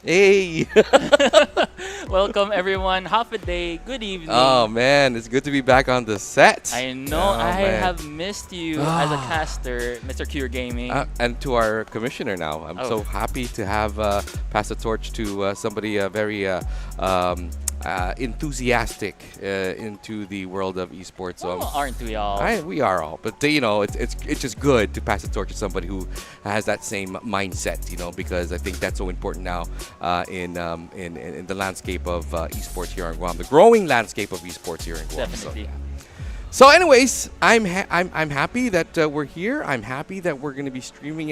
Hey! Welcome everyone. Half a day. Good evening. Oh man, it's good to be back on the set. I know Oh, I man. have missed you as a caster, Mr. Cure Gaming. And to our commissioner now. I'm Oh. so happy to have pass the torch to somebody very enthusiastic into the world of esports. So Oh, aren't we all? we are all, but you know, it's just good to pass the torch to somebody who has that same mindset, you know, because I think that's so important now in the landscape of esports here in Guam, the growing landscape of esports here in Guam. Definitely. So anyways, I'm happy that we're here. I'm happy that we're going to be streaming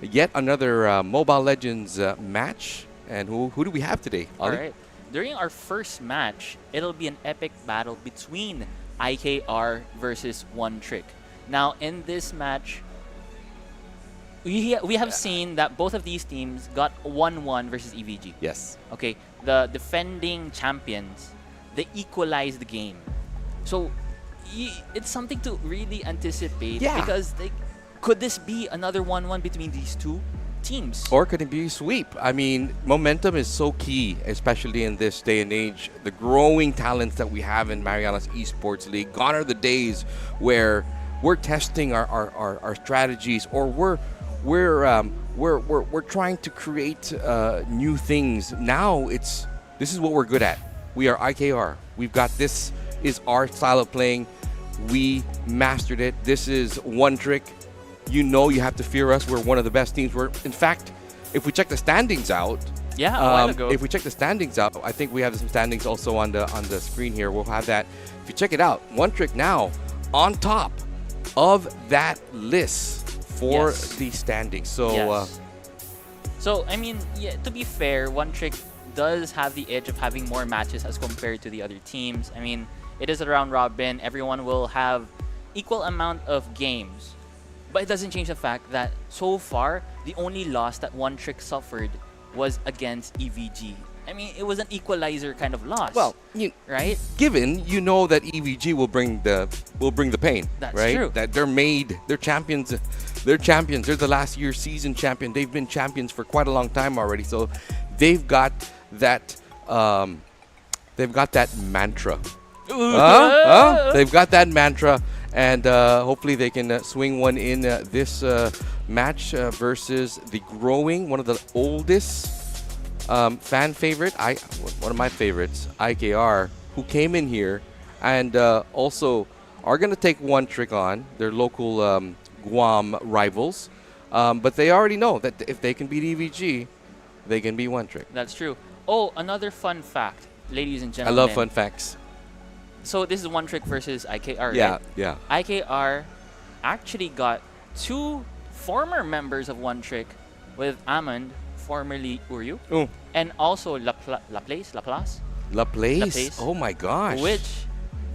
yet another Mobile Legends match. And who do we have today, All Ollie? right. During our first match, it'll be an epic battle between IKR versus One Trick. Now, in this match, we have seen that both of these teams got 1-1 versus EVG. Yes. Okay, the defending champions, they equalized the game. So it's something to really anticipate Yeah. because could this be another 1-1 between these two teams? Or could it be a sweep? I mean, momentum is so key, especially in this day and age. The growing talents that we have in Marianas Esports League. Gone are the days where we're testing our strategies, or we're trying to create new things. Now this is what we're good at. We are IKR. We've got this is our style of playing. We mastered it. This is One Trick. You know you have to fear us. We're one of the best teams. In fact, if we check the standings out, Yeah, a while ago. if we check the standings out, I think we have some standings also on the screen here. We'll have that. If you check it out, One Trick now on top of that list for Yes. the standings. So Yes. So, I mean, yeah, to be fair, One Trick does have the edge of having more matches as compared to the other teams. I mean, it is a round robin. Everyone will have equal amount of games. But it doesn't change the fact that so far, the only loss that One Trick suffered was against EVG. I mean, it was an equalizer kind of loss. well, right? given you know that EVG will bring the pain. That's right? true. That they're champions. They're champions. They're the last year's season champion. They've been champions for quite a long time already. So they've got that. They've got that mantra. They've got that mantra, and hopefully they can swing one in this match versus the growing, one of the oldest fan favorite, one of my favorites, IKR, who came in here and also are going to take One Trick on, their local Guam rivals. But they already know that if they can beat EVG, they can beat One Trick. That's true. Oh, another fun fact, ladies and I gentlemen. love fun facts. So this is One Trick versus IKR, Yeah, right? yeah. IKR actually got two former members of One Trick with Amand, formerly Uryu, Oh, and also Laplace, Laplace. Laplace. Oh my gosh. which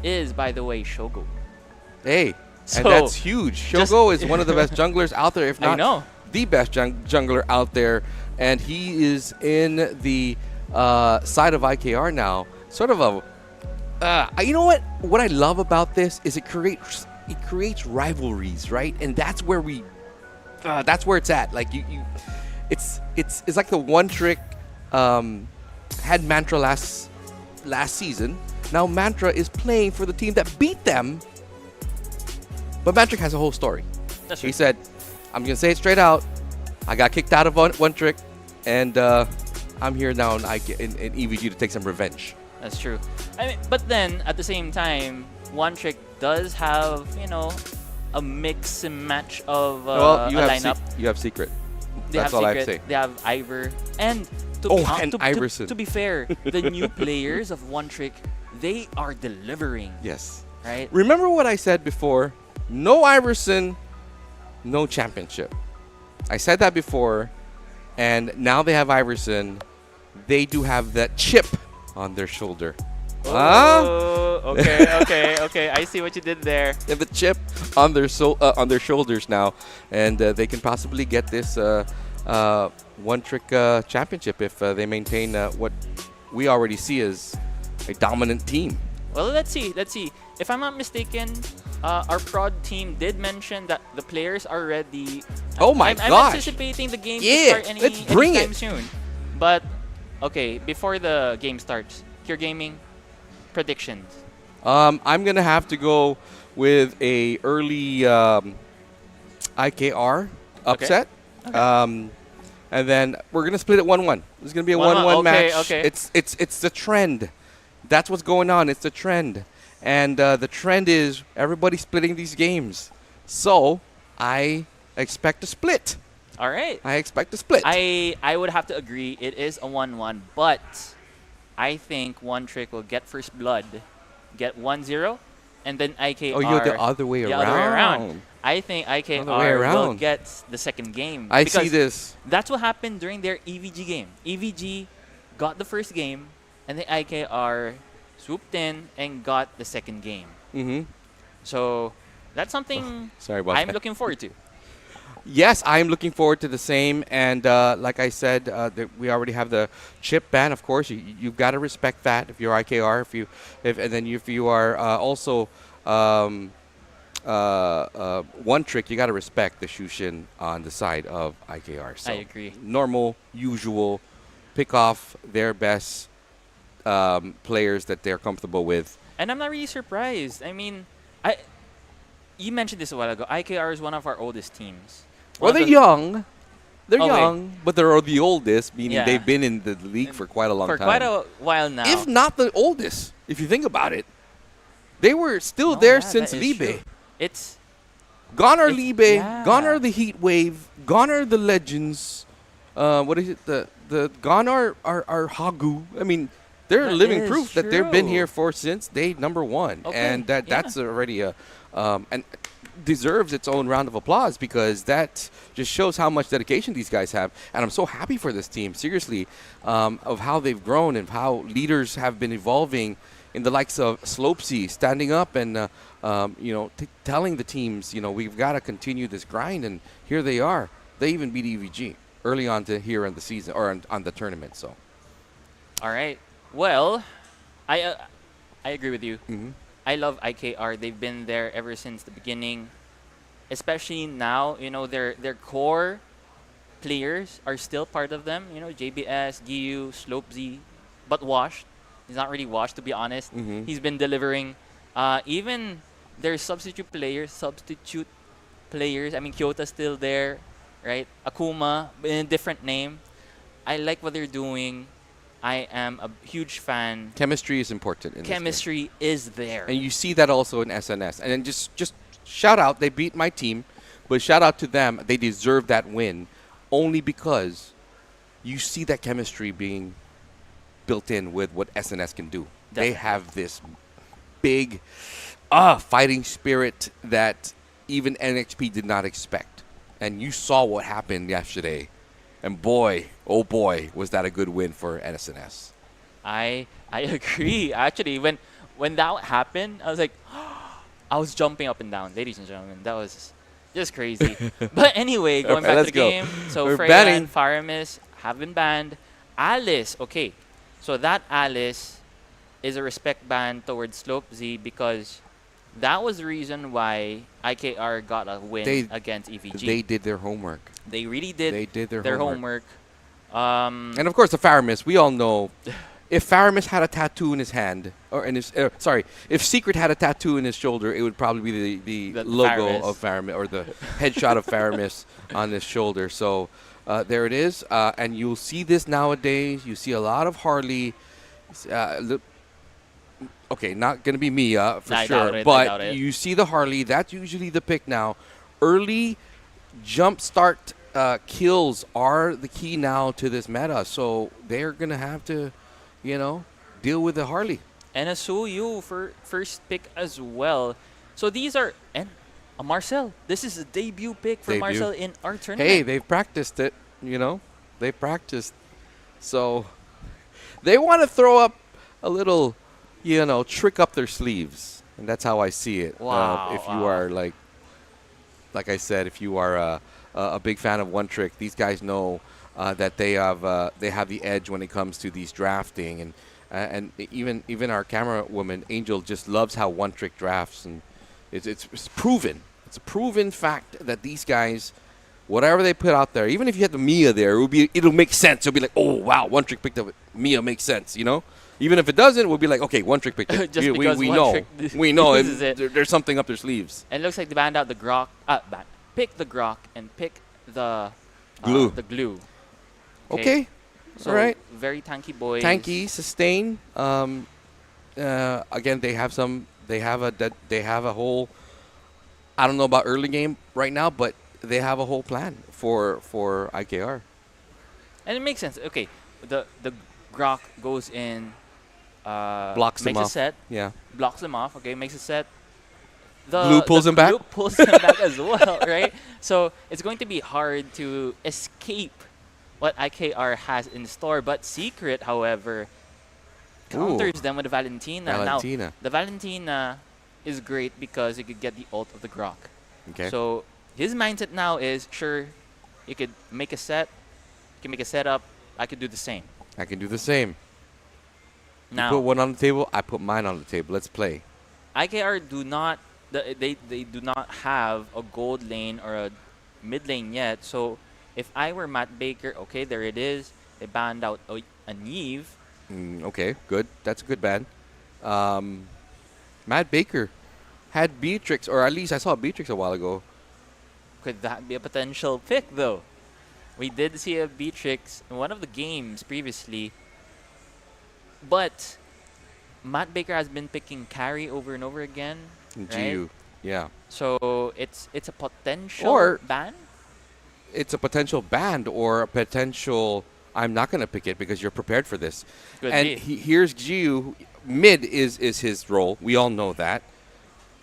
is, by the way, Shogo. Hey, So, and that's huge. Shogo is one of the best junglers out there, if I not know. the best jungler out there. And he is in the side of IKR now. Sort of a... you know what? What I love about this is it creates rivalries, right? And that's where that's where it's at. Like it's like the One Trick had Mantra last season. Now Mantra is playing for the team that beat them. But Mantra has a whole story. That's He true. said, I'm going to say it straight out. I got kicked out of One Trick, and I'm here now in EVG to take some revenge. That's true. I mean, but then at the same time, One Trick does have, a mix and match of Well, you a have lineup. you have Secret. They That's have all I have Secret, to say. they have Ivor, and And Iverson. to be fair, the new players of One Trick, they are delivering, Yes. right? Remember what I said before? No Iverson, no championship. I said that before, and now they have Iverson. They do have that chip on their shoulder. Oh, okay. I see what you did there. They have the chip on their shoulders now, and they can possibly get this One Trick championship if they maintain what we already see as a dominant team. Well, let's see. If I'm not mistaken, our prod team did mention that the players are ready. Oh my I'm gosh. anticipating the game Yeah, to start let's bring anytime it. soon. But okay, before the game starts, Pure Gaming predictions. I'm gonna have to go with a early IKR Okay. upset. Okay. And then we're gonna split it 1-1. It's gonna be a 1-1. 1-1 Okay. match. Okay. It's the trend. That's what's going on. It's the trend, and the trend is everybody splitting these games. So I expect a split. All right. I expect a split. I would have to agree. It is a 1-1, but I think One Trick will get first blood, get 1-0, and then IKR. Oh, you're the other way the around. other way around. I think Other way IKR will around. get the second game. I because see this. That's what happened during their EVG game. EVG got the first game, and the IKR swooped in and got the second game. Mm-hmm. So that's something Sorry about I'm that. looking forward to. Yes, I am looking forward to the same. And like I said, we already have the chip ban. Of course, you've got to respect that if you're IKR. And then if you are also One Trick, you got to respect the Shushin on the side of IKR. So I agree. normal, usual, pick off their best players that they're comfortable with. And I'm not really surprised. I mean, you mentioned this a while ago. IKR is one of our oldest teams. Well, they're young. They're Okay. young, but they're the oldest, meaning Yeah. they've been in the league for quite a long For time. quite a while now. If not the oldest, if you think about it. They were still No, there yeah, since that is true. Libe. It's Gone are It's- Libe, yeah. gone are the Heat Wave, gone are the Legends. What is it? The gone are Hagu. I mean, they're That living is proof that they've been true. here for since day number one, Okay, and yeah. that's already a and deserves its own round of applause because that just shows how much dedication these guys have. And I'm so happy for this team, seriously, of how they've grown and how leaders have been evolving in the likes of Slopesy standing up and telling the teams, we've got to continue this grind. And here they are. They even beat EVG early on to here in the season or on the tournament. So all right. Well, I agree with you. mhm. I love IKR. They've been there ever since the beginning. Especially now, their core players are still part of them. JBS, Giyu, Slopesy, but washed. He's not really washed, to be honest. Mhm. He's been delivering. Even their substitute players. I mean, Kyota's still there, right? Akuma, in a different name. I like what they're doing. I am a huge fan. Chemistry is important in this game. Chemistry is there. And you see that also in SNS. And then just shout out, they beat my team, but shout out to them. They deserve that win only because you see that chemistry being built in with what SNS can do. They Definitely. have this big fighting spirit that even NXP did not expect. And you saw what happened yesterday. And boy, oh boy, was that a good win for SNS. I agree. Actually, when that happened, I was like, I was jumping up and down, ladies and gentlemen. That was just crazy. But anyway, going Okay, back to let's the go. game. So We're Freya banning. and Faramis have been banned. Alice, okay. So that Alice is a respect ban towards Slope Z because that was the reason why IKR got a win They- against EVG. They did their homework. They really did, They did their their homework. homework. And of course, the Faramis, we all know if Faramis had a tattoo in his hand, or in his, if Secret had a tattoo in his shoulder, it would probably be the The logo Faramis. of Faramis, or the headshot of Faramis on his shoulder. So there it is. And you'll see this nowadays. You see a lot of Harley. Okay, not going to be Mia for I sure. doubt it, I doubt But it. you see the Harley. That's usually the pick now. Early jump start kills are the key now to this meta. So they're going to have to, deal with the Harley. And a Suyu for first pick as well. So these are and a Marcel. This is a debut pick for Debut. Marcel in our tournament. Hey, they've practiced it, They practiced. So they want to throw up a little, trick up their sleeves. And that's how I see it. Wow, If you wow. are like I said, if you are a big fan of One Trick, these guys know that they have the edge when it comes to these drafting, and even our camera woman Angel just loves how One Trick drafts, and it's proven. It's a proven fact that these guys Whatever they put out there, even if you had the Mia there, it'll make sense. It'll be like, oh wow, one trick picked up it. Mia makes sense, you know. Even if it doesn't, we'll be like, okay, one trick picked it. Just because we one know, trick we know uses it. there's something up their sleeves. And it looks like they banned out the grok. Pick the grok and pick the Glue. The glue. Okay, So all right. very tanky boys. Tanky, sustain. Again, they have a whole. I don't know about early game right now, but they have a whole plan for IKR. And it makes sense. Okay, the grok goes in. Blocks them makes a off. set. Yeah. Blocks them off. Okay, makes a set. Glue pulls him back? Glue pulls him back as well, right? So it's going to be hard to escape what IKR has in store. But Secret, however, counters them with the Valentina. Valentina. Now, the Valentina is great because you could get the ult of the grok. Okay. So his mindset now is, sure, you could make a set, you can make a setup, I could do the same. I can do the same. Now, You put one on the table, I put mine on the table. Let's play. IKR do not, they do not have a gold lane or a mid lane yet. So if I were Matt Baker, okay, there it is. They banned out a Neve. Okay, good. That's a good ban. Matt Baker had Beatrix, or at least I saw Beatrix a while ago. Could that be a potential pick, though? We did see a Beatrix in one of the games previously. But Matt Baker has been picking carry over and over again. Right? GU, yeah. So it's a potential Or- ban? It's a potential ban or a potential. I'm not going to pick it because you're prepared for this. Could And be. here's GU. Mid is his role. We all know that.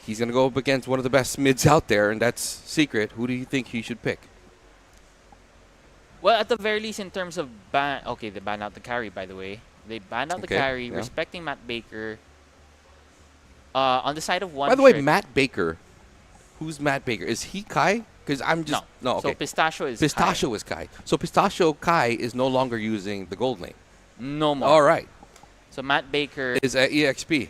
He's going to go up against one of the best mids out there, and that's Secret. Who do you think he should pick? Well, at the very least, in terms of ban, okay, they banned out the carry, by the way. They banned out the Okay, carry, yeah. respecting Matt Baker. On the side of one. By the way, trick- Matt Baker. Who's Matt Baker? Is he Kai? Because I'm just no. Okay. So Pistachio is Pistachio is Kai. So Pistachio Kai is no longer using the gold lane. Kai. No more. All right. So Matt Baker, Is EXP.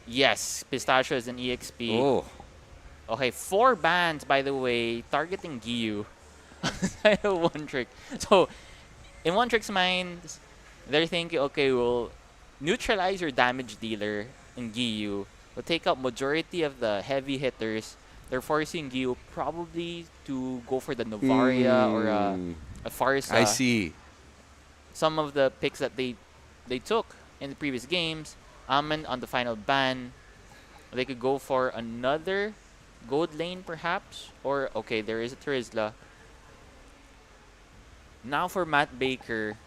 yes, Pistachio is an EXP. Oh. Okay, 4 bans, by the way, targeting Giyu. Side of one trick. So, in one trick's mind, they're thinking, okay, we'll neutralize your damage dealer in Giyu. We'll take out majority of the heavy hitters. They're forcing Giyu probably to go for the Novaria or a Farsa. I see. Some of the picks that they took in the previous games. Amen on the final ban. They could go for another gold lane perhaps. Or, okay, there is a Trizla. Now for Matt Baker,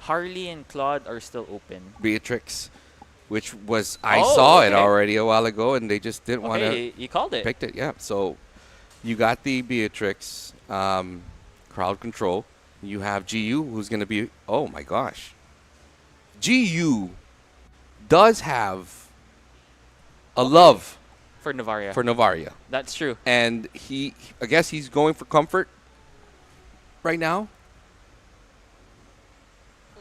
Harley and Claude are still open. Beatrix, which was I Oh, saw it okay. already a while ago, and they just didn't want to Okay, you called it. picked it. Yeah. So you got the Beatrix crowd control. You have GU, who's going to be. Oh my gosh. GU does have a love For Novaria. for Novaria, That's true. and I guess he's going for comfort right now.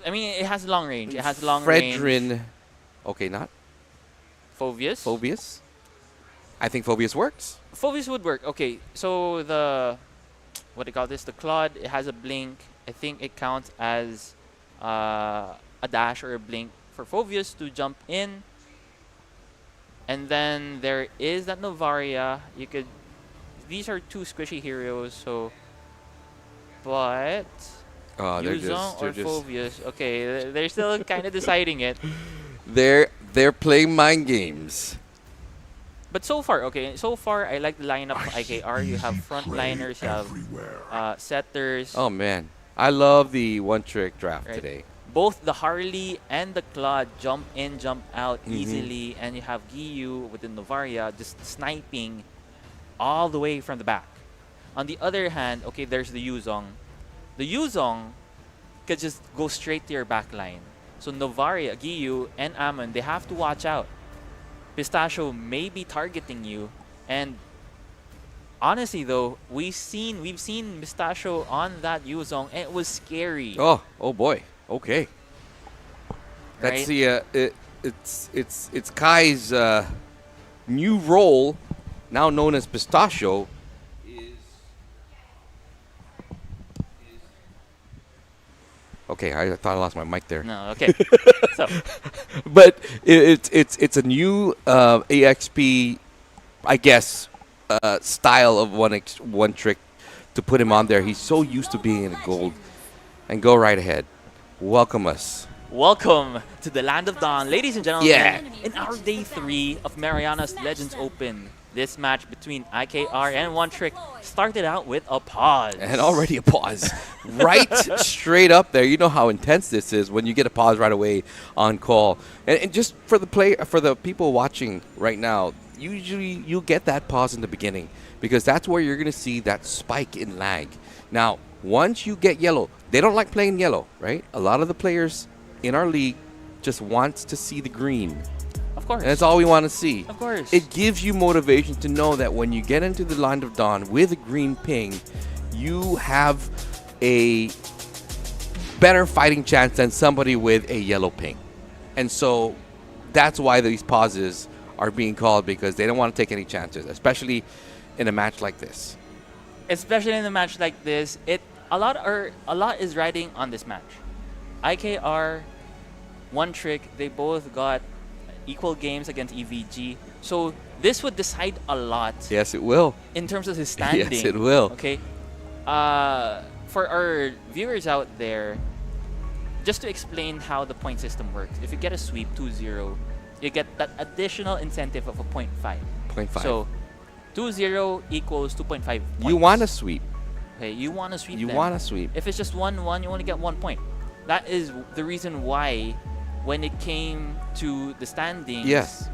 I mean, it has long range. It has long range. Fredrin. Okay, not Phovius. Phobius. I think Phobius works. Phovius would work. Okay, so what do you call this? The Claude, it has a blink. I think it counts as a dash or a blink for Phovius to jump in. And then there is that Novaria. These are 2 squishy heroes, so. But. Yuzong or Phovius? Okay, they're still kind of deciding it. They're playing mind games. But so far, I like the lineup of IKR. You have frontliners, you have setters. Oh man, I love the one trick draft Right. today. Both the Harley and the Claude jump in, jump out easily, and you have Giyu with the Novaria just sniping all the way from the back. On the other hand, okay, there's the Yuzong. The Yuzong could just go straight to your back line. So Novaria, Giyu, and Amon, they have to watch out. Pistachio may be targeting you, and honestly though, we've seen Pistachio on that Yuzong, and it was scary. Oh boy. Okay. That's Right? the it's Kai's new role, now known as Pistachio, is Okay, I thought I lost my mic there. No, okay. So, But it's a new AXP, I guess, style of one trick to put him on there. He's so used to being in a gold. And go right ahead. Welcome us. welcome to the Land of Dawn, ladies and gentlemen. Yeah. In our day 3 of Marianas Legends Open, this match between IKR and One Trick started out with a pause. And already a pause. Right straight up there. You know how intense this is when you get a pause right away on call. And just for the people watching right now, usually you'll get that pause in the beginning because that's where you're going to see that spike in lag. Now, once you get yellow, they don't like playing yellow, right? A lot of the players in our league just wants to see the green. Of course. And that's all we want to see. Of course. It gives you motivation to know that when you get into the Land of Dawn with a green ping, you have a better fighting chance than somebody with a yellow ping. And so that's why these pauses are being called, because they don't want to take any chances, especially in a match like this. Especially in a match like this, a lot is riding on this match. IKR, One Trick, they both got equal games against EVG. So this would decide a lot. Yes, it will. In terms of his standing. Yes, it will. Okay. For our viewers out there, just to explain how the point system works, if you get a sweep 2-0, you get that additional incentive of a 0.5. 0.5. So 2-0 equals 2.5 points. You want to sweep. Okay, you want to sweep You them. want to sweep. If it's just 1-1, you only get 1 point. That is the reason why when it came to the standings, Yes.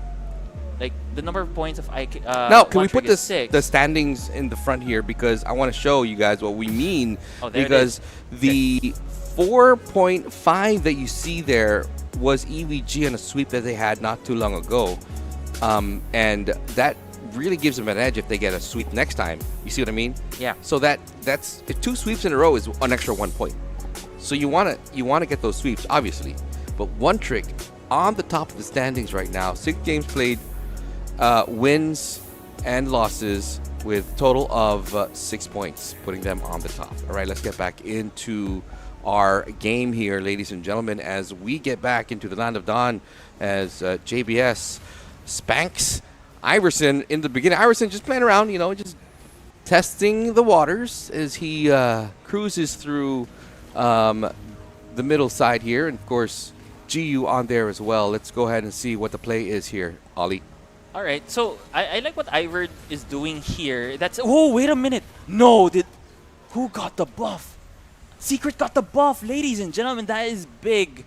like the number of points of IK. Now, can One we put Trick is 6. the standings in the front here, because I want to show you guys what we mean. Oh, there it Because is. the 4.5 that you see there was EVG on a sweep that they had not too long ago, and that really gives them an edge if they get a sweep next time. You see what I mean? Yeah. So that's if 2 sweeps in a row is an extra 1 point. So you want to get those sweeps, obviously. But One Trick on the top of the standings right now, 6 games played, wins and losses with total of 6 points, putting them on the top. All right, let's get back into our game here, ladies and gentlemen, as we get back into the Land of Dawn, as JBS spanks Iverson in the beginning. Iverson just playing around, just testing the waters as he cruises through the middle side here. And, of course, GU on there as well. Let's go ahead and see what the play is here, Ollie. All right. So I like what Ivor is doing here. Oh, wait a minute. No, who got the buff? Secret got the buff, ladies and gentlemen. That is big.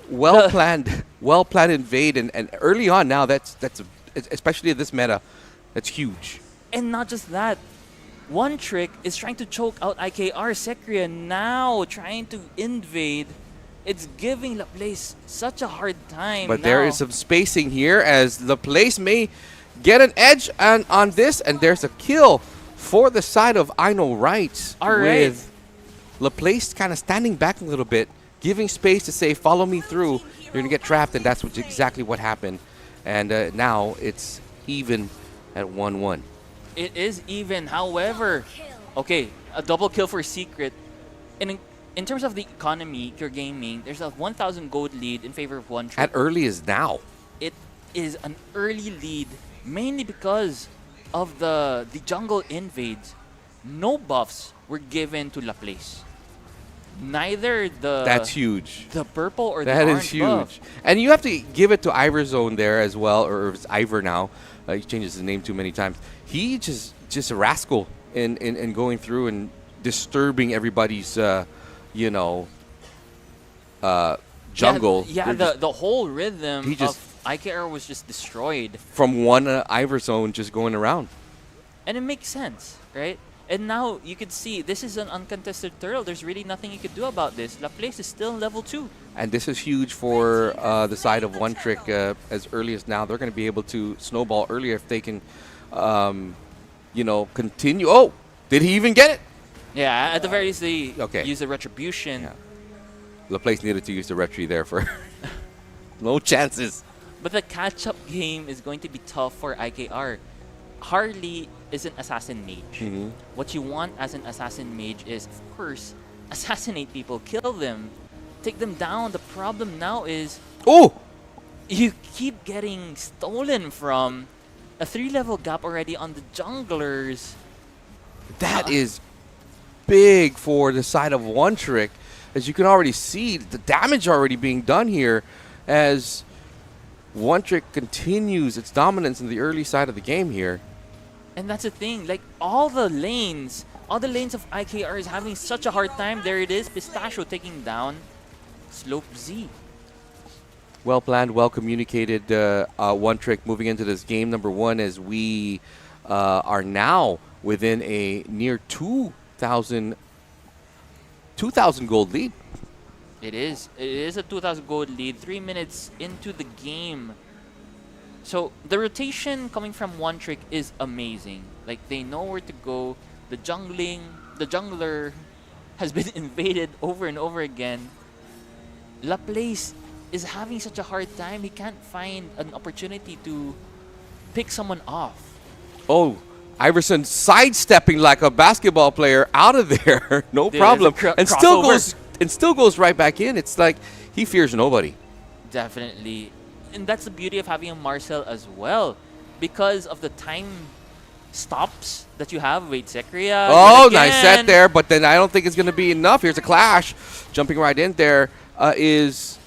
Well planned invade, and early on now that's especially in this meta, that's huge. And not just that. One Trick is trying to choke out IKR. Secria now trying to invade. It's giving Laplace such a hard time. But now. there is some spacing here as Laplace may get an edge on this, and there's a kill for the side of I Know Right. All right. With Laplace kind of standing back a little bit, giving space to say, follow me through. You're going to get trapped, and that's exactly what happened. And now it's even at 1-1. It is even. However, okay, a double kill for Secret. And in terms of the economy, Pure Gaming, there's a 1,000 gold lead in favor of One Trick. At early as now. It is an early lead, mainly because of the jungle invades. No buffs were given to Laplace. Neither That's huge. the purple or That the is orange huge. buff. And you have to give it to Iverzone there as well, or it's Ivor now. He changes his name too many times. He just a rascal in going through and disturbing everybody's, jungle. Yeah, the whole rhythm He just- of IKR was just destroyed. From one Iverzone just going around. And it makes sense, right? And now you could see this is an uncontested turtle. There's really nothing you could do about this. Laplace is still level 2. And this is huge for the side of One Trick as early as now. They're going to be able to snowball earlier if they can, continue. Oh, did he even get it? Yeah, at the very least, they Okay. use the retribution. Yeah. Laplace needed to use the retry there for no chances. But the catch-up game is going to be tough for IKR. Harley is an assassin mage. Mm-hmm. What you want as an assassin mage is, of course, assassinate people, kill them. take them down. The problem now is Oh! you keep getting stolen from. A 3-level gap already on the junglers. That is big for the side of One Trick. As you can already see, the damage already being done here as One Trick continues its dominance in the early side of the game here. And that's the thing, like all the lanes of IKR is having such a hard time. There it is, Pistachio taking down Slope Z. Well planned, well communicated One Trick moving into this game number 1 as we are now within a near 2,000 gold lead. It is a 2,000 gold lead, 3 minutes into the game. So the rotation coming from One Trick is amazing. Like they know where to go. The jungler has been invaded over and over again. Laplace is having such a hard time. He can't find an opportunity to pick someone off. Oh, Iverson sidestepping like a basketball player out of there, no Dude, problem, there's a and still goes right back in. It's like he fears nobody. Definitely, and that's the beauty of having a Marcel as well, because of the time stops that you have. Wait, Zekria. Oh, nice set there, but then I don't think it's going to be enough. Here's a clash, jumping right in there is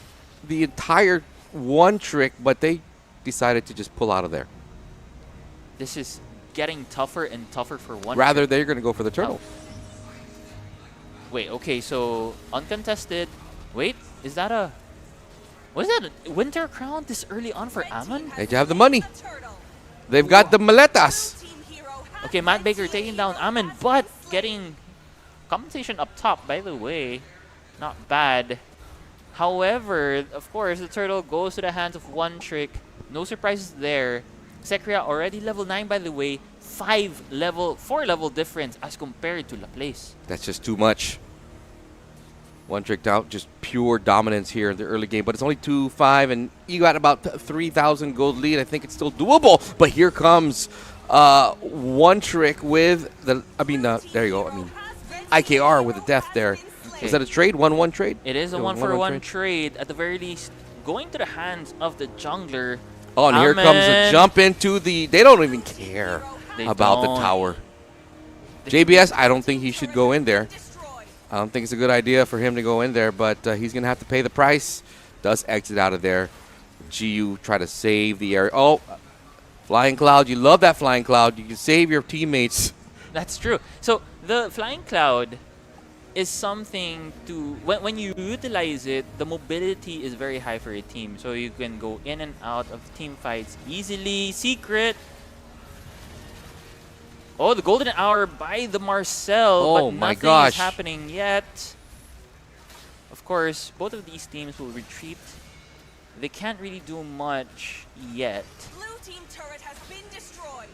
the entire One Trick, but they decided to just pull out of there. This is getting tougher and tougher for One Rather, Trick. they're going to go for the turtle. Wait, okay, so uncontested. Wait, is that a... What is that? A Winter Crown this early on for Amon? They have the money. They've got the maletas. Okay, Matt Baker taking down Amon, but getting compensation up top, by the way. Not bad. However, of course, the turtle goes to the hands of One Trick. No surprises there. Zekria already level 9, by the way. 4-level difference as compared to Laplace. That's just too much. One Trick out, just pure dominance here in the early game. But it's only 2-5, and you got about 3,000 gold lead. I think it's still doable. But here comes One Trick with the... there you go. IKR with the death there. Okay. Is that a trade? 1-1 trade? It is a 1-for-1 trade. At the very least, going to the hands of the jungler. Oh, and here comes a jump into the... They don't even care about the tower. JBS, I don't think he should go in there. I don't think it's a good idea for him to go in there, but he's going to have to pay the price. Does exit out of there. GU try to save the area. Oh, Flying Cloud. You love that Flying Cloud. You can save your teammates. That's true. So the Flying Cloud is something to... When you utilize it, the mobility is very high for a team. So you can go in and out of team fights easily. Secret. Oh, the golden hour by the Marcel, Oh but my nothing gosh. is happening yet. Of course, both of these teams will retreat. They can't really do much yet. Blue team turret has been destroyed.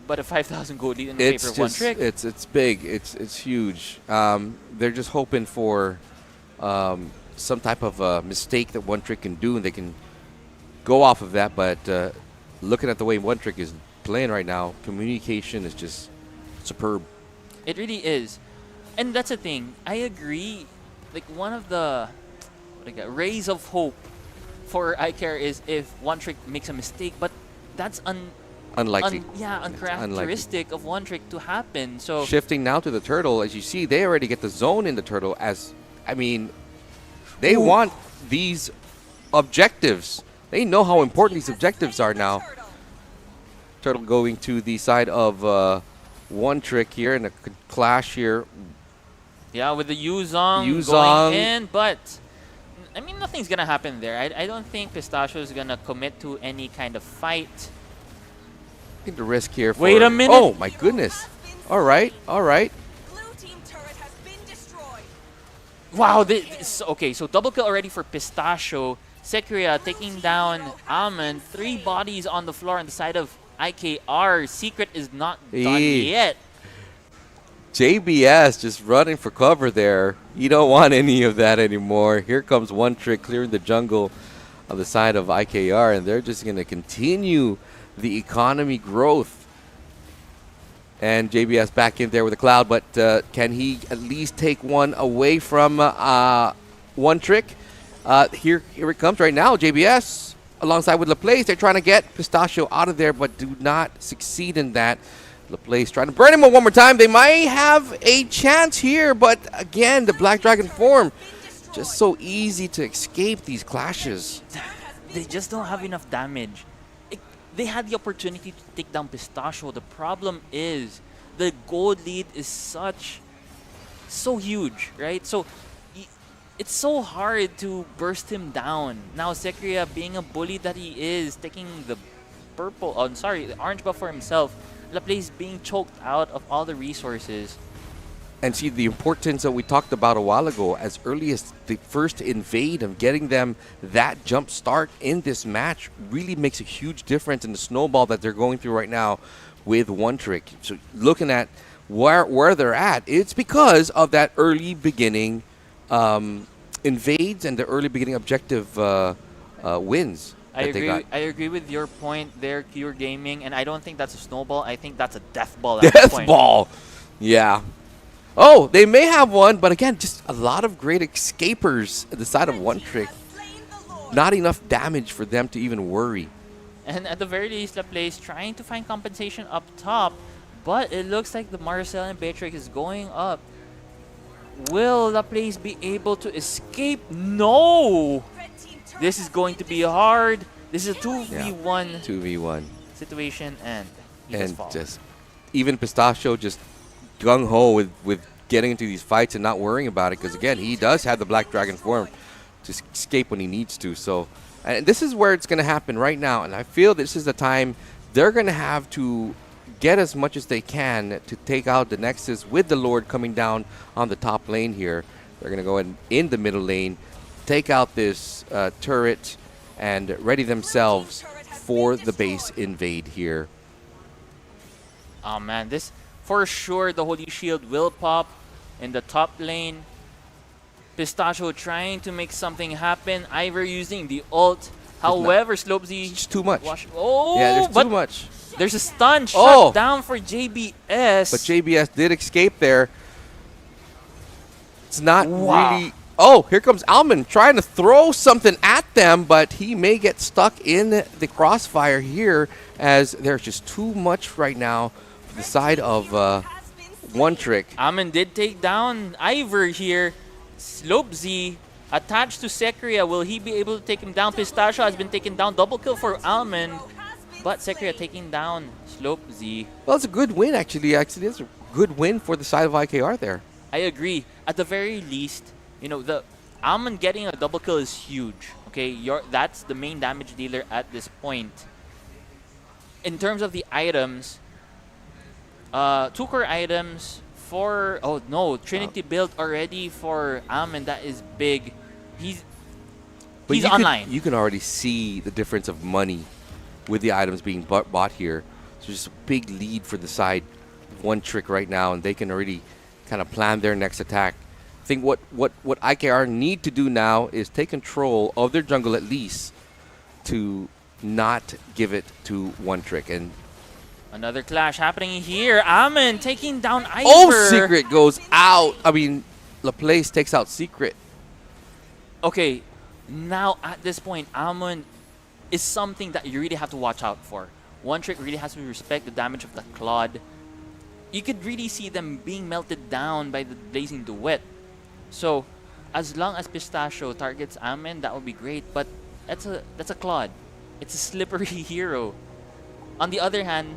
But a 5,000 gold lead in the favor of One Trick. It's big. It's huge. They're just hoping for some type of mistake that One Trick can do, and they can go off of that. But looking at the way One Trick is playing right now, communication is just superb. It really is. And that's the thing. I agree. Like, one of the rays of hope for iCare is if One Trick makes a mistake, but that's Unlikely. uncharacteristic of One Trick to happen. So Shifting now to the turtle, as you see, they already get the zone in the turtle. They want these objectives. They know how important these objectives are now. Turtle going to the side of One Trick here in a clash here. yeah, with the Yuzong Yuzong. going in, but I mean, nothing's gonna happen there. I don't think Pistachio is gonna commit to any kind of fight. Take the risk here. Wait a minute. Oh my goodness! All right, all right. Blue team turret has been destroyed. Wow, okay, so double kill already for Pistachio. Zekria taking down Amon. 3 bodies on the floor on the side of IKR. Secret is not done yet. JBS just running for cover there. You don't want any of that anymore. Here comes One Trick clearing the jungle on the side of IKR, and they're just going to continue the economy growth. And JBS back in there with a cloud, but can he at least take one away from One Trick? Here it comes right now. JBS alongside with Laplace. They're trying to get Pistachio out of there, but do not succeed in that. Laplace trying to burn him one more time. They might have a chance here, but again, the Black Dragon form. Just so easy to escape these clashes. They just don't have enough damage. They had the opportunity to take down Pistachio. The problem is the gold lead is so huge, right? So it's so hard to burst him down. Now Sekria, being a bully that he is, taking the the orange buff for himself. Laplace being choked out of all the resources. And see the importance that we talked about a while ago, as early as the first invade of getting them that jump start in this match really makes a huge difference in the snowball that they're going through right now with One Trick. So looking at where they're at, it's because of that early beginning invades and the early beginning objective wins. I agree with your point there, Cure Gaming, and I don't think that's a snowball. I think that's a death ball at this Death point. ball. Yeah. Oh, they may have one, but again, just a lot of great escapers at the side of One Trick. Not enough damage for them to even worry. And at the very least, Laplace trying to find compensation up top, but it looks like the Marcel and Beatrix is going up. Will Laplace be able to escape? No! This is going to be hard. This is a 2v1 2v1 situation, and he and falls. just even Pistachio just gung-ho with getting into these fights and not worrying about it, because again, he does have the Black Dragon form to escape when he needs to. So, and this is where it's going to happen right now, and I feel this is the time they're going to have to get as much as they can to take out the Nexus with the Lord coming down on the top lane here. They're going to go in the middle lane, take out this turret, and ready themselves for the base invade here. Oh man, this for sure the Holy Shield will pop in the top lane. Pistachio trying to make something happen. Ivor using the ult. However, Slopesy... It's too much. Oh, yeah, there's too much. There's a stun shut down for JBS. But JBS did escape there. It's not really... Oh, here comes Alman trying to throw something at them, but he may get stuck in the crossfire here, as there's just too much right now for the side of One Trick. Alman did take down Ivor here. Slopesy attached to Sekria. Will he be able to take him down? Pistachio has been taken down. Double kill for Alman. But Sekria taking down Slopesy. Well, it's a good win, actually. Actually, it's a good win for the side of IKR there. I agree. At the very least, you know, the Alman getting a double kill is huge. Okay, that's the main damage dealer at this point. In terms of the items, 2 core items for... Oh no, Trinity build already for Alman. That is big. He's online. You can already see the difference of money with the items being bought here. So just a big lead for the side One Trick right now, and they can already kind of plan their next attack. I think what IKR need to do now is take control of their jungle at least to not give it to One Trick. And another clash happening here. Alman taking down Ivor. oh, Secret goes out. I mean, Laplace takes out Secret. Okay, now at this point, Alman is something that you really have to watch out for. One Trick really has to respect the damage of the Claude. You could really see them being melted down by the Blazing Duet. So, as long as Pistachio targets Alman, that would be great. But that's a Claude. It's a slippery hero. On the other hand,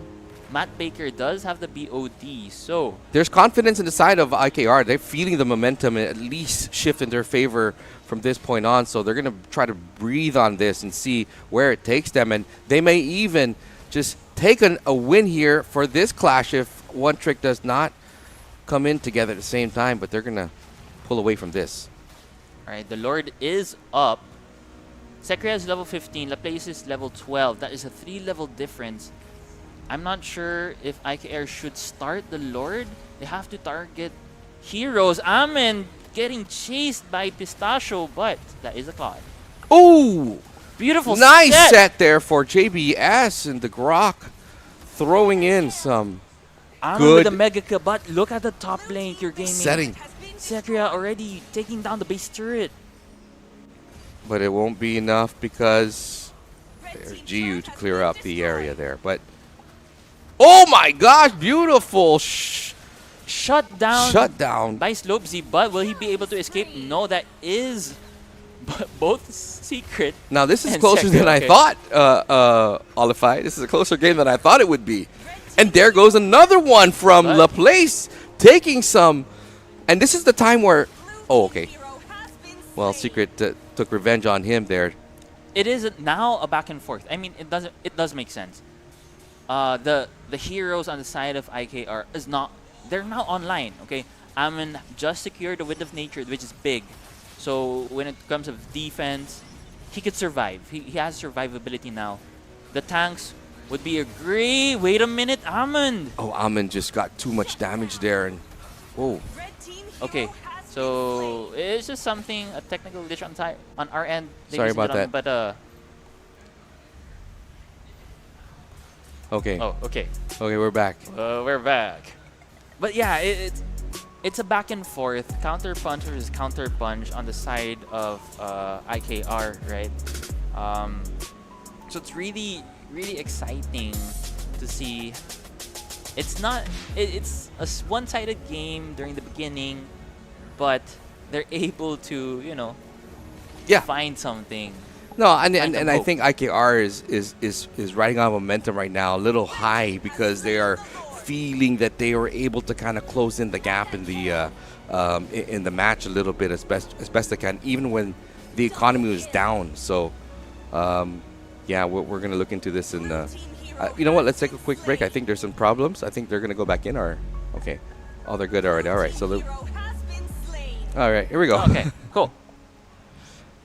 Matt Baker does have the BOD, so... There's confidence in the side of IKR. They're feeling the momentum and at least shift in their favor from this point on. So they're going to try to breathe on this and see where it takes them. And they may even just take a win here for this clash if One Trick does not come in together at the same time. But they're going to pull away from this. All right, the Lord is up. Sekria is level 15. Laplace is level 12. That is a 3-level difference. I'm not sure if IKR should start the Lord. They have to target heroes. Alman getting chased by Pistachio, but that is a Claude. Oh! Beautiful nice set there for JBS and the Grok throwing in some Alman good with the Mega Kill, but look at the top lane, Your Gaming. setting. Sekria already taking down the base turret. but it won't be enough because Red there's team GU turret to has clear been out the area destroyed. there. But oh my gosh, beautiful Shut down shutdown. by Slopesy, but will he be able to escape? No, that is both Secret. Now this is and closer Sekiro, than I okay. thought, Olify. This is a closer game than I thought it would be. Red team And there goes another one from But- Laplace, taking some. And this is the time where, oh, okay. hero has been Well, slain. Secret took revenge on him there. It is now a back and forth. I mean, it does make sense. The heroes on the side of IKR is not. They're now online. Okay, Amin just secured the Wind of Nature, which is big. So when it comes to defense, he could survive. He has survivability now. The tanks would be a great. Wait a minute, Amin. Oh, Amin just got too much damage there. And whoa. Red team hero Okay, has so been slain. it's just something, a technical glitch on our end. They Sorry just did about that. But Okay. oh, okay. Okay, we're back. We're back. But yeah, it's a back and forth counter punch versus counter punch on the side of IKR, right? So it's really exciting to see. It's not. It's a one-sided game during the beginning, but they're able to Yeah. find something. No, and Find and some I hope. think IKR is riding on momentum right now, a little high because they are feeling that they were able to kind of close in the gap in the match a little bit as best they can, even when the economy was down. So, yeah, we're gonna look into this and you know what? Let's take a quick break. I think there's some problems. I think they're gonna go back in. Or okay, oh, they're good already. All right, so Hero has been slain. all right, here we go. Okay, cool.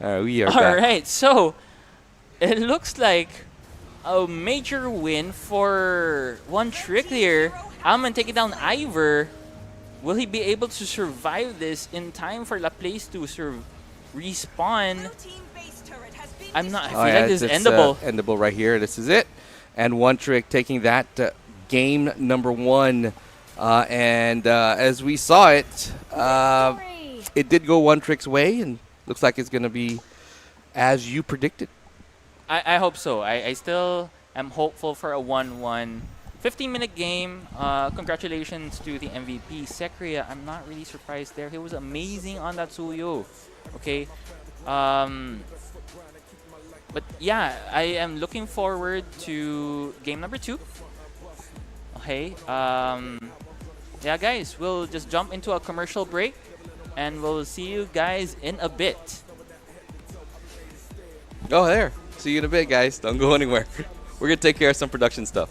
All right, we are All back. right, so it looks like a major win for one trick here. I'm gonna take it down Ivor. Will he be able to survive this in time for Laplace to respawn? Blue team base turret has been I'm not. I Oh, feel yeah, like this is it's, endable. endable right here. This is it. And One Trick taking that game number one. And as we saw it, it did go One Trick's way, and looks like it's going to be as you predicted. I hope so. I still am hopeful for a 1-1. 15-minute game. Congratulations to the MVP, Sekria. I'm not really surprised there. He was amazing on that Suyo. Okay. But yeah, I am looking forward to game number 2. Okay. Yeah, guys, we'll just jump into a commercial break, and we'll see you guys in a bit. Oh, there. See you in a bit, guys. Don't go anywhere. We're going to take care of some production stuff.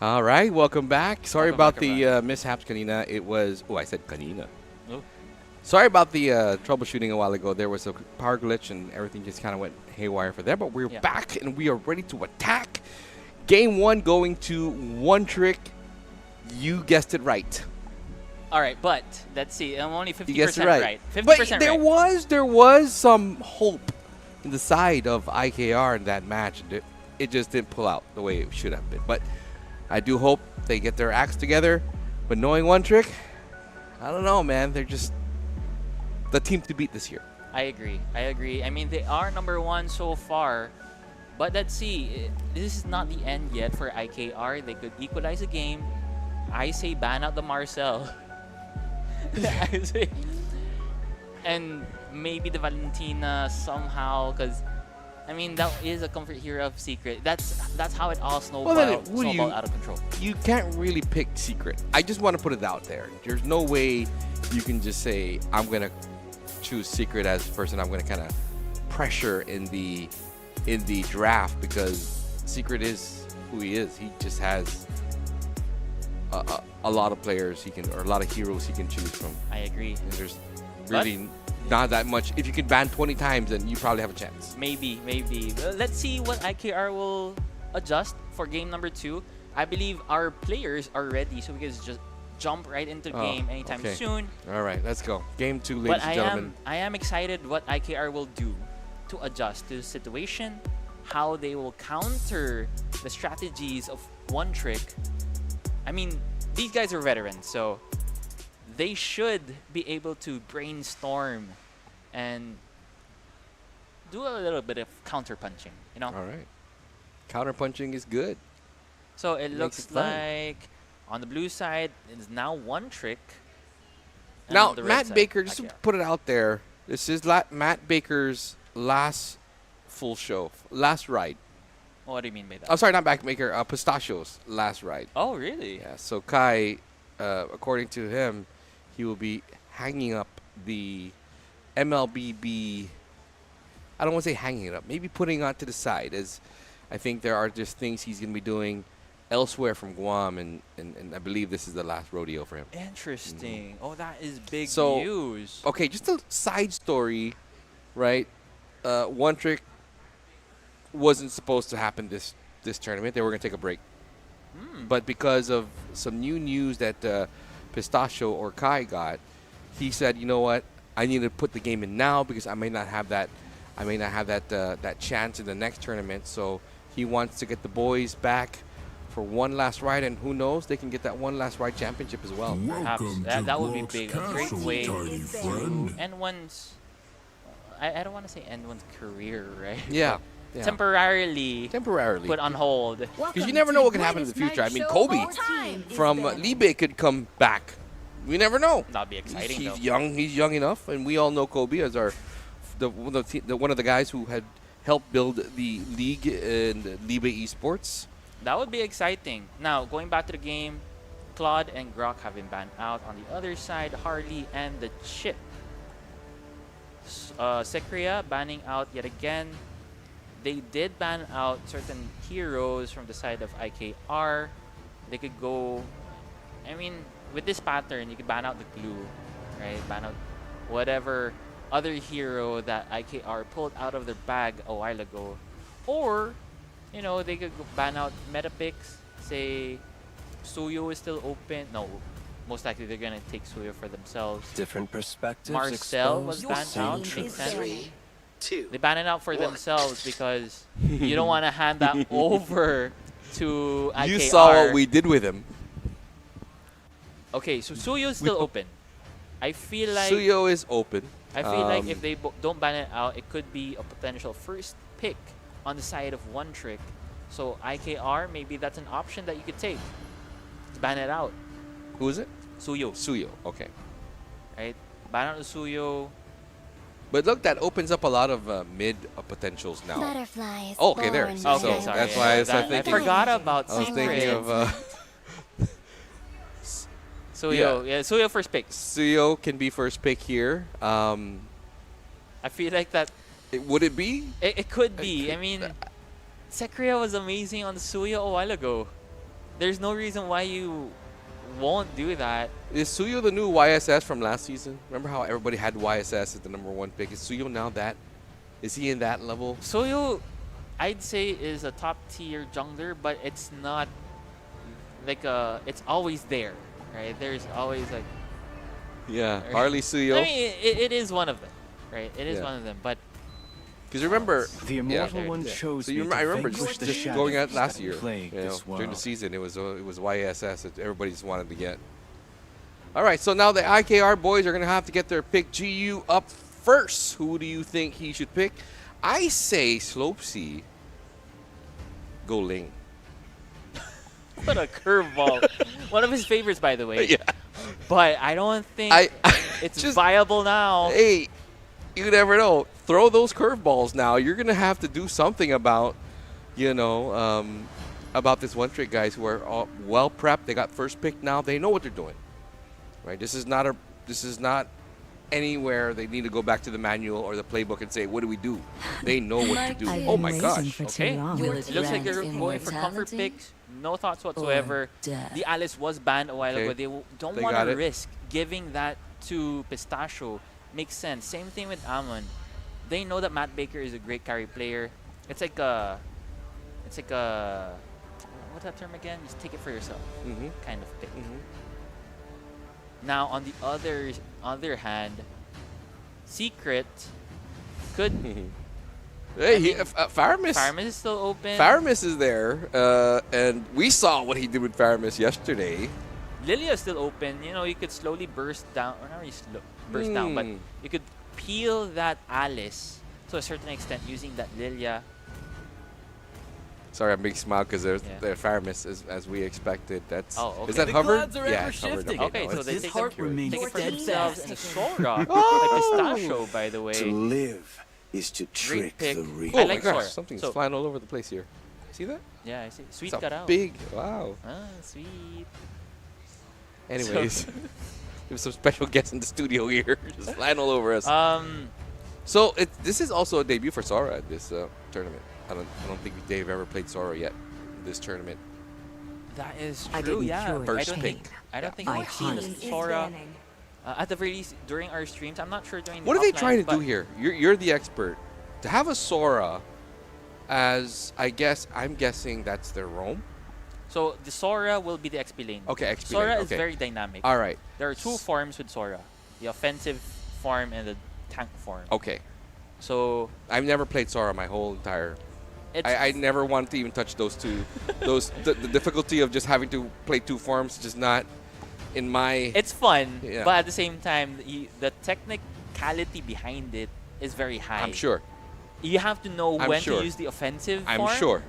All right, welcome back. Sorry Welcome about back, the mishaps, kanina. It was, I said kanina. Oh. Sorry about the troubleshooting a while ago. There was a power glitch and everything just kind of went haywire for there. But we're Yeah. back and we are ready to attack. Game 1 going to One Trick. You guessed it right. All right, but let's see. I'm only 50% You guessed it right. 50% But right. there was some hope in the side of IKR in that match. It just didn't pull out the way it should have been. But I do hope they get their acts together. But knowing One Trick, I don't know, man. They're just the team to beat this year. I agree. I mean, they are number 1 so far. But let's see. This is not the end yet for IKR. They could equalize the game. I say ban out the Marcel. I say- and maybe the Valentina somehow, because I mean that is a comfort hero of Secret. That's how it all snowballed, out of control. You can't really pick Secret. I just want to put it out there. There's no way you can just say I'm gonna choose Secret as the person I'm gonna kind of pressure in the draft, because Secret is who he is. He just has a lot of players or a lot of heroes he can choose from. I agree. And there's really not that much. If you can ban 20 times, then you probably have a chance. Maybe. Well, let's see what IKR will adjust for game number 2. I believe our players are ready, so we can just jump right into the game anytime okay. soon. All right, let's go. Game 2, ladies But and gentlemen. I am excited what IKR will do to adjust to the situation, how they will counter the strategies of One Trick. I mean, these guys are veterans, so they should be able to brainstorm and do a little bit of counter punching, you know? All right. Counter punching is good. So it Makes looks it fun. like on the blue side it's now One Trick. and Now, on the red Matt side, Baker, just to IKR. put it out there, this is Matt Baker's last full show, last ride. What do you mean by that? I'm sorry, not Matt Baker, Pistachio's last ride. Oh, really? Yeah, so Kai, according to him, he will be hanging up the MLBB. I don't want to say hanging it up, maybe putting it to the side, as I think there are just things he's going to be doing elsewhere from Guam, and I believe this is the last rodeo for him. Interesting. Oh, that is big So- news. Okay, just a side story, right? One Trick wasn't supposed to happen this tournament. They were going to take a break. But because of some new news that Pistachio or Kai got, he said, you know what? I need to put the game in now because I may not have that that chance in the next tournament. So he wants to get the boys back for one last ride, and who knows, they can get that one last ride championship as well. Perhaps Welcome that, to that would be Brock's big. A great Castle, way tiny to friend. end one's. I don't want to say end one's career, right? Yeah. But temporarily put on hold. Because you never know what can happen in the future. I mean, Kobe from Libe could come back. We never know. That'd be exciting, He's though. young. He's young enough, and we all know Kobe as one of the guys who had helped build the league in Libe Esports. That would be exciting. Now, going back to the game, Claude and Grok have been banned out. On the other side, Harley and the Chip. Secria banning out yet again. They did ban out certain heroes from the side of IKR. They could go... I mean, with this pattern, you could ban out the glue, right? Ban out whatever other hero that IKR pulled out of their bag a while ago. Or, you know, they could ban out meta picks. Say, Suyo is still open. No, most likely they're going to take Suyo for themselves. Different perspectives. Marcel was expose banned out. the same Makes truth. sense. 2. They ban it out for themselves because you don't want to hand that over to IKR. You saw what we did with him. Okay, so Suyo is still open. I feel like Suyo is open. I feel like if they don't ban it out, it could be a potential first pick on the side of One Trick. So IKR, maybe that's an option that you could take. To ban it out. Who is it? Suyo, Suyo. Okay. right? Ban out the Suyo. But look, that opens up a lot of mid potentials now. Butterflies. Oh, okay, there. born So Okay, in sorry. that's why I started I thinking. forgot about I was thinking Secret. of Suyo. Yeah, Suyo first pick. Suyo can be first pick here. I feel like that Would it be? it could be. I mean, Secria was amazing on the Suyo a while ago. There's no reason why you won't do that. Is Suyo the new YSS from last season? Remember how everybody had YSS as the #1 pick? Is Suyo now that? Is he in that level? Soyo, I'd say, is a top tier jungler, but it's not like it's always there, right? There's always like. Yeah, Harley Suyo. I mean, it is one of them, right? It is Yeah. one of them, but Because remember, The immortal one chose so you, me to I remember vanquish just, the just shadows going out last that year, plague you know, this during the world. season, it was YSS that everybody just wanted to get. All right, so now the IKR boys are going to have to get their pick. GU up first. Who do you think he should pick? I say Slopesy. Go Ling. what a curveball. One of his favorites, by the way. Yeah. But I don't think I it's just viable now. Hey, you never know. Throw those curveballs now. You're gonna have to do something about, about this one trick guys who are all well prepped. They got first pick now. They know what they're doing. Right. This is not anywhere they need to go back to the manual or the playbook and say, what do we do? They know what to do. I've Oh been my waiting gosh. for Okay. too long. It looks like they're Grant going for comfort immortality picks. No thoughts whatsoever. death? The Alice was banned a while Okay. ago. They don't They want got to it. risk giving that to Pistachio. Makes sense. Same thing with Amon. They know that Matt Baker is a great carry player. It's like a what's that term again? Just take it for yourself Mm-hmm. kind of pick. Mm-hmm. Now on the other hand, Secret could Hey, Faramis. Farm is still open. Faramis is there, and we saw what he did with Faramis yesterday. Lilia is still open. You know, you could slowly burst down, or not really burst down, but you could peel that Alice to a certain extent using that Lilia. Sorry, I'm being smile because there's Yeah. the Faramis as we expected. That's Oh, okay. is that The hovered? clouds are Yeah, ever it's hovered. shifting. Okay, so it's- they His take heart them, remains take it for steadfast. themselves and a Sora. Oh! Like Pistachio, by the To way. live is to trick pick. the real. Oh I my like gosh, Sora. something's So- flying all over the place here. See that? Yeah, I see. Sweet It's a cut out. big. Wow. Ah, sweet. Anyways, there's some special guests in the studio here, just flying all over us. So this is also a debut for Sora at this tournament. I don't think they've ever played Sora yet in this tournament. That is I true, didn't yeah. cure I First don't pick. think I don't think I we've seen a hunted. Sora at the very least during our streams. I'm not sure during. What the are they offline, trying to do but here? You're the expert. To have a Sora as I'm guessing that's their roam. So the Sora will be the XP lane. Okay, XP Sora lane, is okay. very dynamic. All right. There are two forms with Sora: the offensive form and the tank form. Okay. So I've never played Sora my whole entire. it's I never wanted to even touch those two. The difficulty of just having to play two forms just not in my. it's fun, Yeah. but at the same time, the technicality behind it is very high. I'm sure. You have to know I'm when sure. to use the offensive I'm form sure.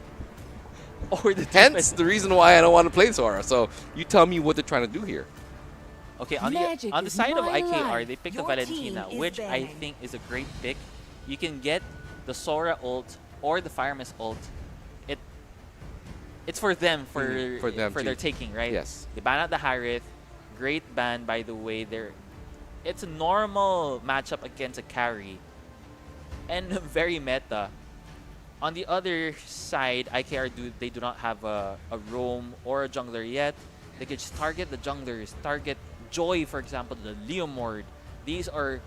or the Hence defensive. the reason why I don't want to play Sora. So you tell me what they're trying to do here. Okay, Magic on the is side of my IKR, life. they picked Your the Valentina, team is which I banning. think is a great pick. You can get the Sora ult or the Fire Mist ult. It's for them For them their to- taking, right? Yes. They ban out the Harith. Great ban, by the way. It's a normal matchup against a carry, and very meta. On the other side, IKR they do not have a roam or a jungler yet. They can just target the junglers, target Joy, for example, the Leomord. These are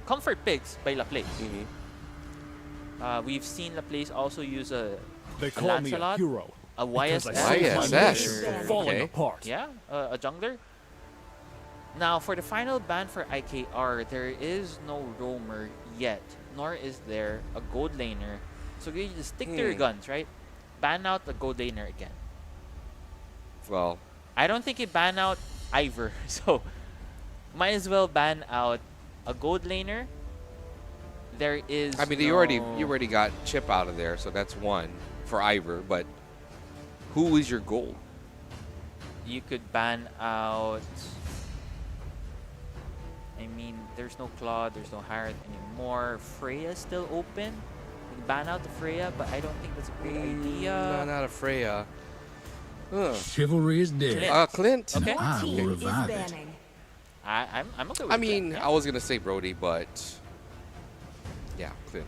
comfort picks by Laplace. We've seen Laplace also use a They call me a Lancelot, hero. a because I YSS, saved my YSS. nation from Okay. falling apart. yeah, a jungler. Now, for the final ban for IKR, there is no roamer yet, nor is there a gold laner. So you just stick to your guns, right? Ban out the gold laner again. Well, I don't think he ban out Ivor, so might as well ban out a gold laner. There is. I mean, no... you already got Chip out of there, so that's one for Ivor. But who is your goal? You could ban out. I mean, there's no Claude, there's no Harith anymore. Freya's still open. You can ban out the Freya, but I don't think that's a great No, idea. not a Freya. Ugh. Chivalry is dead. Clint. Okay. I will Team is revive it. banning. I'm okay with I that, mean, yeah. I was gonna say Brody, but yeah, Clint.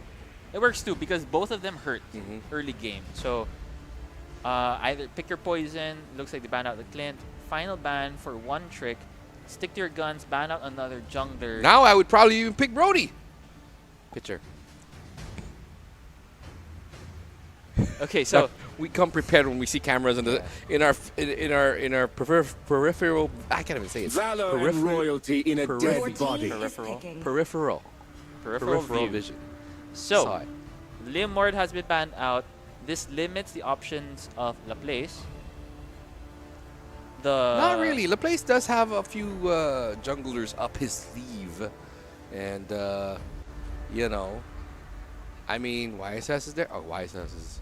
It works too because both of them hurt Mhm. early game. So Either pick your poison. Looks like they banned out the Clint. Final ban for one trick. Stick to your guns. Ban out another jungler. Now I would probably even pick Brody. Pitcher. Okay, so We come prepared when we see cameras in our peripheral. I can't even say it. Valor and royalty in a dead body. Peripheral peripheral vision. So, Saw it. Leomord has been banned out. This limits the options of Laplace. Not really. Laplace does have a few junglers up his sleeve, and you know, I mean, YSS is there. Oh, YSS is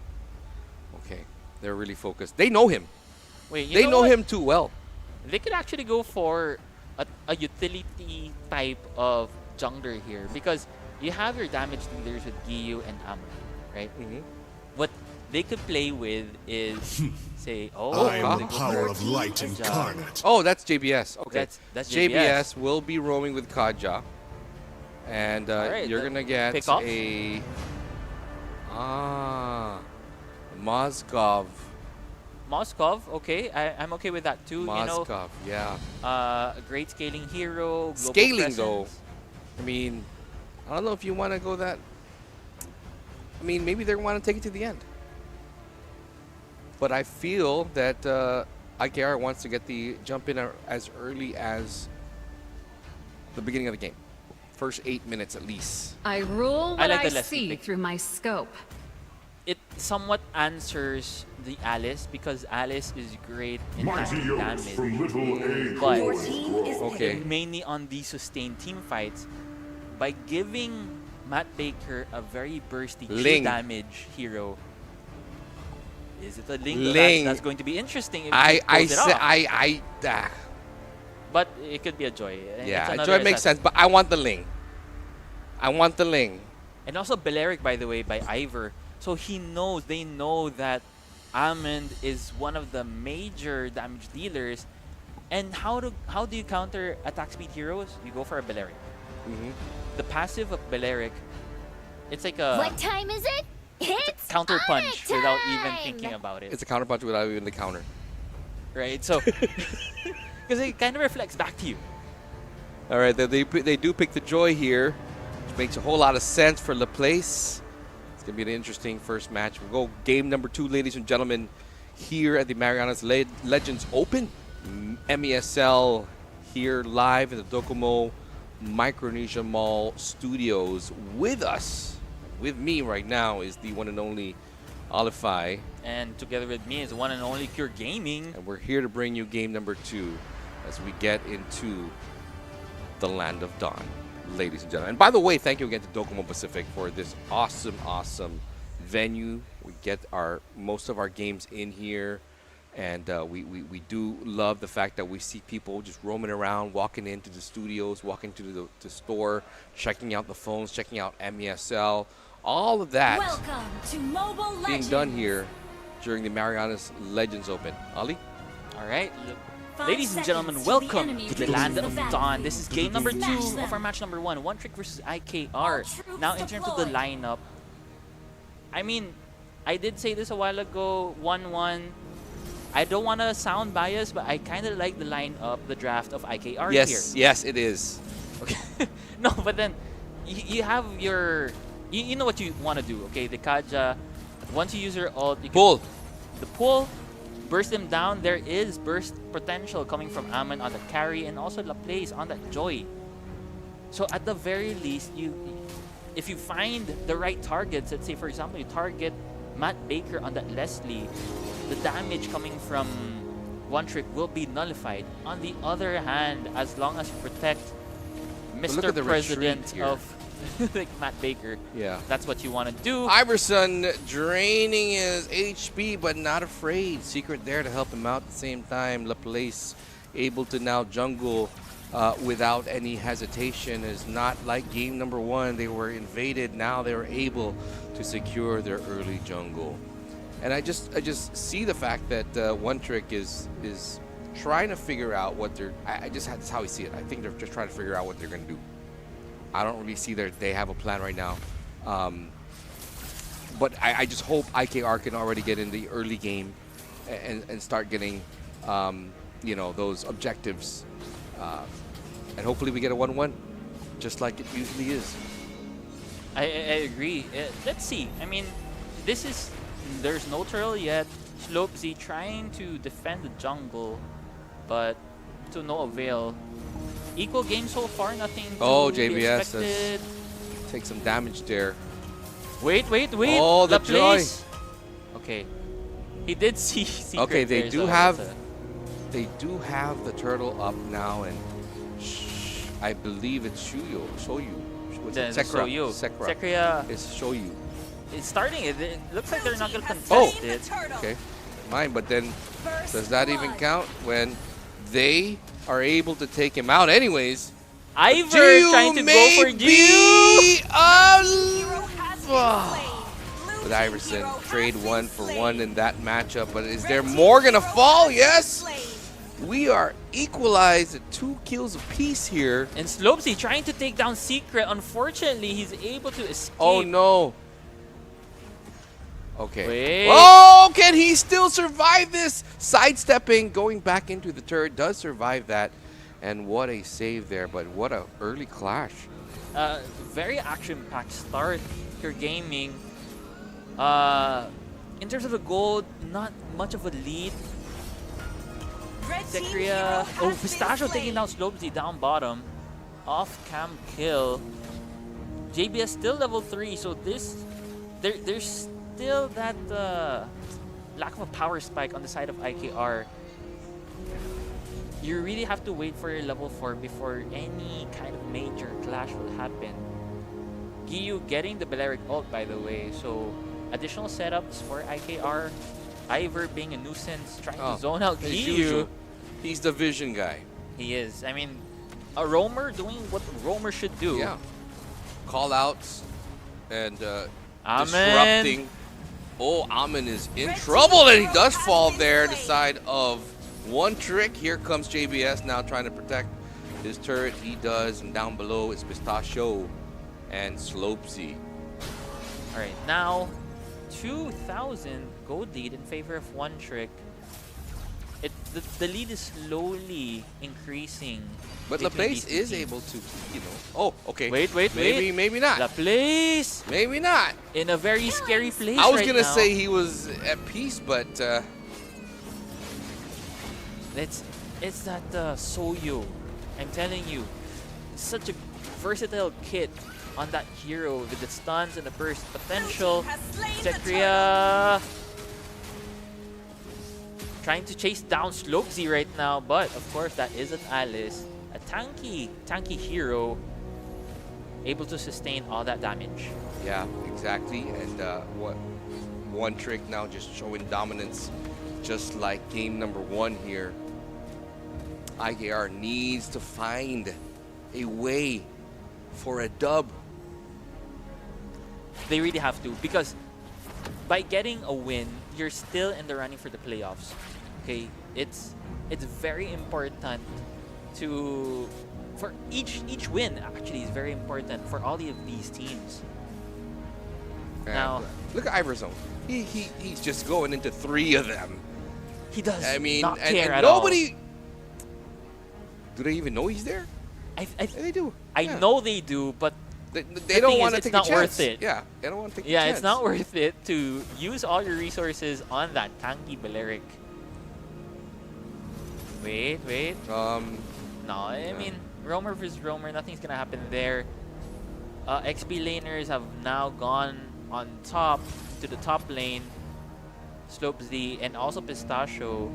okay. They're really focused. They know him. Wait, They know what? him too well. They could actually go for a utility type of jungler here because you have your damage dealers with Giyu and Amon, right? Mm-hmm. What they could play with is say, I am they the go power for of light Kaja. incarnate. Oh, that's JBS. Okay, That's JBS will be roaming with Kaja, and Alright, you're gonna get pick off. a Mozgov. Moskov, okay, I'm okay with that too. Mozgov, yeah. A great scaling hero. Global Scaling, presence. though. I mean, I don't know if you want to go that. I mean, maybe they want to take it to the end. But I feel that IKR wants to get the jump in as early as the beginning of the game. First 8 minutes at least. I rule I what like I, the Leslie see pick. through my scope. It somewhat answers the Alice because Alice is great in Mighty taking yokes from damage, little A but Your team is Okay. picking. mainly on the sustained team fights. By giving Matt Baker a very bursty true Ling. damage hero, is it a Ling? Though? Ling. That's going to be interesting if I he pulls it off. But it could be a Joy. It's Yeah, another Joy makes assassin. sense, but I want the Ling. I want the Ling. And also Balearic, by the way, by Ivor. So they know that Amond is one of the major damage dealers. And how do you counter attack speed heroes? You go for a Balearic. Mm-hmm. The passive of Balearic, it's like a What time is it? It's counter punch audit without even time! thinking about it. It's a counterpunch without even the counter. Right? So, because it kind of reflects back to you. All right, they do pick the Joy here, which makes a whole lot of sense for Laplace. It's going to be an interesting first match. We'll go game number 2, ladies and gentlemen, here at the Marianas Legends Open. MESL here live in the Docomo Micronesia Mall studios. With me right now is the one and only Olify. And together with me is one and only Cure Gaming. And we're here to bring you game number 2 as we get into the Land of Dawn, ladies and gentlemen. And by the way, thank you again to Docomo Pacific for this awesome venue. We get most of our games in here, and we do love the fact that we see people just roaming around, walking into the studios, walking to the store, checking out the phones, checking out MESL, all of that Welcome to Mobile being Legends. done here during the Marianas Legends Open. Ali? All right. 5 Ladies and gentlemen, seconds till the welcome enemy to the reaches Land the of battlefield. Dawn. This is game number 2 Smash of them. our match number 1. One Trick versus All IKR. troops Now, in terms of the deployed. lineup, I mean, I did say this a while ago, 1-1. I don't want to sound biased, but I kind of like the lineup, the draft of IKR Yes, here. yes, it is. Okay. No, but then you have your... You know what you want to do, okay? The Kaja, once you use your ult, you can Pull. the pull, burst them down. There is burst potential coming from Amon on the carry and also Laplace on that Joy. So at the very least, if you find the right targets, let's say for example you target Matt Baker on that Leslie, the damage coming from One Trick will be nullified. On the other hand, as long as you protect look Mr. at the President retreat here. of like Matt Baker, Yeah. that's what you want to do. Iverson draining his HP, but not afraid. Secret there to help him out at the same time. Laplace able to now jungle without any hesitation. Is not like game number 1. They were invaded. Now they were able to secure their early jungle. And I just see the fact that One Trick is trying to figure out what they're. That's how I see it. I think they're just trying to figure out what they're going to do. I don't really see they have a plan right now. But I just hope IKR can already get in the early game and start getting, you know, those objectives. And hopefully we get a 1-1, just like it usually is. I agree. Let's see. I mean, there's no turtle yet. Slopesy trying to defend the jungle, but to no avail. Equal game so far, nothing to be JBS expected. Take some damage there. Wait. Oh, the joy. Okay. He did see secret Okay, they there, do so have that's the turtle up now, and I believe it's Shoyu. What's it? the Sekra. Soyu. Sekra. Sekra It's Shoyu. is starting it. It looks like they're not going to Oh. contest it. Okay, mine. But then, does that even count when they are able to take him out anyways? Ivor Gyu trying to go may for Gyu. be Hero has been Ah. slain. Blue with team Iverson. hero has Trade been 1-for-1 slain. in that matchup. But is Red there team more gonna hero fall? has been Yes. slain. We are equalized at 2 kills apiece here. And Slopesy trying to take down Secret. Unfortunately, he's able to escape. Oh no. Okay. Wait. Oh, can he still survive this? Sidestepping, going back into the turret, does survive that. And what a save there, but what a early clash. Very action-packed start for gaming. In terms of the gold, not much of a lead. Red team hero Zekria. has Oh, been Pistachio slain. taking down Slopesy down bottom. Off-cam kill. JBS still level 3, so there's still that lack of a power spike on the side of IKR. You really have to wait for your level 4 before any kind of major clash will happen. Gyu getting the Balearic ult, by the way, so additional setups for IKR. Ivor being a nuisance, trying to zone out As Gyu. usual, he's the vision guy. He is. I mean, a roamer doing what a roamer should do. Yeah. Call outs and Amen. disrupting. Oh, Amen is in Red trouble, team and he hero does has fall been there the slain. side of one trick. Here comes JBS now trying to protect his turret. He does, and down below is Pistachio and Slopesy. All right, now 2,000 gold lead in favor of one trick. The lead is slowly increasing. But between Laplace these two is teams. able to, you know. Oh, okay. Wait. Maybe not. Laplace Maybe not. in a very scary place I was right gonna now. say he was at peace, but It's that Soyu. I'm telling you, such a versatile kit on that hero with the stuns and the burst potential. Blue team has slain the Zekria trying to chase down Slopesy right now, but of course that isn't Alice. A tanky hero able to sustain all that damage. yeah, exactly. And what one trick now just showing dominance, just like game number 1 here. IKR needs to find a way for a dub. They really have to, because by getting a win, you're still in the running for the playoffs. Okay, it's very important for each win actually is very important for all of these teams. And, Now- look at Iverson. He's just going into 3 of them. He does I mean, not and care at nobody. Do they even know he's there? all. They do. I Yeah. know they do, but They thing don't is, want to it's take not a chance. worth it. Yeah, they don't want to take yeah, a chance. it's not worth it to use all your resources on that tanky Balearic. Wait. No, I mean, roamer versus roamer, nothing's gonna happen there. XP laners have now gone on top to the top lane. Slopesy and also Pistachio.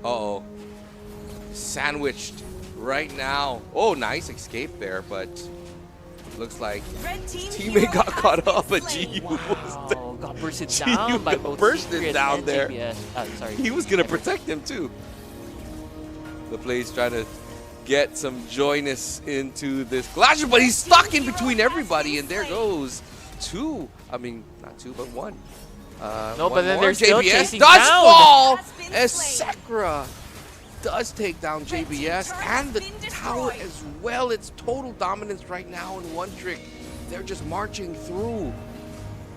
Uh-oh. Sandwiched right now. Oh, nice escape there, but looks like Red team teammate hero got has caught been up, but slain. GU was there. Wow, got bursted Gee, down you by got both bursted Secret down and there. JBS. Sorry. He was gonna protect him too. The play's trying to get some joyness into this clash, but he's stuck in between everybody, and there goes 2. I mean, not 2, but 1. No, one but then more. they're still JBS chasing does down. fall Has been as slain. Sekra does take down JBS turret and the has been tower destroyed. as well. It's total dominance right now in one trick. They're just marching through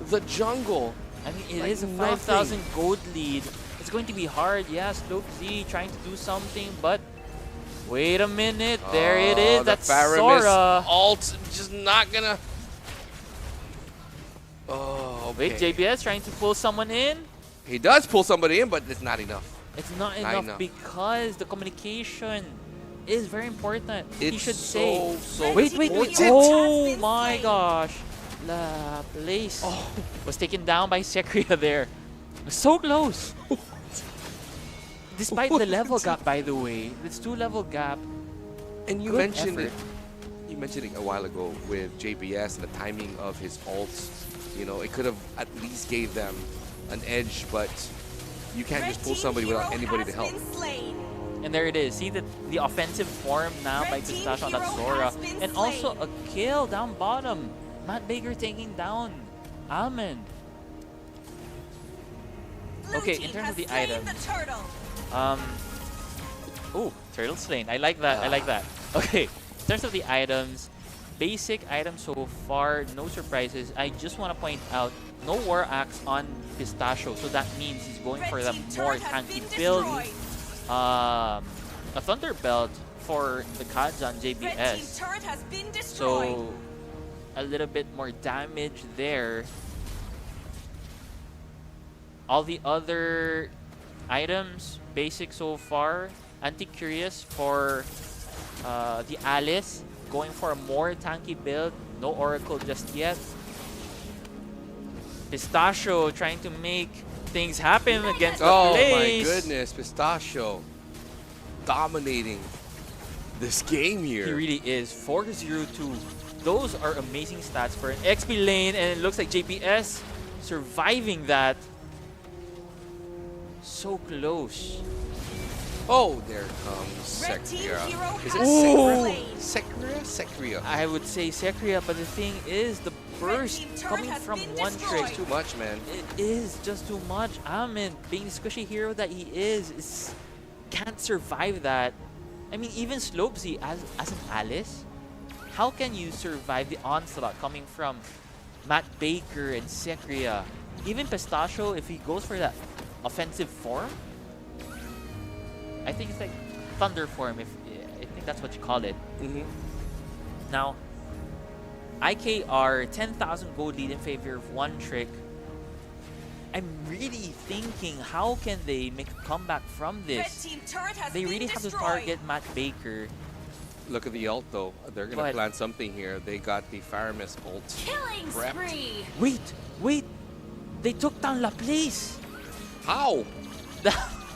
the jungle. I mean, it Like is a nothing. 5,000 gold lead. It's going to be hard. Yeah, Slope Z trying to do something, but wait a minute. There it is. The That's Faramis Sora. ult just not gonna. Oh, okay. Wait, JBS trying to pull someone in. He does pull somebody in, but it's not enough. It's not Not enough enough. because the communication is very important. He It's should say. so Wait. important. Oh my gosh. La place was taken down by Sekria there. So close. Despite the level gap, by the way. This 2-level gap. And you Good mentioned effort. it. You mentioned it a while ago with JBS and the timing of his ults. You know, it could have at least gave them an edge, but you can't Red just pull team somebody without hero anybody to has help. been slain. And there it is. See the offensive form now Red by team Pistache on that hero Sora. has been And also a slain. kill down bottom. Matt Baker taking down Almond. Blue Okay, team in terms of has the slain item. the turtle. Ooh, turtle slain. I like that. I like that. Okay, in terms of the items, basic items so far, no surprises. I just want to point out no War Axe on Pistachio, so that means he's going Red for the team more turret has tanky been build. destroyed. A Thunder Belt for the Kadzan Red team JBS. turret has been destroyed. So a little bit more damage there. All the other items, basic so far. Anti-Curious for the Alice, going for a more tanky build. No Oracle just yet. Pistachio trying to make things happen against the Oh my place. goodness, Pistachio dominating this game He here. really is. 4-0-2. Those are amazing stats for an XP lane, and it looks like JPS surviving that. So close. Oh, there comes Red team Sekria. hero Is has it been Sekria? slain. Sekria? I would say Sekria, but the thing is, the burst team turret coming has from been one destroyed. trick. Too much, man. It is just too much. Amin, being the squishy hero that he is can't survive that. I mean, even Slopesy as an Alice, how can you survive the onslaught coming from Matt Baker and Sekria? Even Pistachio, if he goes for that offensive form, I think it's like Thunder form. I think that's what you call it. Mm-hmm. Now, IKR 10,000 gold lead in favor of one trick. I'm really thinking, how can they make a comeback from Red this? team turret has They been really have to destroyed. target Matt Baker. Look at the ult, though. They're going to But- plan something here. They got the Faramis ult. Killing Prepped. spree. Wait! They took down Laplace! How?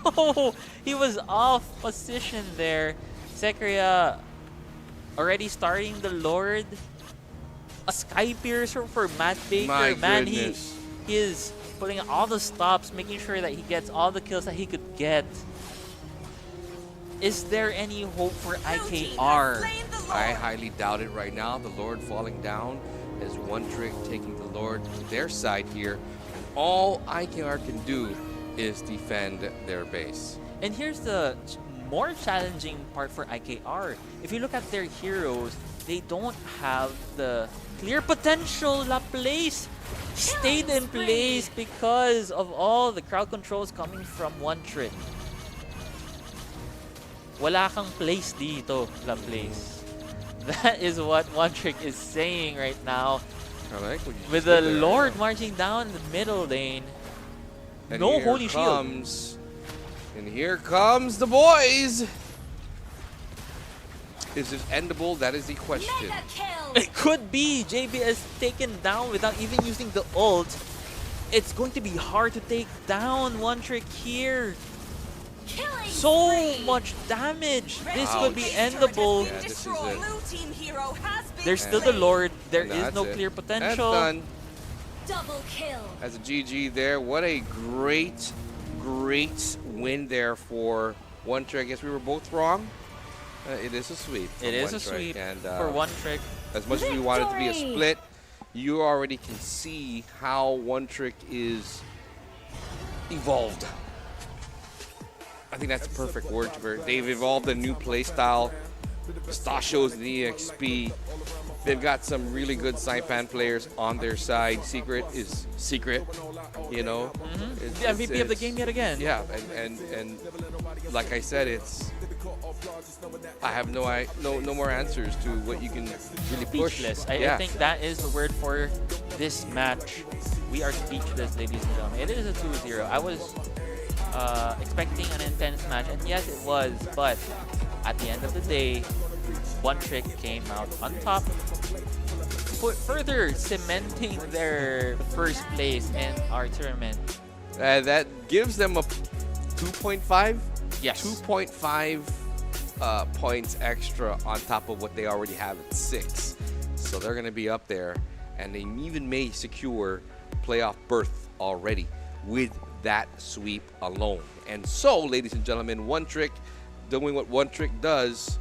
Oh, he was off position there. Sekria already starting the Lord. A Sky Piercer for Matt Baker. My Man, goodness. he is putting all the stops, making sure that he gets all the kills that he could get. Is there any hope for Blue team has IKR? slain the Lord. I highly doubt it right now. The Lord falling down as one trick taking the Lord to their side here. And all IKR can do is defend their base. And here's the more challenging part for IKR. If you look at their heroes, they don't have the clear potential. Laplace stayed in place because of all the crowd controls coming from one trick. Wala kang place dito, Laplace. That is what one trick is saying right now. I like what you With just the did there. Lord marching down in the middle lane. And No here holy shield. comes, and here comes the boys. Is it endable? That is the question. Mega kill. It could be JBS taken down without even using the ult. It's going to be hard to take down one trick here. Killing So spree. much damage. Red This team could be base turret has endable. been Yeah, this is destroyed. it. Blue team hero has been There's still the slain. Lord. There And is that's no it. clear That's potential. done. Double kill. As a GG there. What a great win there for one trick. I guess we were both wrong. It is a sweep. from It is One a Trick, sweep and for one trick. as much as we wanted it to be a Victory! split, you already can see how one trick is evolved. I think that's the perfect word for it. They've evolved a new playstyle. Pistachio's the EXP. They've got some really good Saipan players on their side. Secret is Secret, you know. It's- The MVP of the it's- game yet again. Yeah, and like I said, I have no more answers to what you can really push. Speechless. I Yeah. think that is the word for this match. We are speechless, ladies and gentlemen. It is a 2-0. I was expecting an intense match, and yes, it was. But at the end of the day, One Trick came out on top, further cementing their first place in our tournament. That gives them a 2.5. Yes. 2.5 points extra on top of what they already have at 6. So they're going to be up there, and they even may secure playoff berth already with that sweep alone. And so, ladies and gentlemen, One Trick doing what One Trick does.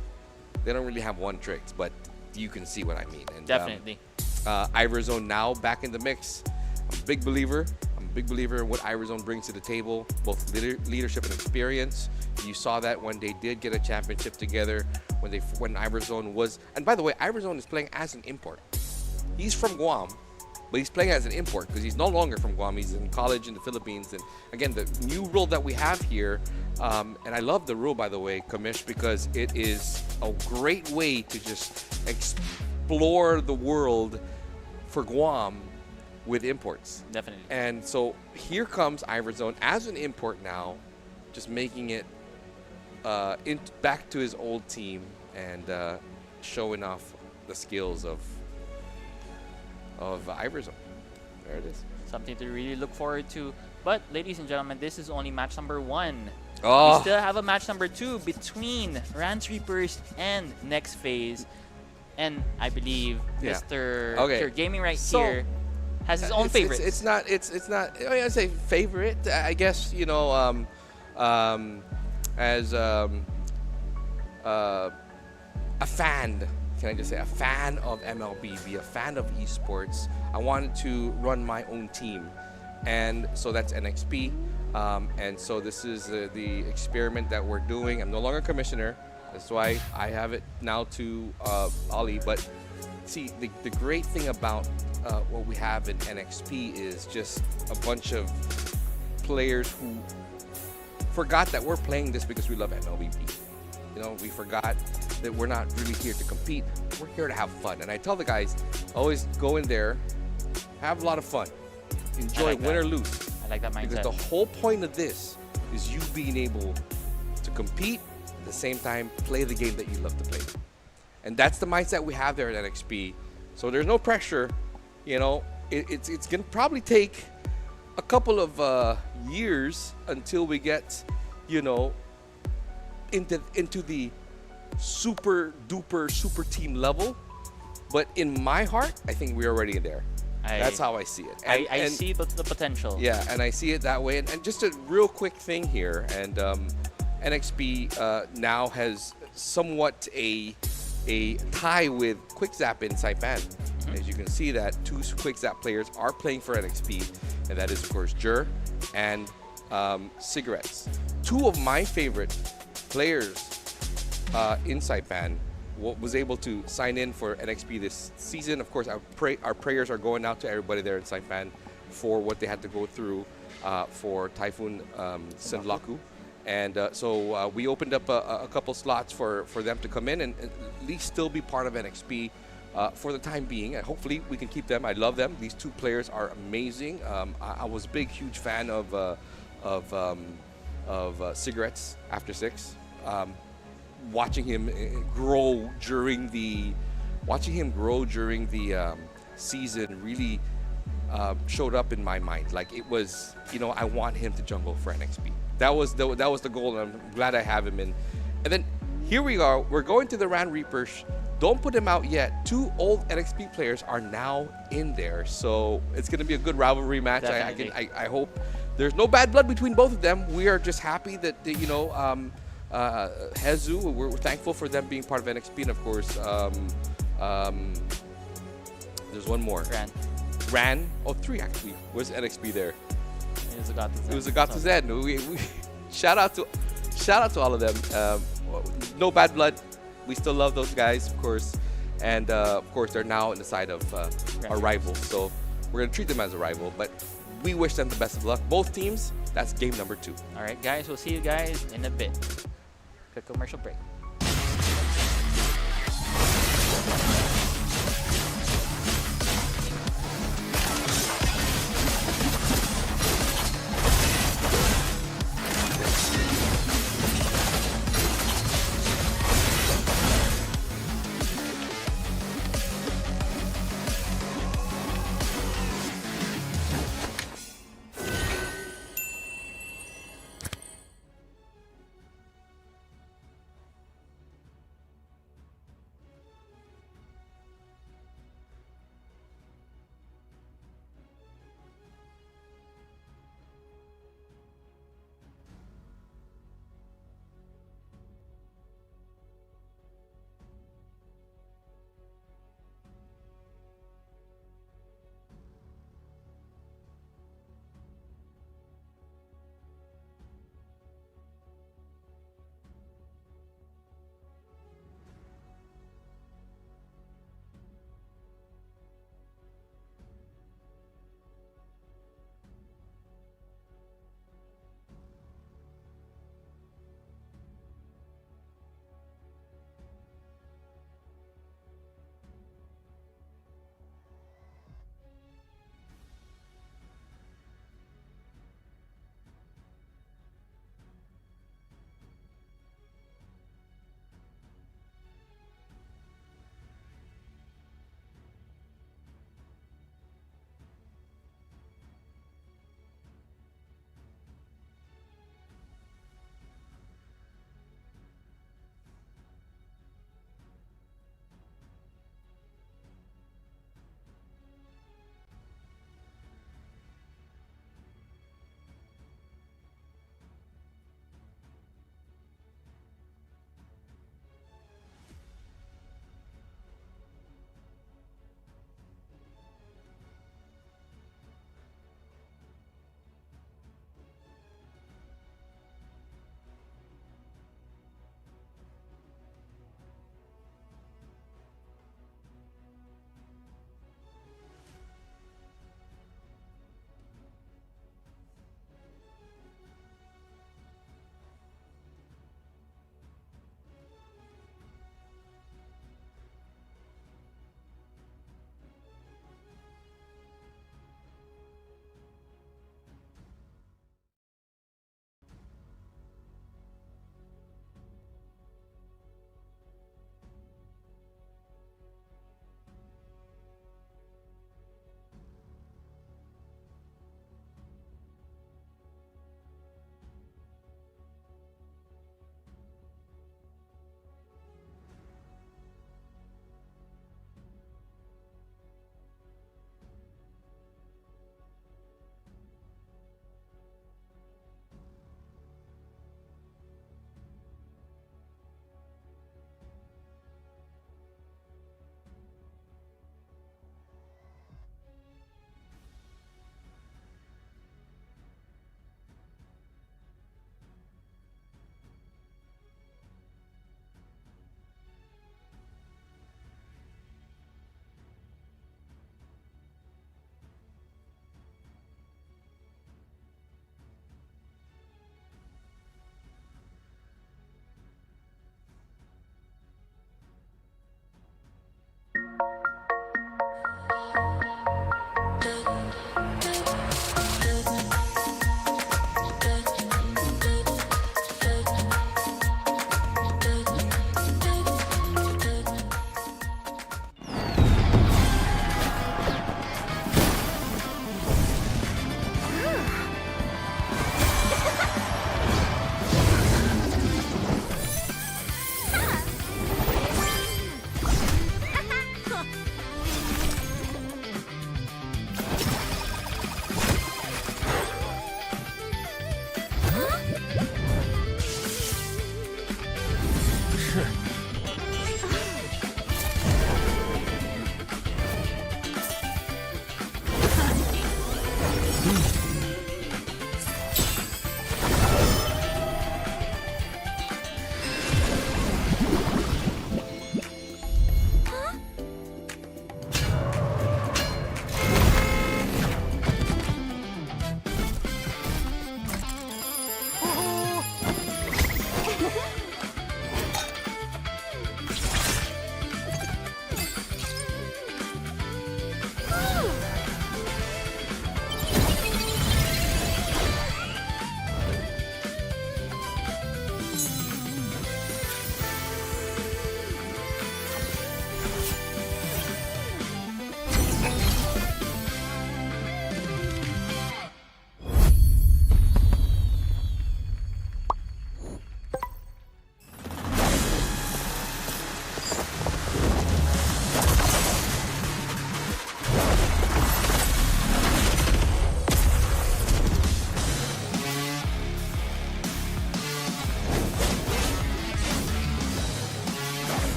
They don't really have one tricks, but you can see what I mean. And, Definitely. Iverzone now back in the mix. I'm a big believer. I'm a big believer in what Iverzone brings to the table, both leadership and experience. You saw that when they did get a championship together, when Iverzone was. And by the way, Iverzone is playing as an import. He's from Guam, but he's playing as an import because he's no longer from Guam. He's in college in the Philippines. And again, the new rule that we have here, and I love the rule, by the way, Kamish, because it is a great way to just explore the world for Guam with imports. Definitely. And so here comes Iverzone as an import now, just making it back to his old team and showing off the skills of Iverzone. There it is. Something to really look forward to. But, ladies and gentlemen, this is only match number 1. Oh. We still have a match number 2 between Rance Reapers and Next Phase. And I believe Yeah. Mr. Okay. Mr. Gaming right So, here has his own favorites. It's not. I mean, I'd say favorite. I guess you know. As a fan, can I just say a fan of MLB, be a fan of esports. I wanted to run my own team, and so that's NXP. And so this is the experiment that we're doing. I'm no longer commissioner. That's why I have it now to Ollie. But see, the great thing about what we have in NXP is just a bunch of players who forgot that we're playing this because we love MLB. You know, we forgot that we're not really here to compete. We're here to have fun. And I tell the guys, always go in there, have a lot of fun, enjoy, like win that. or lose. I like that Because mindset. the whole point of this is you being able to compete, at the same time play the game that you love to play. And that's the mindset we have there at NXP. So there's no pressure. You know, it's going to probably take a couple of years until we get, you know, into the super duper super team level. But in my heart, I think we're already there. That's how I see it. I see the potential. Yeah, and I see it that way. And just a real quick thing here, and NXP now has somewhat a tie with QuickZap in Saipan. As you can see that 2 QuickZap players are playing for NXP, and that is of course Jur and Cigarettes. 2 of my favorite players in Saipan was able to sign in for NXP this season. Of course, our prayers are going out to everybody there in Saipan for what they had to go through for Typhoon Senlaku. And so we opened up a couple slots for them to come in and at least still be part of NXP for the time being. And hopefully we can keep them. I love them. These 2 players are amazing. I was a big, huge fan of Cigarettes after 6. Watching him grow during the season really showed up in my mind. Like it was, you know, I want him to jungle for NXP. That was the goal, and I'm glad I have him in. And then here we are. We're going to the Ran Reapers. Don't put him out yet. 2 old NXP players are now in there, so it's going to be a good rivalry match. I hope there's no bad blood between both of them. We are just happy that you know. Hezu, we're thankful for them being part of NXP, and of course, there's one more. Ran. Oh, 3 actually. Was NXP there? It was a Gato Z. We shout out to all of them. No bad blood. We still love those guys, of course. and of course they're now in the side of our rivals. So we're gonna treat them as a rival, but we wish them the best of luck. Both teams. That's game number 2. All right, guys. We'll see you guys in a bit. Quick commercial break.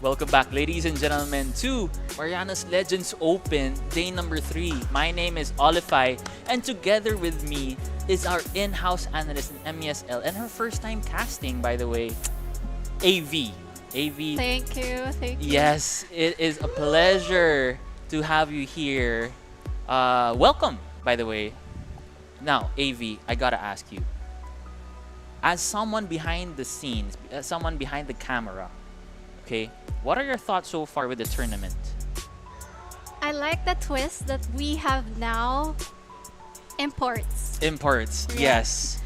Welcome back, ladies and gentlemen, to Marianas Legends Open, day number 3. My name is Olify, and together with me is our in-house analyst in MESL, and her first time casting, by the way, AV. AV. Thank you. Yes, it is a pleasure to have you here. Welcome, by the way. Now, AV, I gotta ask you, as someone behind the scenes, as someone behind the camera, okay, what are your thoughts so far with the tournament? I like the twist that we have now imports. Imports, Yeah. yes.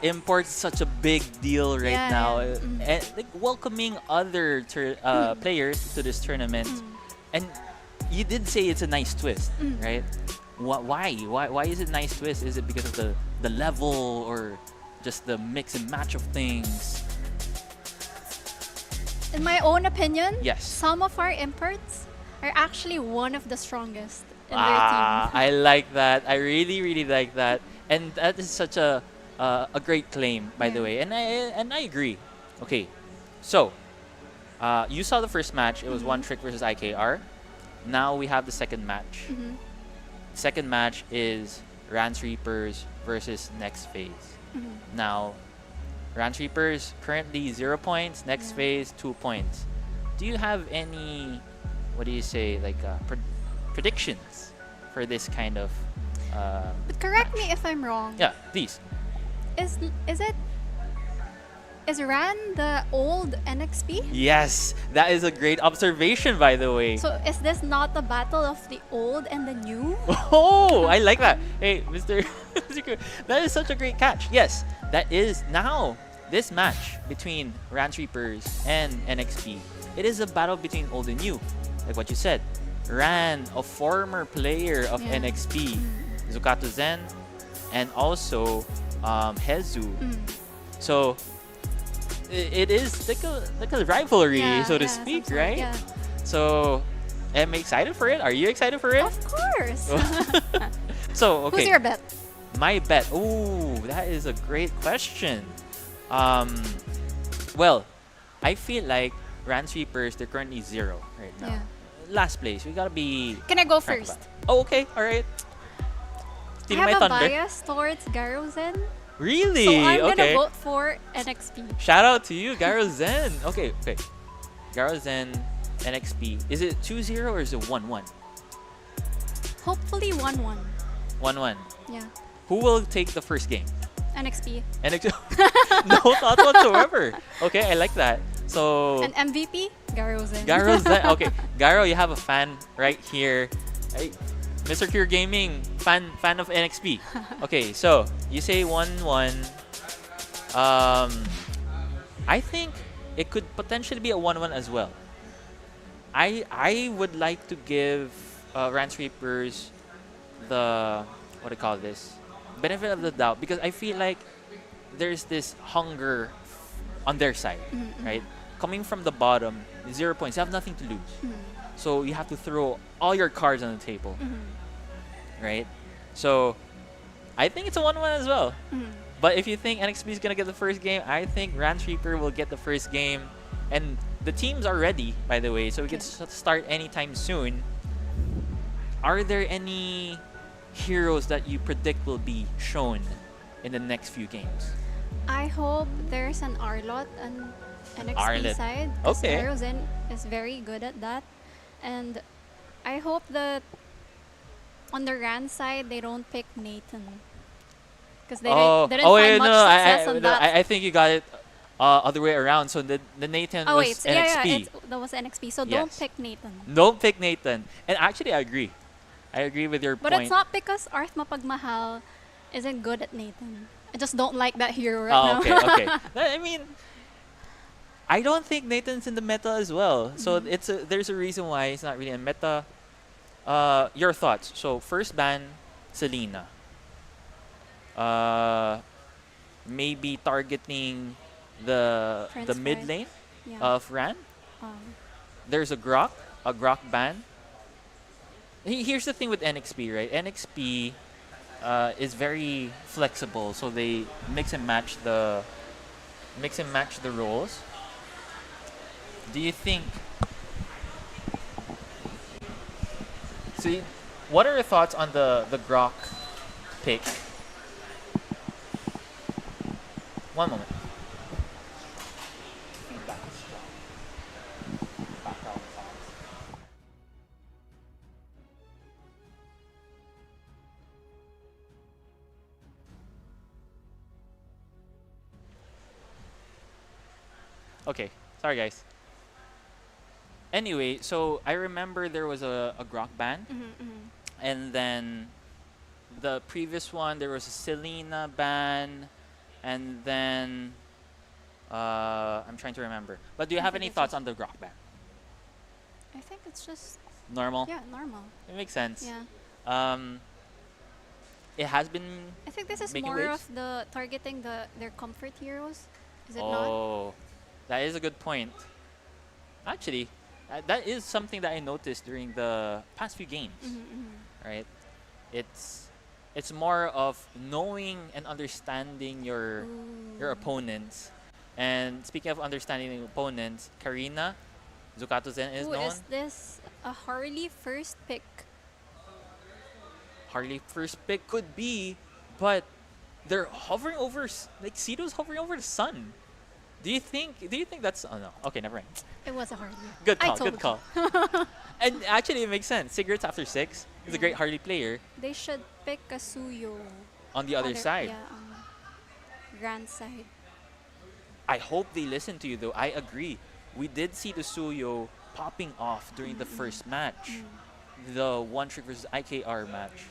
Imports is such a big deal right Yeah. now. And like, welcoming other players to this tournament. And you did say it's a nice twist, right? Why? Why is it a nice twist? Is it because of the level or just the mix and match of things? In my own opinion, Yes. some of our imports are actually one of the strongest in their team. I like that. I really, really like that. And that is such a great claim, by the way. And I agree. Okay, so you saw the first match. It was One Trick versus IKR. Now we have the second match. Second match is Rance Reapers versus Next Phase. Now, Rance Reapers currently 0 points. Next Phase 2 points. Do you have any, what do you say, like predictions for this kind of? But correct me if I'm wrong. Yeah, please. Is Ran the old NXP? Yes, that is a great observation, by the way. So is this not the battle of the old and the new? Oh, I like that. Hey, Mr. That is such a great catch. Yes, that is now this match between Rance Reapers and NXP. It is a battle between old and new, like what you said. Ran, a former player of Yeah. NXP, Zukato Zen, and also Hezu. So it is like a rivalry, Yeah, so to yeah, speak, some sort, right? yeah. So I'm excited for it. Are you excited for it? Of course. So okay. Who's your bet? My bet. Ooh, that is a great question. Well, I feel like Rance Reapers, they're currently 0 right now. Yeah. Last place. We gotta be. Can I go frank first? about it. Oh, okay. All right. I Stealing my have a thunder. bias towards Garozen. Really? So I'm gonna okay. vote for NXP. Shout out to you, Garo Zen. Okay. Garo Zen, NXP. Is it 2-0 or is it 1-1? Hopefully 1-1. 1-1. Yeah. Who will take the first game? NXP. NXP. No thought whatsoever. Okay, I like that. So And MVP? Garozen. Garo Zen. Okay, Garo, you have a fan right here. Hey, Mr. Cure Gaming, fan of NXP. Okay, so you say 1-1. I think it could potentially be a 1-1 as well. I would like to give Rance Reapers the, what do you call this, benefit of the doubt, because I feel like there's this hunger on their side, right? Coming from the bottom, 0 points, you have nothing to lose. So you have to throw all your cards on the table, right? So I think it's a 1-1 as well. But if you think NXP is gonna get the first game, I think Rance Reaper will get the first game, and the teams are ready, by the way, so we can start anytime soon. Are there any heroes that you predict will be shown in the next few games? I hope there's an Arlot on NXP Arlot. side. Okay. Garozen is very good at that. And I hope that on the Ran side, they don't pick Nathan. Because they didn't find much success on that. I think you got it other way around. So the Nathan Oh was wait, NXP. that was NXP. So don't Yes. pick Nathan. Don't pick Nathan. And actually, I agree. I agree with your But point. it's not because Arth Mapagmahal isn't good at Nathan. I just don't like that hero right Oh, now. okay. I mean, I don't think Nathan's in the meta as well. So there's a reason why it's not really in meta. Your thoughts. So first ban, Selena. Maybe targeting the Prince mid Pride. lane Yeah. of Ran. There's a Grok ban. Here's the thing with NXP, right? NXP is very flexible, so they mix and match the roles. Do you think? See, what are your thoughts on the Grok pick? One moment. Okay, sorry guys. Anyway, so I remember there was a Grok ban, and then the previous one there was a Selena ban, and then I'm trying to remember. But do you I have think any it's thoughts just- on the Grok ban? I think it's just Normal. yeah, normal. It makes sense. Yeah. It has been. I think this is Making more waves? of the targeting their comfort heroes. Is it not? Oh, that is a good point. Actually, that is something that I noticed during the past few games. Right? It's more of knowing and understanding your opponents. And speaking of understanding opponents, Karina Zukatozen is Ooh, known. is this a Harley first pick? Harley first pick could be, but they're hovering over like Cedo's hovering over the sun. Do you think that's oh no. Okay, never mind. It was a Harley. Good I call, told good call. And actually it makes sense. Cigarettes after 6 is a great Harley player They should pick a Suyo. on the other side. Yeah, Grand side. I hope they listen to you though. I agree. We did see the Suyo popping off during the first match. The one trick versus IKR match.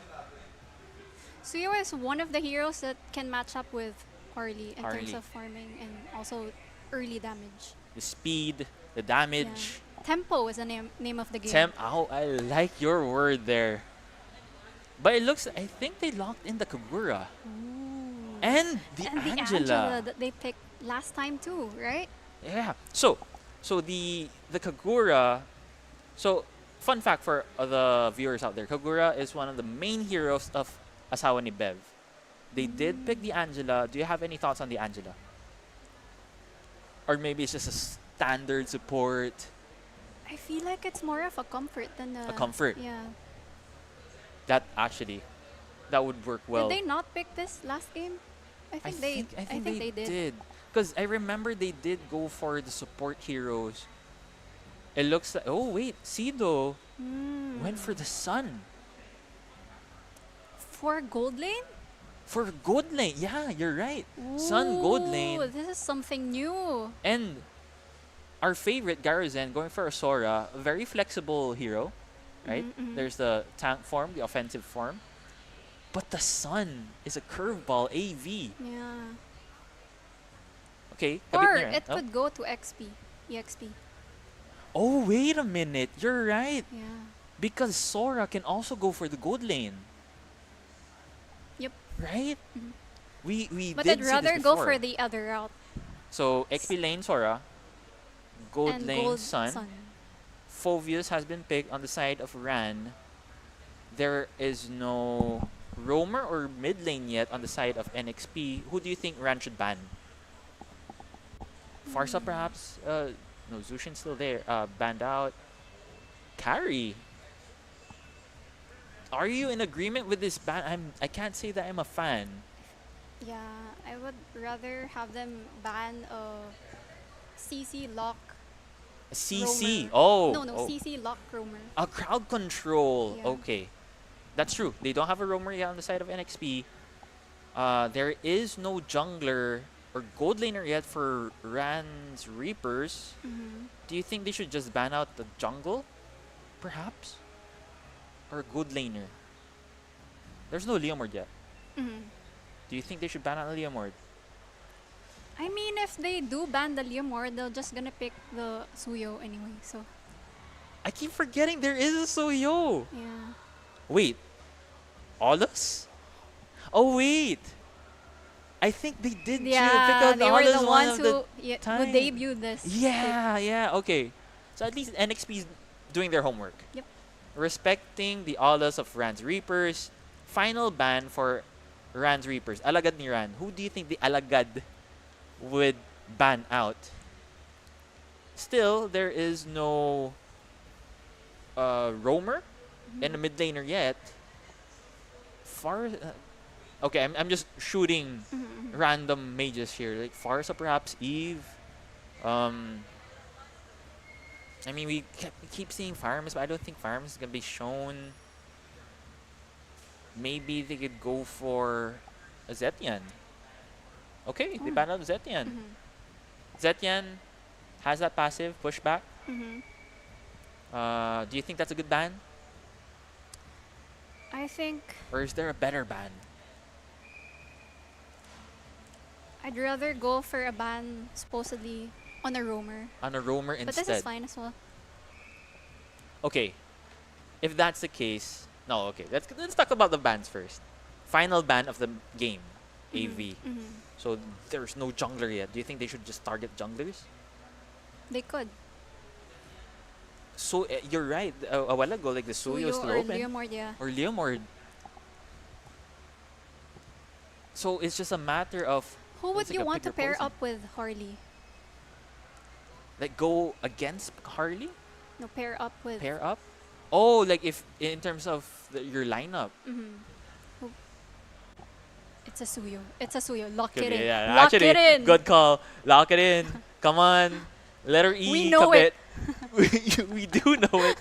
Suyo is one of the heroes that can match up with Harley in terms Harley. of farming and also early damage. The speed, the damage. Yeah. Tempo is the name of the game. Oh, I like your word there. But it looks, I think they locked in the Kagura. And the and the Angela. Angela that they picked last time too, right? Yeah. So the Kagura. So fun fact for the viewers out there, Kagura is one of the main heroes of Asawa ni Bev. They did pick the Angela. Do you have any thoughts on the Angela? Or maybe it's just a standard support. I feel like it's more of a comfort than A comfort. Yeah. That actually, that would work well. Did they not pick this last game? I think they did. Because I remember they did go for the support heroes. It looks like, oh wait, Sido went for the Sun. For gold lane? For gold lane, yeah, you're right. Sun gold Ooh, lane. This is something new. And our favorite Garazen going for a Sora, a very flexible hero, right? There's the tank form, the offensive form. But the Sun is a curveball AV. Yeah. Okay. Or Kabit Niran. it could go to EXP. Oh, wait a minute. You're right. Yeah. Because Sora can also go for the gold lane. Yep. Right? We But did I'd see rather this go before. for the other route. So XP lane Sora, gold and lane gold Sun. Phovius has been picked on the side of Ran. There is no roamer or mid lane yet on the side of NXP. Who do you think Ran should ban? Farsa perhaps? No, Zushin's still there. Banned out. Carry. Are you in agreement with this ban? I can't say that I'm a fan. Yeah, I would rather have them ban CC lock. CC. Roamer. Oh. No, oh. CC lock roamer. A crowd control. Yeah. Okay. That's true. They don't have a roamer yet on the side of NXP. There is no jungler or gold laner yet for Ran's Reapers. Do you think they should just ban out the jungle? Perhaps? Or a good laner? There's no Leomord yet. Do you think they should ban out the Leomord? I mean, if they do ban the Leomord, they're just gonna pick the Suyo anyway. So I keep forgetting there is a Soyo. yeah. Wait. Aulus? Oh, wait. I think they did pick Yeah, out they were Aulus the one ones of the who time. debuted this. Yeah, yeah, okay. So at least NXP's doing their homework. Yep. Respecting the Aulus of Ran's Reapers. Final ban for Ran's Reapers. Alagad ni Ran. Who do you think the Alagad would ban out? still, there is no roamer and a mid laner yet. Okay, I'm just shooting random mages here. Like Farsa, perhaps Eve. I mean, we keep seeing farms, but I don't think farms is gonna be shown. Maybe they could go for a Zetian. Okay, they banned out Zetian. Zetian has that passive pushback. Do you think that's a good ban? I think Or is there a better ban? I'd rather go for a ban supposedly on a roamer. On a roamer But instead? this is fine as well. Okay, if that's the case, no. Okay, let's talk about the bans first. Final ban of the game, AV. So there's no jungler yet. Do you think they should just target junglers? They could. So you're right. A while ago, like the Suyo is still or open, Leomord, yeah. or Leomord. So it's just a matter of Who would it's like you a want to pick pair your poison. up with Harley? Like go against Harley, No, pair up with. pair up. Oh, like if in terms of your lineup. Who- It's a Suyo. It's a Suyo. Lock Could it be, in. yeah, Lock actually, it in. good call. Lock it in. Come on. Letter E. We know commit. We do know it.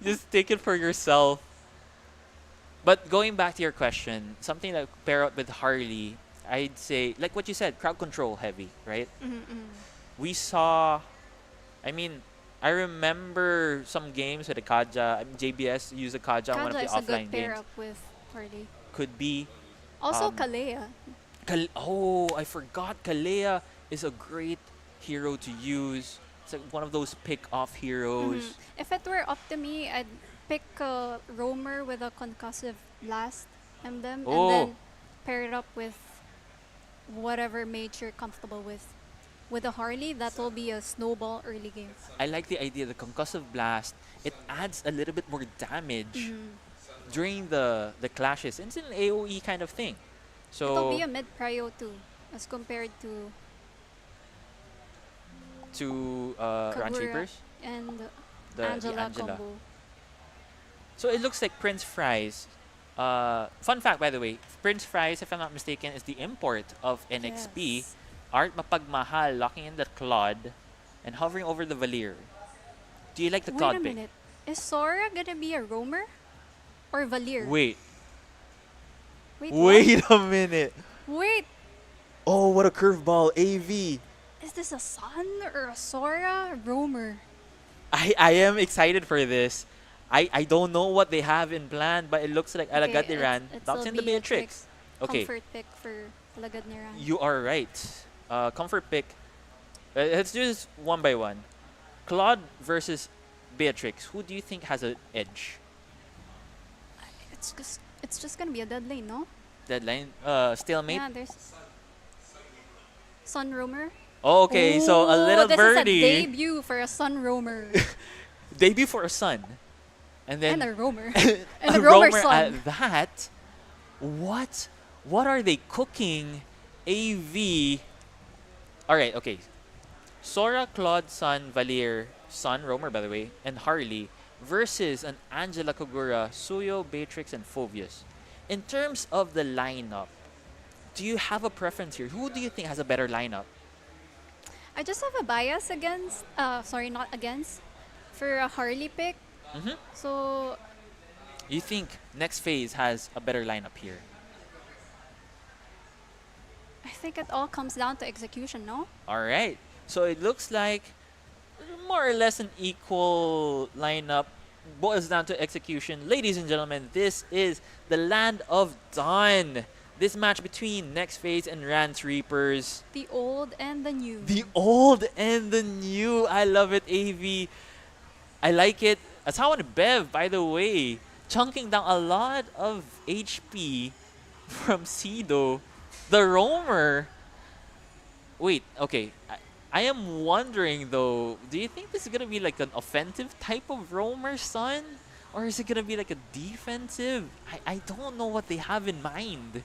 Just take it for yourself. But going back to your question, something like pair up with Harley, I'd say, like what you said, crowd control heavy, right? We saw, I mean, I remember some games with the Kaja. I mean, JBS used the Kaja on one of Kaja the is a offline good pair games. up with Harley. Could be. Also, Um, Kalea. Oh, I forgot. Kalea is a great hero to use. It's like one of those pick-off heroes. If it were up to me, I'd pick a roamer with a concussive blast emblem Oh. and then pair it up with whatever mage you're comfortable with. With a Harley, that will be a snowball early game. I like the idea, the concussive blast. It adds a little bit more damage during the clashes. It's an AoE kind of thing. It'll So be a mid prio too, as compared to Run Kagura Shapers, and the Angela Angela. combo. So it looks like Prince Fries. Fun fact, by the way, Prince Fries, if I'm not mistaken, is the import of NXP. Yes. Art Mapagmahal, locking in the Claude and hovering over the Valier. Do you like the Wait Claude a pick? minute. Is Sora gonna be a roamer? Or Valier? Wait. Wait, Wait a minute. what? Wait, Oh, what a curveball. AV. is this a Sun or a Sora roamer? I am excited for this. I don't know what they have in plan, but it looks like Alagadiran locks in the Beatrix. Okay, Comfort pick for Lagadniran. you are right. Comfort pick. Let's do this one by one. Claude versus Beatrix. Who do you think has an edge? It's just gonna be a dead lane, no? Deadline. Stalemate. Yeah, there's Sun roamer. Okay, so a little this birdie. is a debut for a Sun roamer Debut for a sun. And then and a roamer a and a roamer roamer Sun. at that. What? What are they cooking? AV. All right, okay. Sora, Claude, Sun, Valier, Sun, roamer by the way, and Harley versus an Angela Kagura, Suyo, Beatrix, and Phobius. In terms of the lineup, do you have a preference here? Who do you think has a better lineup? I just have a bias against, sorry, not against, for a Harley pick. So You think next phase has a better lineup here? I think it all comes down to execution, no? All right. So it looks like more or less an equal lineup. Boils down to execution. Ladies and gentlemen, this is the Land of Dawn. This match between Next Phase and Rance Reapers. The old and the new. The old and the new. I love it, AV. I like it. Asawa and Bev, by the way, chunking down a lot of HP from Sido. The roamer. Wait, okay. I am wondering though, do you think this is gonna be like an offensive type of roamer, son? Or is it gonna be like a defensive? I don't know what they have in mind.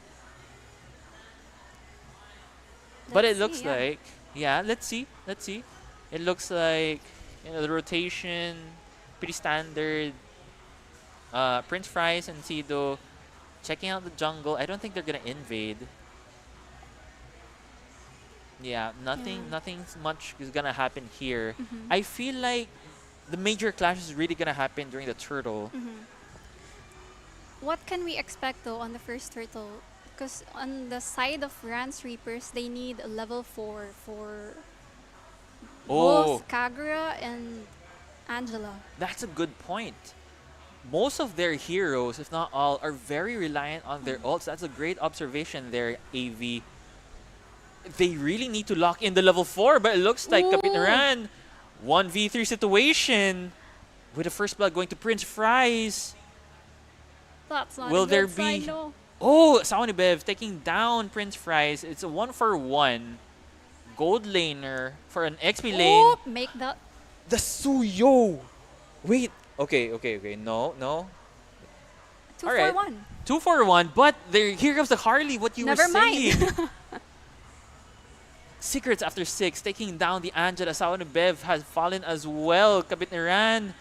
But it Let's looks see, yeah. like, yeah, let's see. It looks like the rotation, pretty standard. Prince Fries and Sido checking out the jungle. I don't think they're gonna invade. Yeah, nothing much is gonna happen here. I feel like the major clash is really gonna happen during the turtle. What can we expect though on the first turtle? Because on the side of Rance Reapers, they need a level 4 for both Kagura and Angela. That's a good point. Most of their heroes, if not all, are very reliant on their ults. That's a great observation there, AV. They really need to lock in the level 4, but it looks like Kapitnaran 1v3 situation with the first blood going to Prince Fries. That's not Will a there good sign, be- no. Oh, Saunibev taking down Prince Fries. It's a 1-for-1 gold laner for an XP lane. Oh, make that. The Suyo. Wait. Okay. No. 2 All right. for 1. 2-for-1, but there, here comes the Harley, what you Never were saying. mind. Secrets after 6, taking down the Angela. Saunibev has fallen as well. Kapitnaran.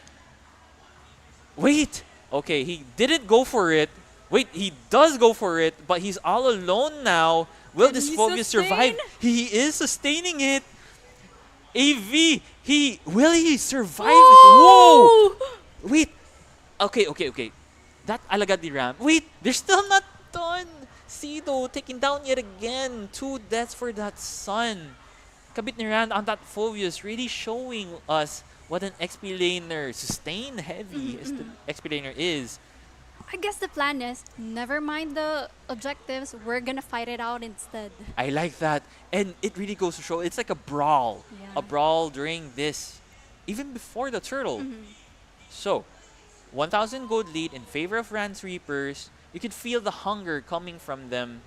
Wait. Okay, he didn't go for it. Wait, he does go for it, but he's all alone now. Will Can this he Phobius survive? sustain? He is sustaining it. AV, will he survive this? Whoa! Whoa! Wait. Okay. That Alagad ni Ram. Wait, they're still not done. Sido taking down yet again. 2 deaths for that Sun. Kapitnaran on that Phobius really showing us what an XP laner, sustain heavy as the XP laner is. I guess the plan is never mind the objectives. We're gonna fight it out instead. I like that. And it really goes to show it's like a brawl. Yeah. A brawl during this, even before the turtle. So, 1,000 gold lead in favor of Rance Reapers. You can feel the hunger coming from them.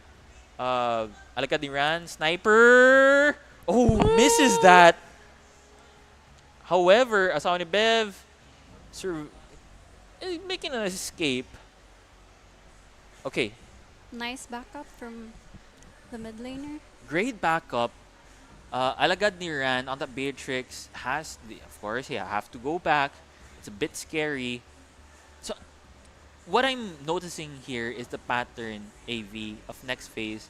Alagad ni Ran, sniper. Oh, misses that. However, Saunibev making an escape. Okay, Nice backup from the mid laner. great backup. Alagad ni Ran on that Beatrix has, of course, have to go back. It's a bit scary. So, what I'm noticing here is the pattern, AV, of next phase.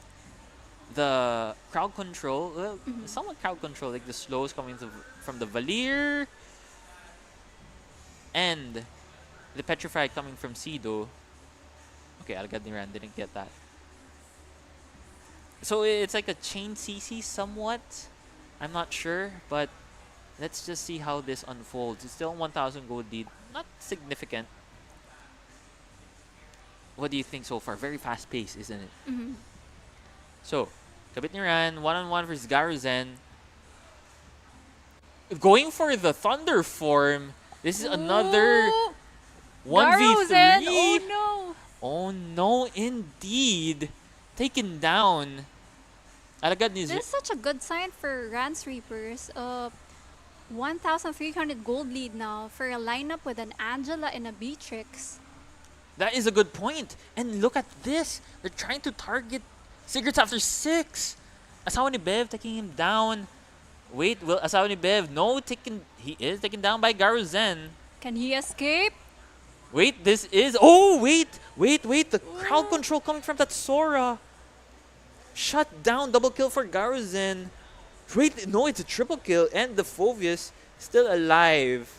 The crowd control, well, somewhat crowd control, like the slows coming from the Valir and the Petrify coming from Sido. Okay, Alagad ni Ran didn't get that. So it's like a chain CC somewhat. I'm not sure, but let's just see how this unfolds. It's still 1,000 gold lead. Not significant. What do you think so far? Very fast pace, isn't it? So, Kapitnaran, 1-on-1 versus Garuzen. Going for the Thunder form. This is another 1v3. Garuzen! Oh no! Oh no, indeed. Taken down. Alagad ni This is such a good sign for Rance Reapers. 1,300 gold lead now for a lineup with an Angela and a Beatrix. That is a good point. And look at this. They're trying to target Secrets after 6. Asawa taking him down. Wait, will Asawa no, he is taken down by Garuzen. Can he escape? Wait, this is, oh, wait, the crowd control coming from that Sora. Shut down, double kill for Garuzen. Wait, no, it's a triple kill, and the Phobius still alive.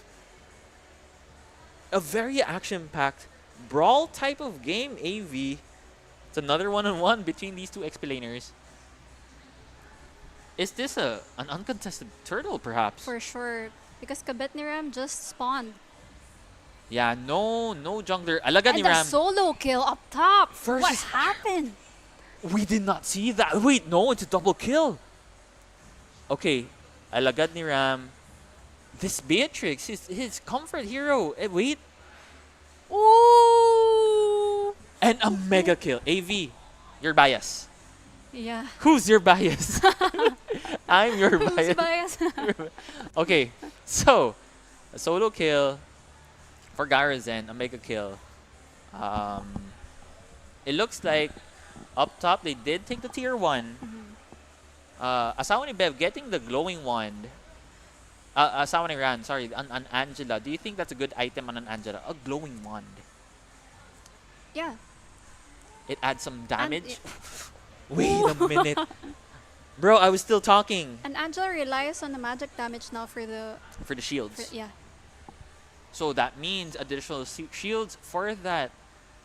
A very action-packed brawl type of game, AV. It's another 1-on-1 between these two XP laners. Is this an uncontested turtle, perhaps? For sure. Because Kabetniram just spawned. Yeah, no jungler. Alagad ni And a Ram. solo kill up top. First What is- happened? We did not see that. Wait, no, it's a double kill. Okay, Alagad ni Ram. This Beatrix, his comfort hero. Wait. Ooh. And a mega kill. AV, your bias. Yeah. Who's your bias? I'm your Who's bias. biased? Okay, so a solo kill for Garuzen, a mega kill. It looks like up top they did take the tier 1. Asawa ni Bev getting the glowing wand. Someone ran. Sorry, an Angela. Do you think that's a good item on an Angela? A glowing wand. Yeah. It adds some damage. And Wait a minute, bro. I was still talking and Angela relies on the magic damage now for the for the shields. yeah. So that means additional shields for that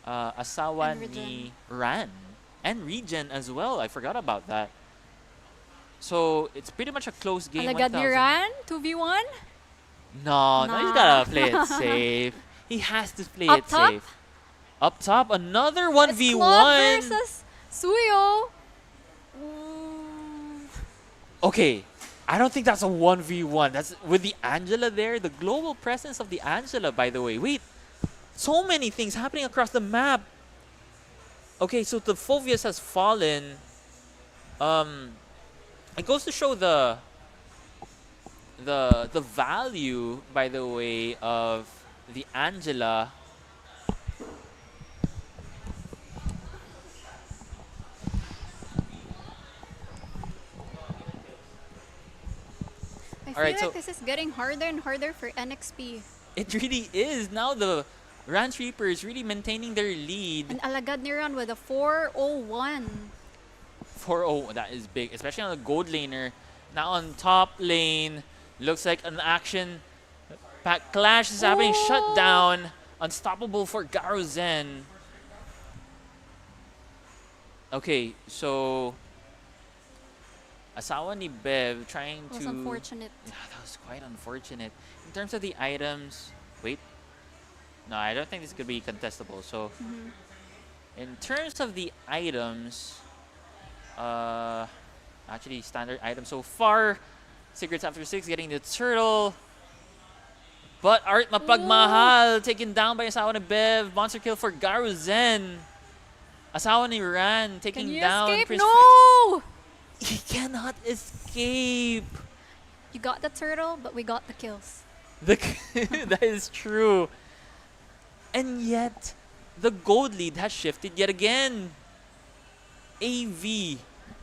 Asawa And ni Ran and regen as well. I forgot about that. So it's pretty much a close game. Alagad ni 1000. Ran 2v1. No, he's Nah. gotta play it safe. He has to play Up it top? safe. Up top, another It's 1v1. Claude versus Suyo. Mm. Okay, I don't think that's a 1v1. That's with the Angela there, the global presence of the Angela, by the way. Wait, so many things happening across the map. Okay, so the Phovius has fallen. It goes to show the value, by the way, of the Angela. I feel Alright, like so- this is getting harder and harder for NXP. It really is. Now the Rance Reapers really maintaining their lead. And Alagad ni Ran with a 4-0-1. 4-0, that is big, especially on the gold laner. Now on top lane, looks like an action pack clash is happening. Shut down, unstoppable for Garo Zen. Okay, so Asawa ni Bev trying It was to. unfortunate. Yeah, that was quite unfortunate. In terms of the items, wait. No, I don't think this could be contestable. So, in terms of the items, actually standard items so far. Secrets After 6 getting the turtle. But Art Mapagmahal taken down by Asawa ni Bev. Monster kill for Garo Zen. Asawa ni Ran Can taking you down. escape? Prince No! He cannot escape. You got the turtle, but we got the kills. That is true. And yet, the gold lead has shifted yet again. AV.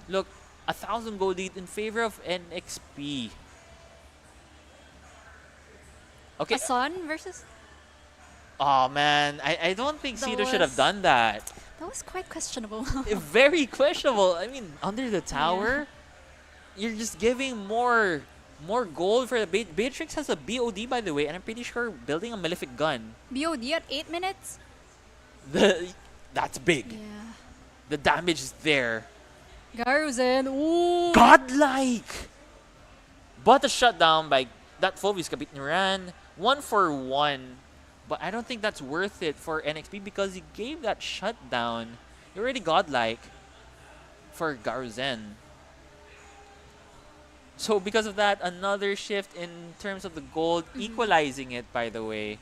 Look, 1,000 gold lead in favor of NXP. Okay. Asan versus... Oh man, I don't think That Cedar should have was- done that. That was quite questionable. Very questionable. I mean, under the tower, you're just giving more gold for the Beatrix has a BOD, by the way, and I'm pretty sure building a Malefic gun. BOD at 8 minutes? That's big. Yeah. The damage is there. Garuzen, ooh! Godlike! But a shutdown by that Phobius Kabit Niran. 1-for-1. But I don't think that's worth it for NXP because he gave that shutdown. You're already godlike for Garuzen. So because of that, another shift in terms of the gold, equalizing it, by the way.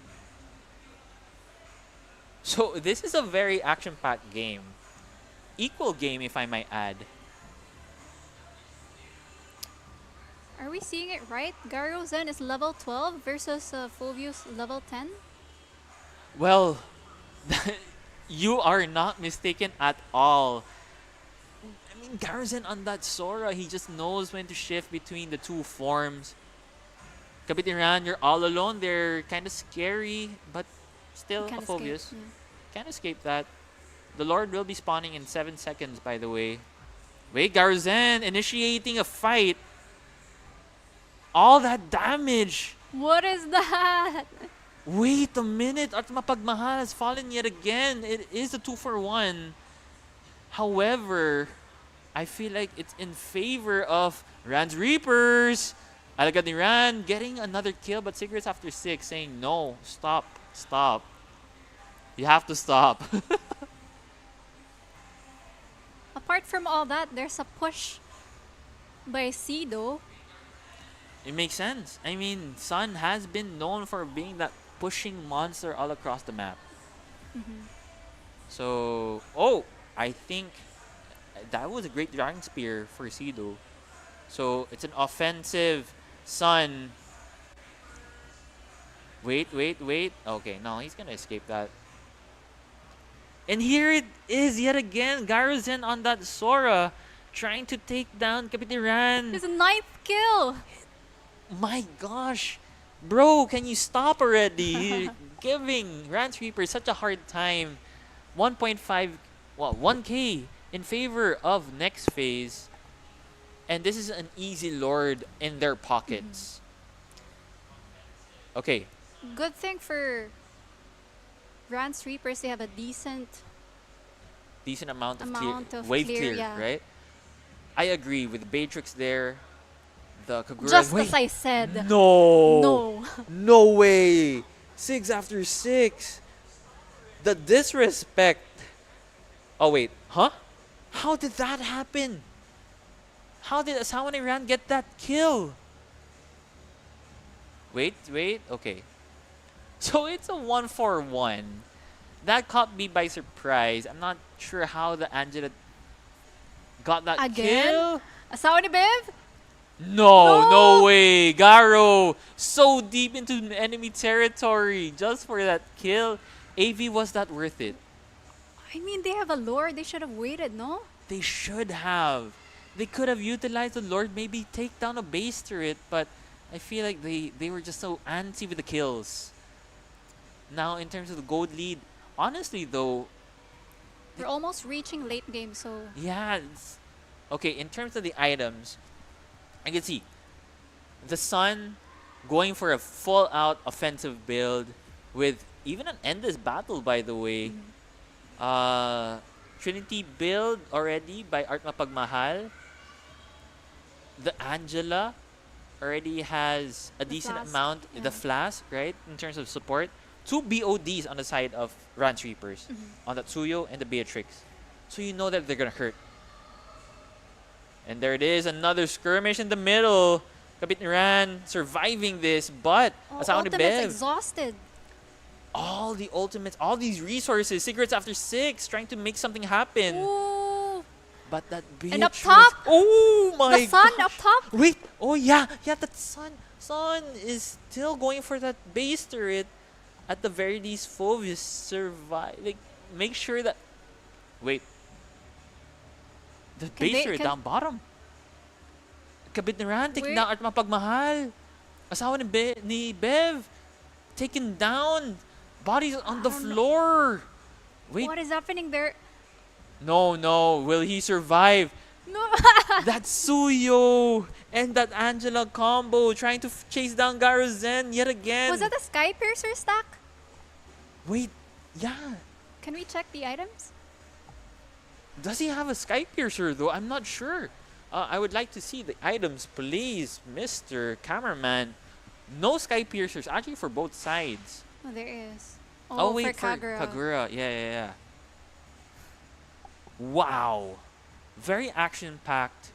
So this is a very action-packed game. Equal game, if I might add. Are we seeing it right? Garuzen is level 12 versus Phobius level 10? Well, you are not mistaken at all. I mean, Garuzen on that Sora, he just knows when to shift between the two forms. Kapitiran, you're all alone. They're kind of scary, but still Can't a Phobius. escape, Can't escape that. The Lord will be spawning in 7 seconds, by the way. Wait, Garuzen initiating a fight. All that damage. What is that? Wait a minute. Art Mapagmahal has fallen yet again. It is a 2-for-1. However, I feel like it's in favor of Ran's Reapers. Alagad ni Ran getting another kill, but Secrets After 6 saying, no, stop, stop. You have to stop. Apart from all that, there's a push by Sido. It makes sense. I mean, Sun has been known for being that pushing monster all across the map. So, I think that was a great Dragon Spear for Sido. So, it's an offensive Sun. Wait. Okay, no, he's gonna escape that. And here it is yet again. Garuzen on that Sora trying to take down Kapitiran. His 9th kill! My gosh. Bro, can you stop already? You're giving Rance Reaper such a hard time. 1.5, well, 1k in favor of next phase. And this is an easy Lord in their pockets. Okay. Good thing for Rance Reapers, they have a decent Amount of wave clear, yeah. right? I agree with Beatrix there. The Kagura. Just Wait, as I said. no. No. No way. 6 after 6. The disrespect. Oh, wait. Huh? How did that happen? How did Asawan Iran get that kill? Wait. Okay. So it's a 1-for-1. That caught me by surprise. I'm not sure how the Angela got that Again? kill. Asawa ni Bev? No way. Garo so deep into enemy territory just for that kill. AV, was that worth it? I mean, they have a lord. They should have waited, no? They should have. They could have utilized the Lord, maybe take down a base turret, but I feel like they were just so antsy with the kills. Now, in terms of the gold lead, honestly though, We're almost reaching late game, so yeah. Okay, in terms of the items, I can see the Sun going for a full-out offensive build with even an endless battle, by the way. Trinity build already by Art Mapagmahal. The Angela already has a decent flask, amount. yeah. The Flask, right, in terms of support. 2 BODs on the side of Rance Reapers. On the Tsuyo and the Beatrix. So you know that they're going to hurt. And there it is, another skirmish in the middle. Kabit Ran surviving this, but Asawa ni Ultimate's Bev. exhausted. All the ultimates, all these resources, Secrets after 6, trying to make something happen. Ooh. But that Beatrix. And up top, Oh my the sun gosh. up top. Wait, oh yeah, that Sun is still going for that base turret. At the very least, Phoebus survive. Like, make sure that. Wait. The base turret down bottom. Kabit ni Ran taking Wait. down Art Mapagmahal. Asawa ni Bev taken down. Bodies on the floor. Wait. What is happening there? No. Will he survive? No. That Suyo and that Angela combo trying to chase down Garo Zen yet again. Was that a Sky Piercer stack? Wait, yeah. Can we check the items? Does he have a Sky Piercer though? I'm not sure. I would like to see the items, please, Mr. Cameraman. No Sky Piercers, actually for both sides. Oh, there is. Oh, for wait, for Kagura. Kagura. Yeah. Wow. Very action-packed.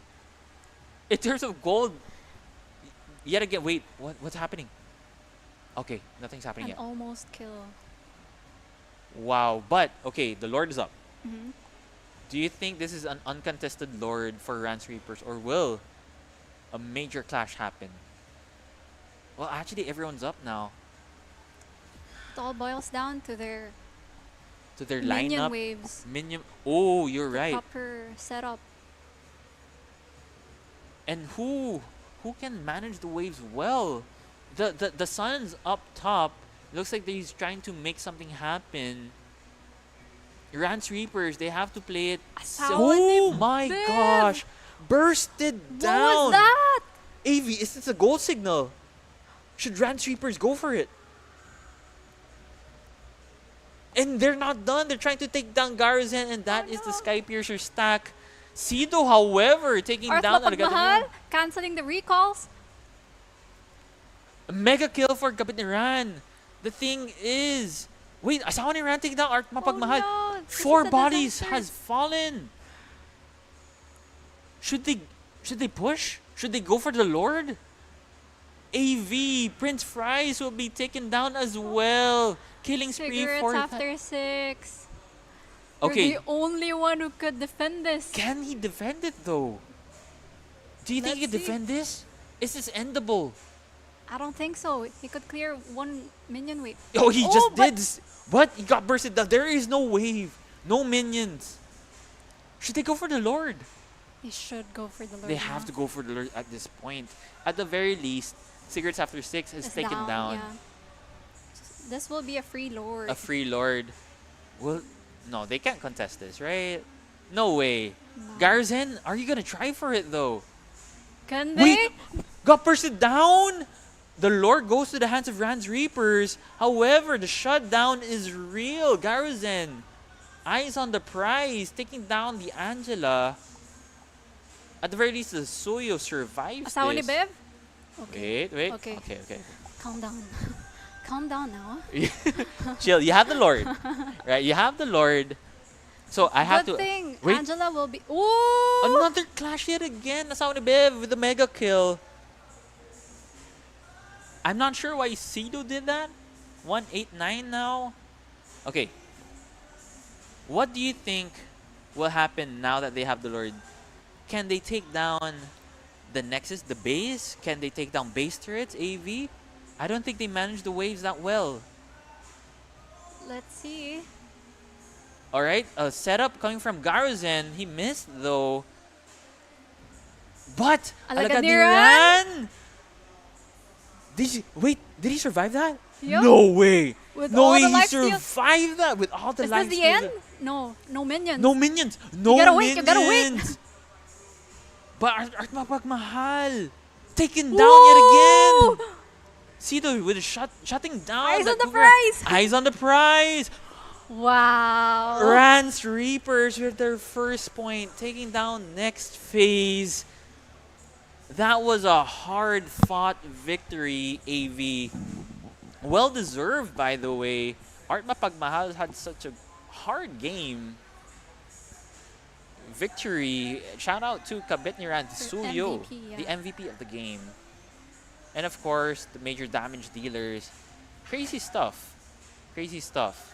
In terms of gold, yet again, wait, what's happening? Okay, nothing's happening An yet. almost kill. Wow, but, okay, the Lord is up. Mhm. Do you think this is an uncontested Lord for Rance Reapers, or will a major clash happen? Well, actually, everyone's up now. It all boils down to their To their minion lineup. waves. Minion. Oh, you're right. Proper setup. And who can manage the waves well? The Sun's up top. Looks like he's trying to make something happen. Rance Reapers, they have to play it. Asawa Oh ni my Bev! gosh! Bursted down. What was that? AV, is this a goal signal? Should Rance Reapers go for it? And they're not done. They're trying to take down Garuzen, and that is the Sky Piercer stack. Sido, however, taking Arth down Mapagmahal, canceling the recalls. a mega kill for Kapitiran. The thing is, wait, Asawa ni Ran taking down Art Mapagmahal. Oh, no. This 4 is a bodies disaster. has fallen. Should they push? Should they go for the Lord? AV, Prince Fries will be taken down as well. Killing spree Cigarettes for after 6. Okay. You're the only one who could defend this. Can he defend it though? Do you think he Let's can see. defend this? Is this endable? I don't think so. He could clear one minion wave. Oh, he just but- did. What? He got bursted down. There is no wave. No minions. Should they go for the Lord? They should go for the Lord. They have to go for the Lord at this point. At the very least, Cigarettes After 6 is It's taken down. Yeah. This will be a free lord. A free lord. Well, no, they can't contest this, right? No way. No. Garzen, are you gonna try for it though? Can they? Wait, got bursted down. The Lord goes to the hands of Rand's Reapers. However, the shutdown is real. Garzen, eyes on the prize, taking down the Angela. At the very least, the Suyo survives Asawa ni this. Bev? Okay. Wait. Okay. Okay. Calm down. Calm down now. Chill. You have the Lord, right? You have the Lord. So I have Good to thing wait. Angela will be. Ooh! Another clash yet again. Asawa ni Bev with the mega kill. I'm not sure why Sido did that. 189 now. Okay. What do you think will happen now that they have the Lord? Can they take down the Nexus, the base? Can they take down base turrets, AV? I don't think they managed the waves that well. Let's see. Alright, a setup coming from Garuzen. He missed though. But Alagadiran? Wait, did he survive that? Yup. No way. With No all way the he life steals. survived that with all the Is life this the steals. end? No. No minions. No minions. No gotta minions. wait, you gotta wait. But Art Mapagmahal taken down yet again. Sido with shutting down. Eyes that on the Cougar. prize. Eyes on the prize. Wow. Rance Reapers with their first point, taking down next phase. That was a hard-fought victory, AV. Well-deserved, by the way. Art Mapagmahal had such a hard game. Victory. Shout out to Kabitniran Suyo, MVP, yeah. the MVP of the game. And of course, the major damage dealers. Crazy stuff. Crazy stuff.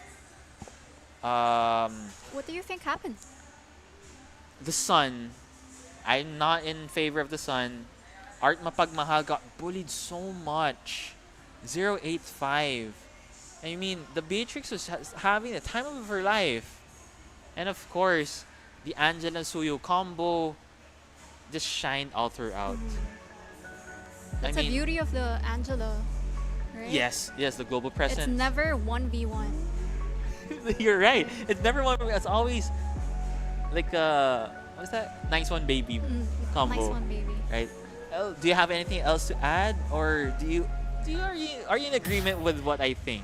What do you think happened? The Sun. I'm not in favor of the Sun. Art Mapagmahal got bullied so much. 085. I mean, the Beatrix was having the time of her life. And of course, the Angela Suyo combo just shined all throughout. That's the beauty of the Angela, right? Yes, the global It's presence. never 1v1. You're right. It's never one. It's always like what's that? Nice one, baby combo. Nice one, baby. Right. Do you have anything else to add, or are you in agreement with what I think?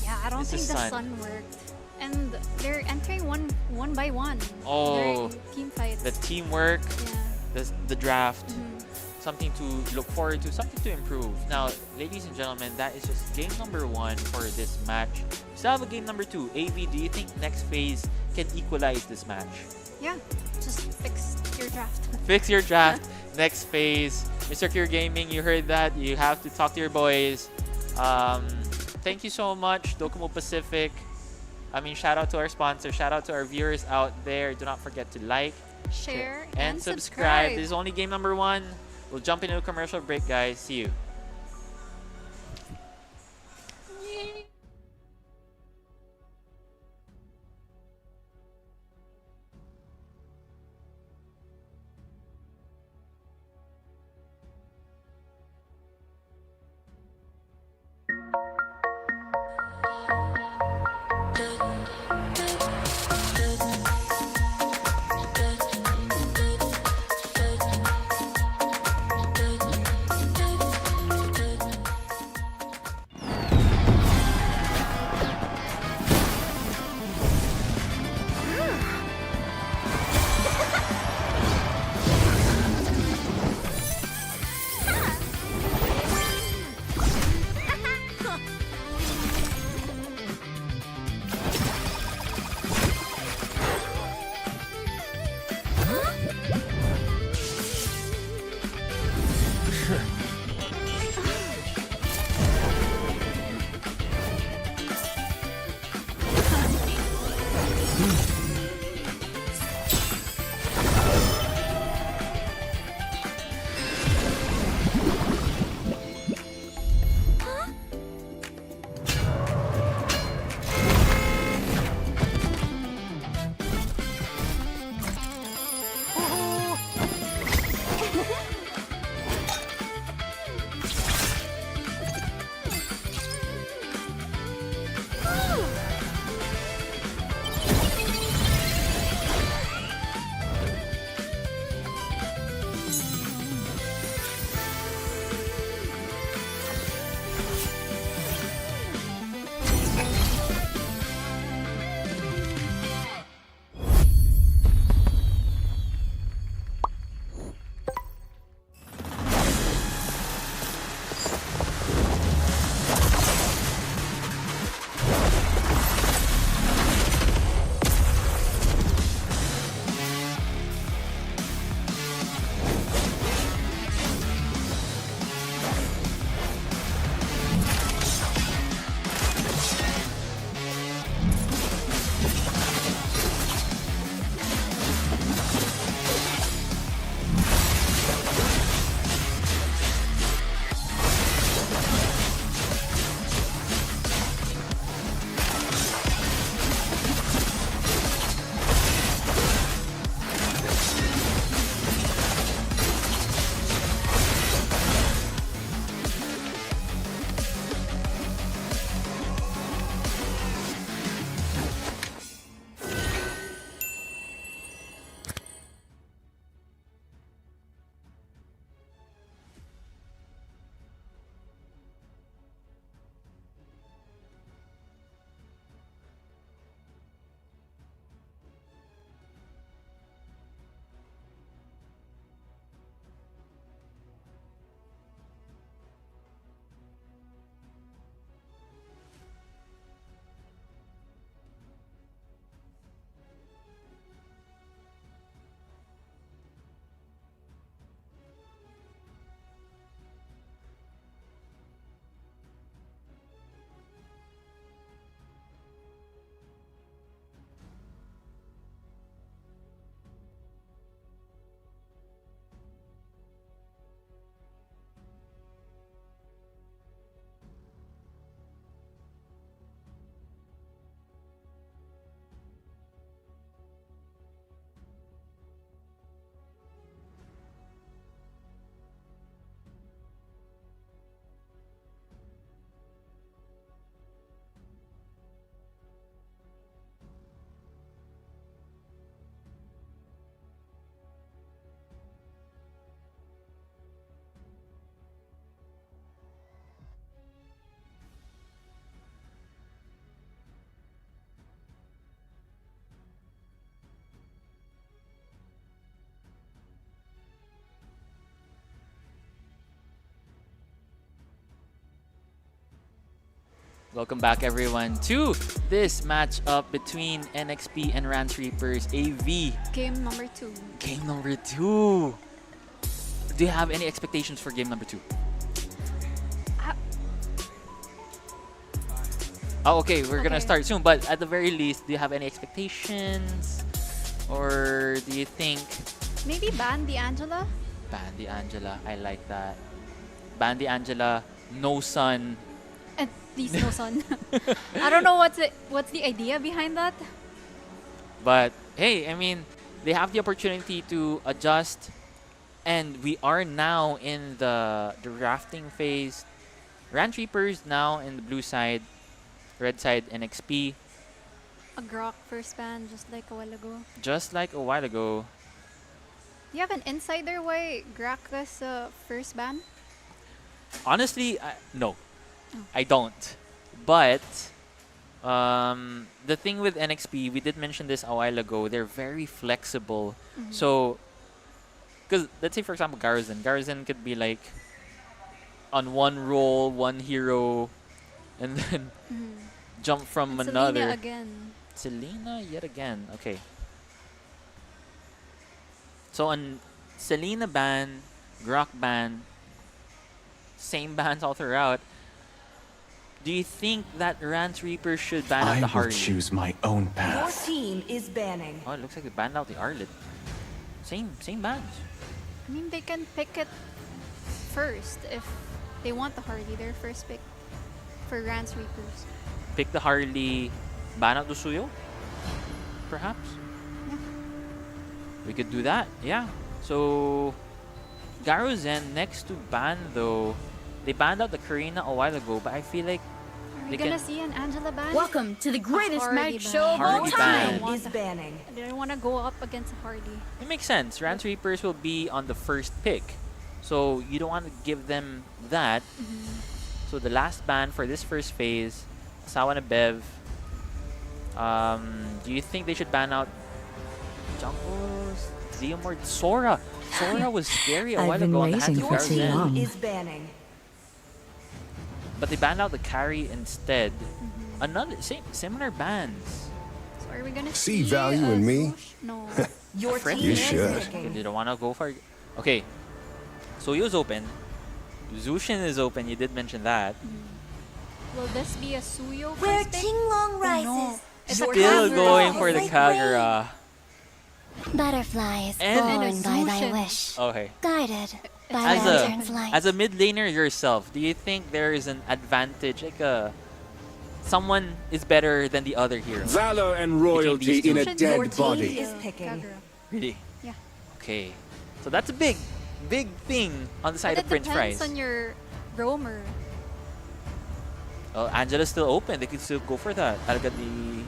Yeah, I don't It's the think the Sun. sun worked. And they're entering one by one. Oh, They're in team fights. the teamwork, Yeah. the draft, Mhm. something to look forward to, something to improve. Now, ladies and gentlemen, that is just game number 1 for this match. Still have a game number 2. AV, do you think next phase can equalize this match? Yeah, just fix your draft. Fix your draft. Next phase. Mr. Cure Gaming, you heard that. You have to talk to your boys. Thank you so much, Docomo Pacific. I mean, shout out to our sponsor. Shout out to our viewers out there. Do not forget to like, Share and subscribe. This is only game number 1. We'll jump into a commercial break, guys. See you. Welcome back, everyone, to this matchup between NXP and Rance Reapers AV. Game number 2. Game number 2. Do you have any expectations for game number 2? Oh, okay, we're gonna start soon, but at the very least, do you have any expectations? Or do you think... Maybe ban the Angela? Ban the Angela, I like that. Ban the Angela, no sun. At least no sun. I don't know what's the idea behind that. But hey, I mean, they have the opportunity to adjust, and we are now in the drafting phase. Rance Reapers now in the blue side, red side NXP. A Grok first ban, just like a while ago. Just like a while ago. Do you have an insider why Grok was first ban? Honestly, no. I don't. But the thing with NXP, we did mention this a while ago, they're very flexible. So, because let's say, for example, Garrison could be like on one role, one hero, and then jump from and another. Selena again. Selena yet again. Okay. So on Selena ban, Grok ban, same bans all throughout. Do you think that Rance Reaper should ban out the I will Harley? choose my own Your path. team is banning. Oh, it looks like they banned out the Arlet. Same bans. I mean, they can pick it first if they want the Harley. Their first pick for Rance Reapers. Pick the Harley, ban out the Suyo? Perhaps? Yeah. We could do that, yeah. So, Garo Zen next to ban though. They banned out the Karina a while ago, but I feel like Are we they gonna can... see an Angela ban? Welcome to the greatest Hardy night ban. show of all Hardy time. ban. Is banning. I didn't want to go up against a Hardy. It makes sense. Rance Reapers will be on the first pick. So you don't want to give them that. So the last ban for this first phase, Sawa and Bev. Do you think they should ban out Jungles, Zeomord, Sora? Sora was scary a while ago on the hands of Your team Garrison. is banning. But they banned out the carry instead. Another similar bans. So are we gonna See value in me? Swoosh? No. Your Friendly. team You is should. picking. They don't want to go for... Okay. Soyo's open. Zushin is open. You did mention that. Will this be a Suyo Where first pick? Qinglong Oh, no. rises, It's Your a Still Kagura. going for the Like Kagura. butterflies And born a by thy Zushin. wish, Okay. guided by As lantern's light. As a mid laner yourself, do you think there is an advantage, like someone is better than the other hero? Valor and royalty in a Zushin dead Your versus, team body. is picking. Kagura. Really? Yeah. Okay. So that's a big thing on the side But of French it depends fries. on your roamer. Angela's still open. They could still go for that. Alga the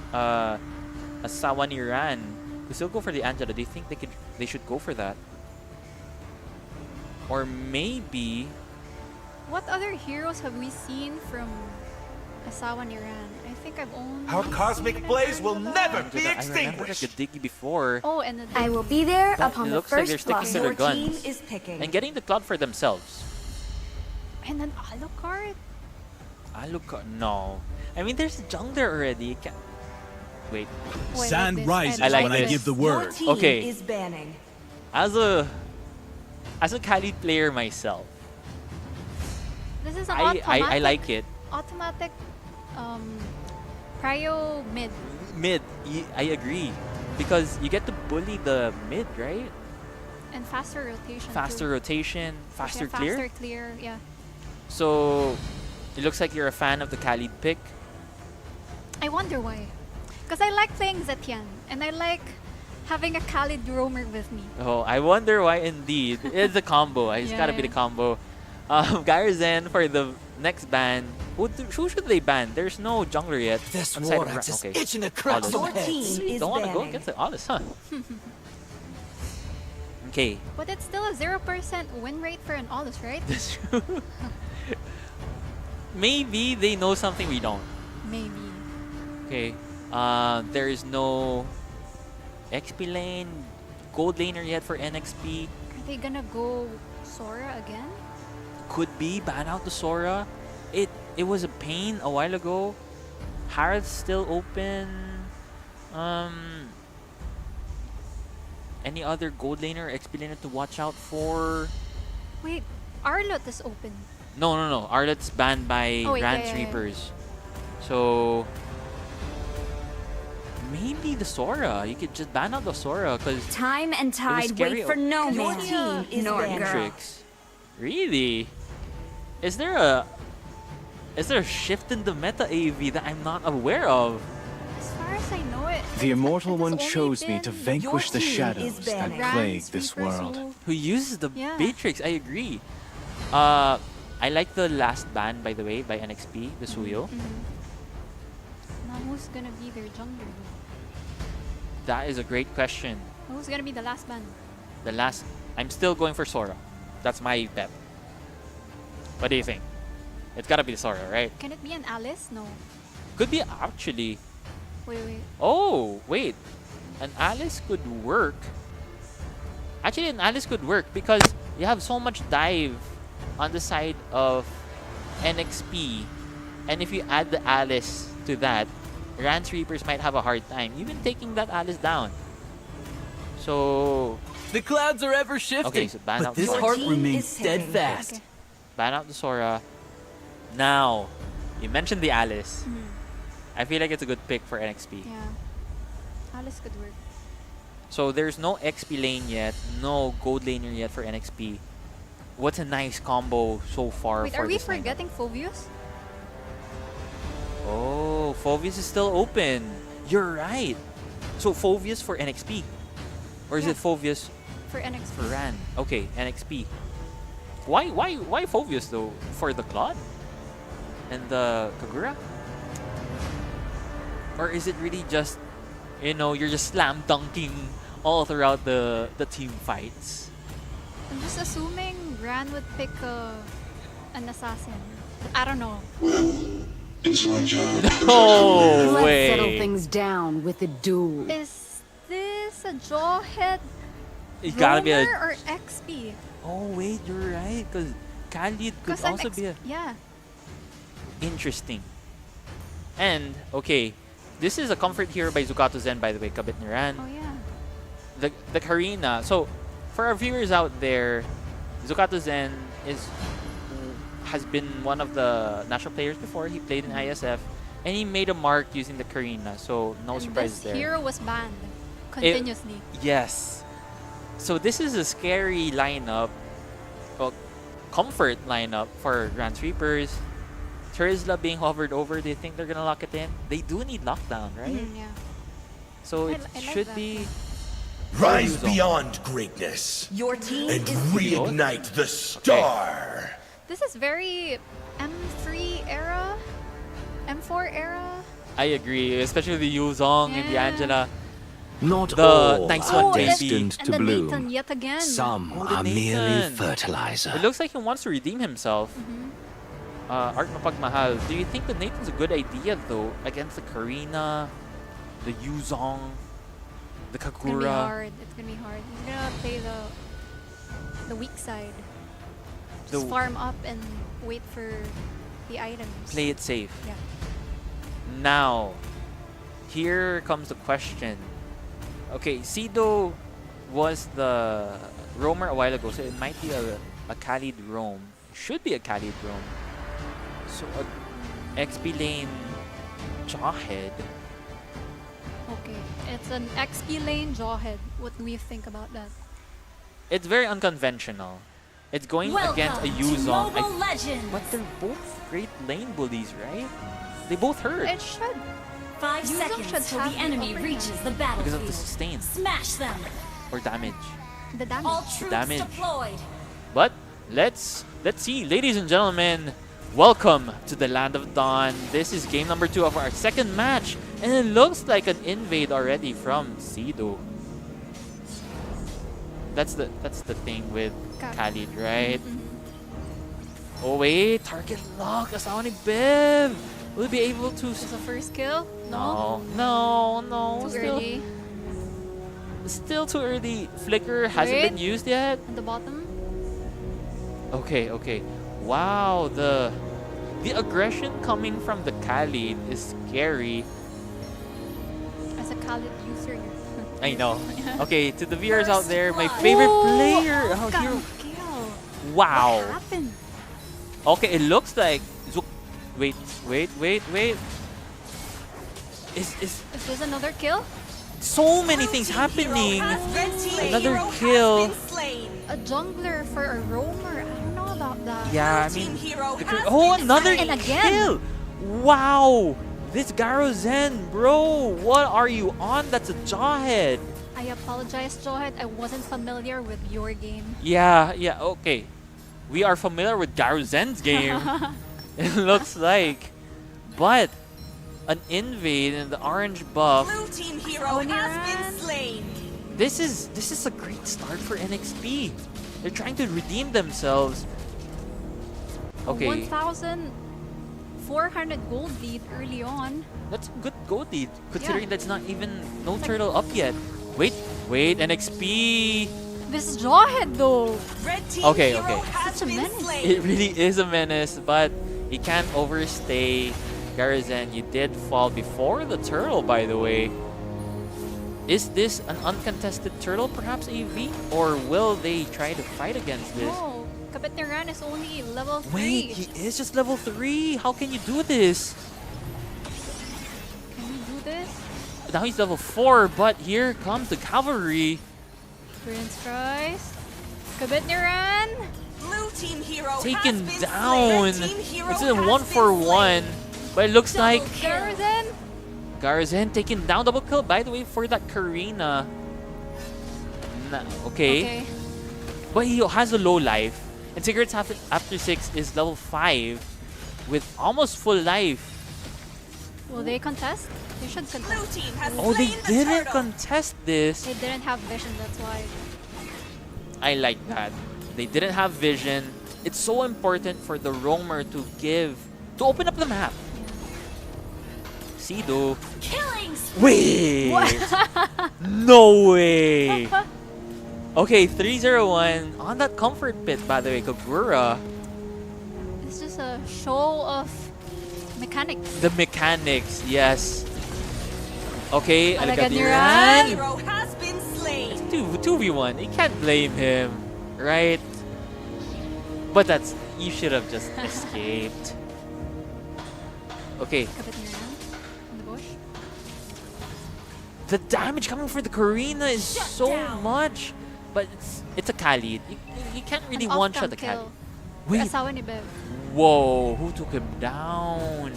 Asawa ni Ran could still go for the Angela. Do you think they should go for that? Or maybe What other heroes have we seen from Asawa Niran? I think I've only Our cosmic seen an blaze will Angela. never I be remember like a extinguished. Diggy before. Oh, and I will be there But upon it the looks like first they're sticking to blossom. their Your team guns is picking. and getting the cloud for themselves. and an Alucard. Alucard, no. I mean, there's a jungler already. Wait, Oh, I Sand like this. rises I like when I this. give the Your word. team Okay. is banning. as a Kali player myself, This is an I like it. automatic prio mid. Mid, I agree, because you get to bully the mid, right? And faster rotation. Faster too. rotation, faster Yeah, clear. Faster clear, yeah. So it looks like you're a fan of the Khalid pick. I wonder why. Because I like playing Zetian. And I like having a Khalid roamer with me. Oh, I wonder why indeed. It's a combo. It's Yeah, gotta be the yeah. combo. Gyrazen for the next ban. Who should they ban? There's no jungler yet. This on the side war of is just okay. itching to crack Olive. some Your team heads. is Don't want to go banning. against the Alice, huh? Okay. But it's still a 0% win rate for an Olus, right? That's true. Maybe they know something we don't. Maybe. Okay. There is no XP lane, gold laner yet for NXP. Are they gonna go Sora again? Could be ban out the Sora. it was a pain a while ago. Harith's still open. Any other gold laner or XP laner to watch out for? Wait, Arlot is open. No. Arlot's banned by Oh, wait, Rance yeah. Reapers. So maybe the Sora. You could just ban out the Sora because Time and tide scary. wait for no Your man. team is Nor banned. girl. Tricks. Really? Is there a shift in the meta AV that I'm not aware of? As far as I know it. The Immortal it has One only chose me to been vanquish the team is shadows that banning. plague Rance, this Reapers world. Who uses the Yeah. Matrix? I agree. I like the last ban, by the way, by NXP, the Suyo. Now who's gonna be their jungler? That is a great question. Who's gonna be the last ban? I'm still going for Sora. That's my bet. What do you think? It's gotta be Sora, right? Can it be an Alice? No. Could be actually. Wait. Oh, wait. An Alice could work. Actually, an Alice could work because you have so much dive on the side of NXP. And if you add the Alice to that, Rance Reapers might have a hard time even taking that Alice down. So, The clouds are ever shifting, okay, so ban but out this Sora. heart team remains is taken. steadfast. Okay. Ban out the Sora. Now, you mentioned the Alice. I feel like it's a good pick for NXP. Yeah. Alice could work. So there's no XP lane yet, no gold laner yet for NXP. What's a nice combo so far Wait, for are we this lineup? forgetting Phobius? Oh, Phovius is still open. You're right. So Phovius for NXP. Or is Yeah. it Phovius For NXT. for Ran? Okay, NXP. Why Phovius though? For the Claude? And the Kagura? Or is it really just, you're just slam dunking all throughout the team fights? I'm just assuming Gran would pick an assassin. I don't know. No Let's settle way! things down with a duel. Is this a Jawhead It gotta be Roamer a. or XP? Oh wait, you're right. Because Khalid could 'Cause I'm also be a. yeah. Interesting. And okay, this is a comfort hero by Zukato Zen, by the way, Kabit Niran. Oh yeah. The Karina. So for our viewers out there, Zukato Zen has been one of the national players before. He played in ISF, and he made a mark using the Karina. So no And surprise this there. hero was banned continuously. Yes. So this is a scary lineup, well, comfort lineup for Rance Reapers. Terizla being hovered over, do you think they're gonna lock it in? They do need lockdown, right? Yeah. So I it like should that. be. Rise Use 'em. beyond greatness Your team and is reignite the star. This is very M3 era, M4 era. I agree, especially the Yuzong and the Yeah. Angela. Not The all nice are one, baby. destined And to the bloom. Nathan yet again. Some Oh, the are merely Nathan. fertilizer. It looks like he wants to redeem himself. Art Mapagmahal, do you think that Nathan's a good idea though against the Karina, the Yuzong, the It's gonna be Kakura? hard. It's gonna be hard. He's gonna play the weak side. Just The- farm up and wait for the items. Play it safe. Yeah. Now, here comes the question. Okay, Sido was the roamer a while ago, so it might be a Khalid roam. Should be a Khalid roam. So a XP lane Jawhead. Okay. It's an XP lane Jawhead. What do you think about that? It's very unconventional. It's going against a Welcome to Yuzong. Mobile Legends. But they're both great lane bullies, right? They both hurt It should. 5 Yuzong seconds should till have the the enemy upper reaches hand. the because of the battlefield. sustain Smash them. or damage. The damage. All troops damage. deployed. But let's see, ladies and gentlemen. Welcome to the Land of Dawn. This is game number 2 of our second match, and it looks like an invade already from Sido. That's the thing with Khalid, right? Oh wait, target lock. Asawa ni Bev. Will be able to. Is the first kill? No. Too Still, early. still too early. Flicker hasn't been Wait. used yet. At the bottom. Okay. Wow, the The aggression coming from the Khalid is scary. As a Khalid user, I know. Okay, to the viewers out there, my favorite player. Oh, hero. Kill. Wow. What happened? Okay, it looks like wait. Is Is this another kill? so many Blue things team happening. hero has been slain. Another Hero has kill. been slain. A jungler for a roamer. I don't know about that. Yeah, I Blue team mean, hero the has oh, been another slain. And again. kill. Wow, this Garo Zen, bro. What are you on? That's a jawhead. I apologize, Johet. I wasn't familiar with your game. Yeah, okay. We are familiar with Garo Zen's game. It looks like, but an invade and the orange buff. Blue team hero Oh, has Niran. been slain. This is a great start for NXP. They're trying to redeem themselves. Okay, 1,400 gold lead early on. that's a good gold lead considering that's not even no turtle up yet. Wait, NXP. This Johet though. Red team Okay, hero okay. has Such a been menace. slain. It really is a menace, but he can't overstay. Garazen, you did fall before the turtle, by the way. Is this an uncontested turtle, perhaps AV? Or will they try to fight against this? No, Kabetniran is only level 3. Wait, he is just level 3. How can you do this? Can we do this? Now he's level 4, but here comes the cavalry. Prince Christ. Kabetniran. Blue team hero Taken has been down. slain. Red team hero It's a has 1-for-1. been But it looks like Garrison. Garazen taken down, double kill, by the way, for that Karina. Okay. But he has a low life. And Cigarettes after 6 is level 5 with almost full life. Will they contest? They should slain. contest. Blue team has Oh, they slain the didn't turtle. contest this. They didn't have vision, that's why. I like that. They didn't have vision. It's so important for the roamer to open up the map. Sido. Killing Wait! No way! Okay, 301 on that comfort pit, by the way, Kagura. It's just a show of mechanics. The mechanics, yes. Okay, Alagadiran. Alagadiran. hero has been slain. 2v1, you can't blame him, right? But you should have just escaped. Okay, Kabetniran in the bush. the damage coming for the Karina is so much, but it's a Khalid. You can't really An one-shot off-cam the Khalid. kill. Wait, Asawa ni Bev. whoa, who took him down?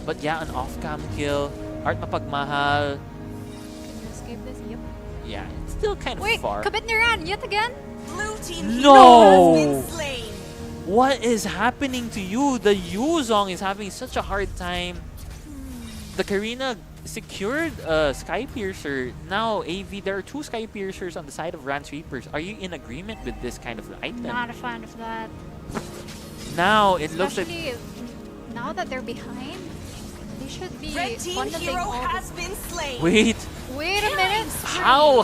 But yeah, an off-cam kill. Art mapagmahal. Can you escape this? Yep. Yeah, it's still kind of Wait, far. Kabetniran yet again? Blue team No! hero has been slain. What is happening to you? The Yuzong is having such a hard time. The Karina secured a Sky Piercer. Now, AV, there are 2 Sky Piercers on the side of Ran Sweepers. Are you in agreement with this kind of item? Not a fan of that. Now, it looks like... Especially now that they're behind, they should be Red team bundling hero all has been slain. Wait, Wait a minute!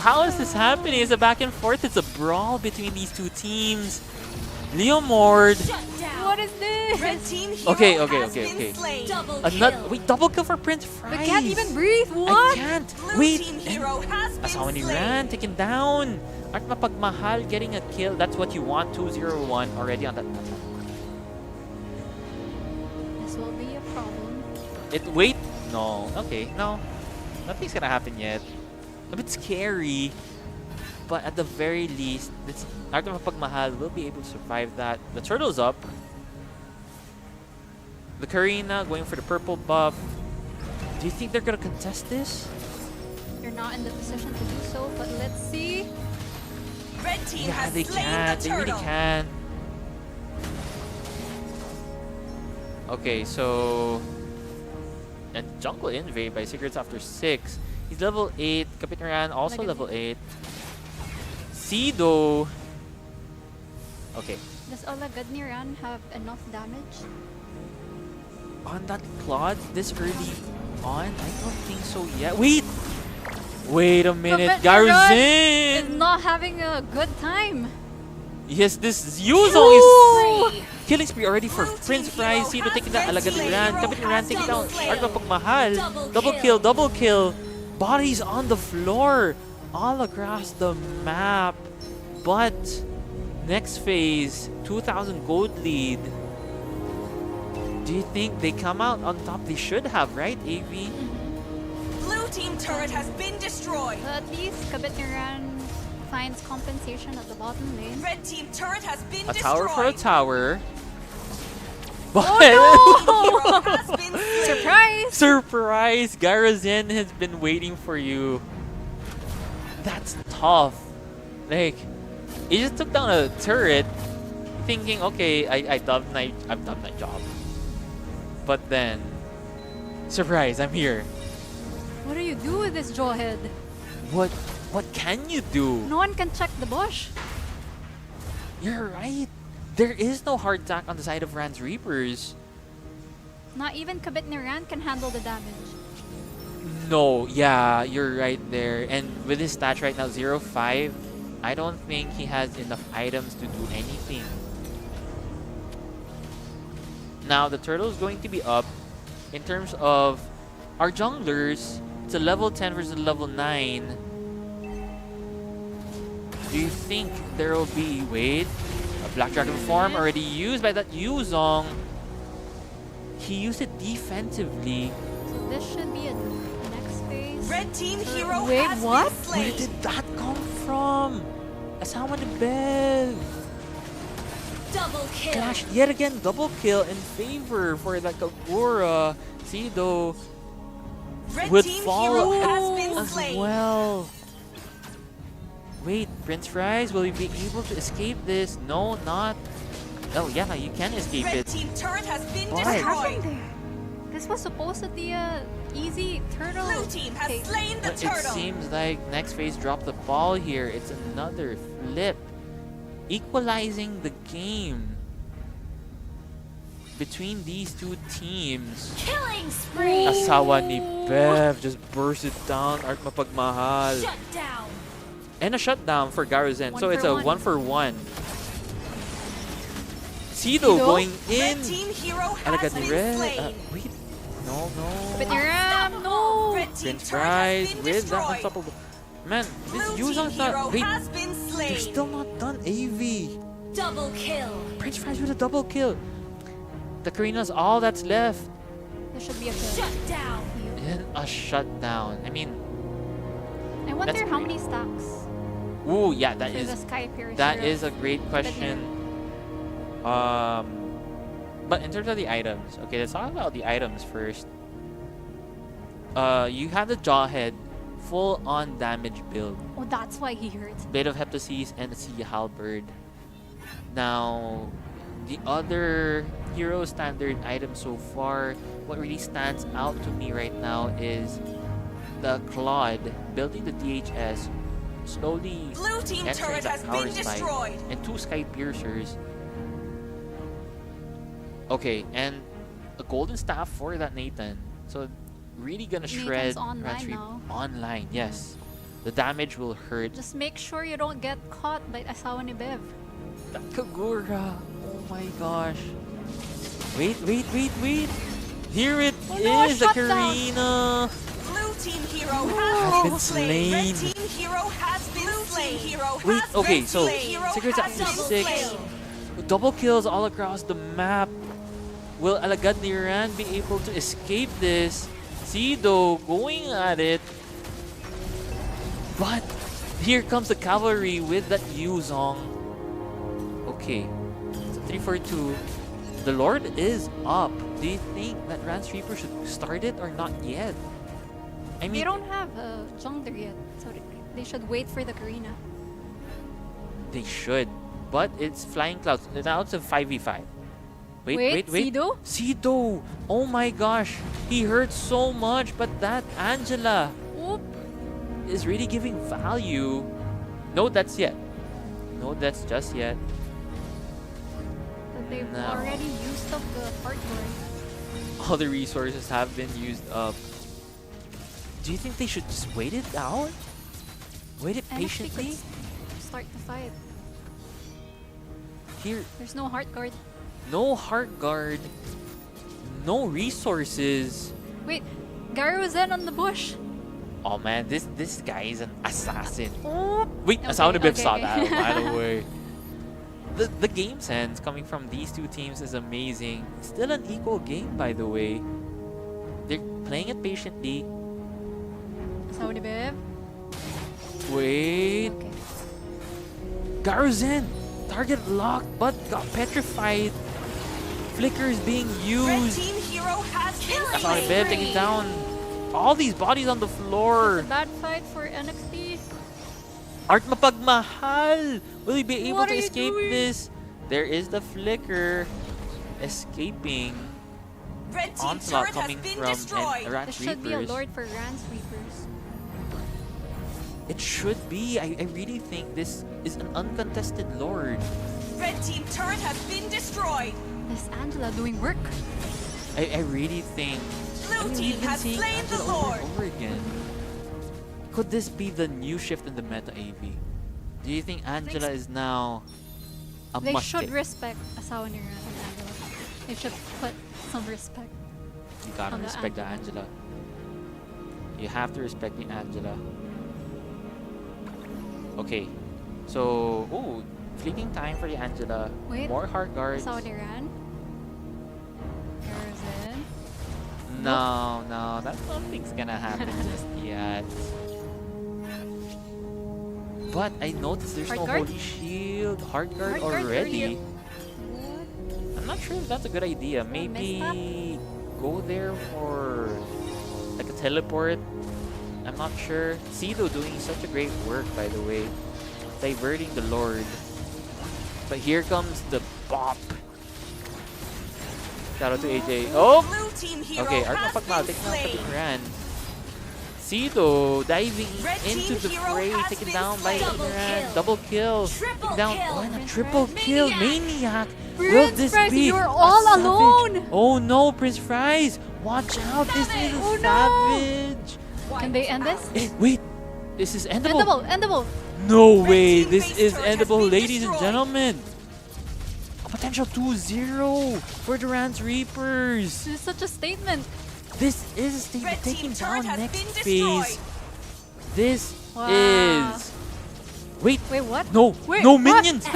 how is this happening? It's a back and forth. It's a brawl between these 2 teams. Leomord. Shut down. What is this? Red team hero Okay. has been slain. Double Another, kill. wait, double kill for Prince Fries. We can't even breathe. I What? can't. Blue Wait. team hero has been Asawa ni slain. Ran taken down. Art mapagmahal getting a kill. That's what you want. 201 already on that. This will be a problem. Wait. No. Okay. No. Nothing's gonna happen yet. A bit scary. But at the very least, this Art mapagmahal will be able to survive that. The turtle's up. The Karina going for the purple buff. Do you think they're gonna contest this? You're not in the position to do so, but let's see. Red team Yeah, has they slain can. the They really turtle. can. Okay, so and jungle invade by Cigarettes after 6. He's level 8. Kapitnaran also Level level 8. Sido. Okay. Does Olagadniran have enough damage? On that Claude this early on? I don't think so yet. Wait! Wait a minute. Kabetniran is Garzin! not having a good time. Yes, this Yuzong is killing spree already for Prince Fry. Sino taking down Alagad Iran. Kabit Iran taking down Art Mapagmahal. Double kill. Bodies on the floor all across the map. But next phase, 2,000 gold lead. Do you think they come out on top? They should have, right, AV? Blue team turret has been destroyed. But at least Kabit Iran finds compensation at the bottom lane. Red team turret has been A destroyed. tower for a tower. But Hero has been slain. Surprise! surprise! Garazen has been waiting for you. That's tough. Like, he just took down a turret, thinking, okay, I've done my job. But then, surprise! I'm here. What do you do with this jawhead? What can you do? No one can check the bush. You're right. There is no hard attack on the side of Rand's Reapers. Not even Kabit Iran can handle the damage. No, yeah, you're right there. And with his stats right now, 0-5, I don't think he has enough items to do anything. Now, the turtle is going to be up. In terms of our junglers, it's a level 10 versus level 9. Do you think there will be, wait, a Black Dragon form already used by that Yuzong? He used it defensively. So this should be a next phase. Red team hero Wait, has what? been Where slain. did that come from? Asawa ni Bev. Double kill. Gosh, yet again, double kill in favor for that Kagura. Sido Red would team fall hero has been as slain. well. Wait, Prince Fries, will you be able to escape this? No, not. Oh yeah, you can escape Red it. team turret has been Why? What destroyed. happened there? This was supposed to be a easy turtle. Blue team has case. slain the But it turtle. seems like next phase dropped the ball here. It's another flip. Equalizing the game between these two teams. Killing spree. Asawa ni Bev just burst it down. Art Mapagmahal. Shut down. And a shutdown for Garazen. So One it's for a one. 1-for-1. Sido going in. Red team hero has Alagad been ni Red. slain. Wait. No. Kabit Iran, no! Red team Prince turret has Fries been with that destroyed. unstoppable. Man, this Blue Yuzong's team hero not. Wait, has been slain. they're still not done. AV. Double kill. Prince Fries with a double kill. The Karina's all that's left. There should be a kill. Shut down. And a shutdown. I mean, I wonder That's how great. many stacks ooh, yeah, that for the is Sky Piercer. that is a great question. But in terms of the items, okay, let's talk about the items first. You have the Jawhead, full on damage build. Oh, that's why he hurts. Blade of Heptasis and a Sea Halberd. Now, the other hero standard item so far, what really stands out to me right now is the Claude building the DHS, slowly Blue team entering turret the has power been spike, destroyed. and 2 Sky Piercers. Okay, and a golden staff for that Nathan. So really gonna shred Nathan's online Rats Reap now. online, yes. The damage will hurt. Just make sure you don't get caught by Asawa ni Bev. That Kagura. Oh my gosh. Wait. Here it Oh no, is, the shut down. Karina. Blue team hero Has has been been slain. Red slain. team hero has been slain. Hero Wait, has okay, been so slain. Hero Secrets has after been 6. slain. Double kills all across the map. Will Alagad Niran be able to escape this? Sido going at it. But here comes the cavalry with that Yuzong. Okay, it's a 3-4-2. The Lord is up. Do you think that Rance Reaper should start it or not yet? I mean, They don't have a jungler yet, so they should wait for the Karina. they should. But it's Flying Clouds. Now it's a 5v5. Wait. Sido? Sido! Oh my gosh! He hurt so much, but that Angela Oop. is really giving value. No, that's yet. No, that's just yet. But they've No. already used up the hardcore. All the resources have been used up. Do you think they should just wait it out? Wait it And if they patiently? could start the fight. Here, There's no heart guard. no heart guard, no resources. Wait, Gary was in on the bush. Oh man, this guy is an assassin. Oh. Wait, Okay, Sound Bib okay, saw okay. that, by the way. The game sense coming from these two teams is amazing. Still an equal game, by the way. They're playing it patiently. Saudi babe. Wait. Okay. Garuzen! Target locked, but got petrified. Flickers being Red used. team hero has been Sound slain. Bib taking down all these bodies on the floor. Bad fight for NXT. Art mapagmahal! Will he be able What to are you escape doing? this? There is the flicker escaping. Red team Onslaught turret has coming been from destroyed. Rat This should be a Reapers. lord for Rans Reapers. It should be. I really think this is an uncontested lord. Red team turret has been destroyed. Is Angela doing work? I really think. Blue we've team been has seeing slain the Angela over Lord. and over again. Could this be the new shift in the meta, AV? Do you think Angela is now a They must should pick? respect Asawa ni Ran and Angela. They should put some respect. You gotta on the respect the Angela. You have to respect the Angela. Okay, so fleeting time for the Angela. Wait, More hard guards. Asawa ni Ran. Garrison. No, that's nothing's gonna happen just yet. But I noticed there's Hard no guard? holy shield. Hard guard Hard guard already. What? I'm not sure if that's a good idea. Maybe go there for like a teleport. I'm not sure. Sido doing such a great work, by the way, diverting the Lord. But here comes the bop. Shout out to AJ. Oh! Blue team hero Okay, has Arma Pagmal been taking out slain. the Ran. Sido diving Red into team the hero fray, has taken been down by slain. Ran. Double kill. Triple Taken down. kill. Oh, and a Prince triple Fries. kill. Maniac. Maniac. Will Prince this Fries, be you're a all savage? alone. Oh no, Prince Fries. Watch out. This is a Oh, no. savage. Can they end this? Wait. This is endable. Endable, endable. No Red way. team This base is turret has endable, been ladies and destroyed. gentlemen. A potential 2-0 for the Rans Reapers. This is such a statement. This is a statement Red team taking turret down has next been phase. destroyed. This Wow. is. Wait, Wait, what? no, Wait, no what? minions.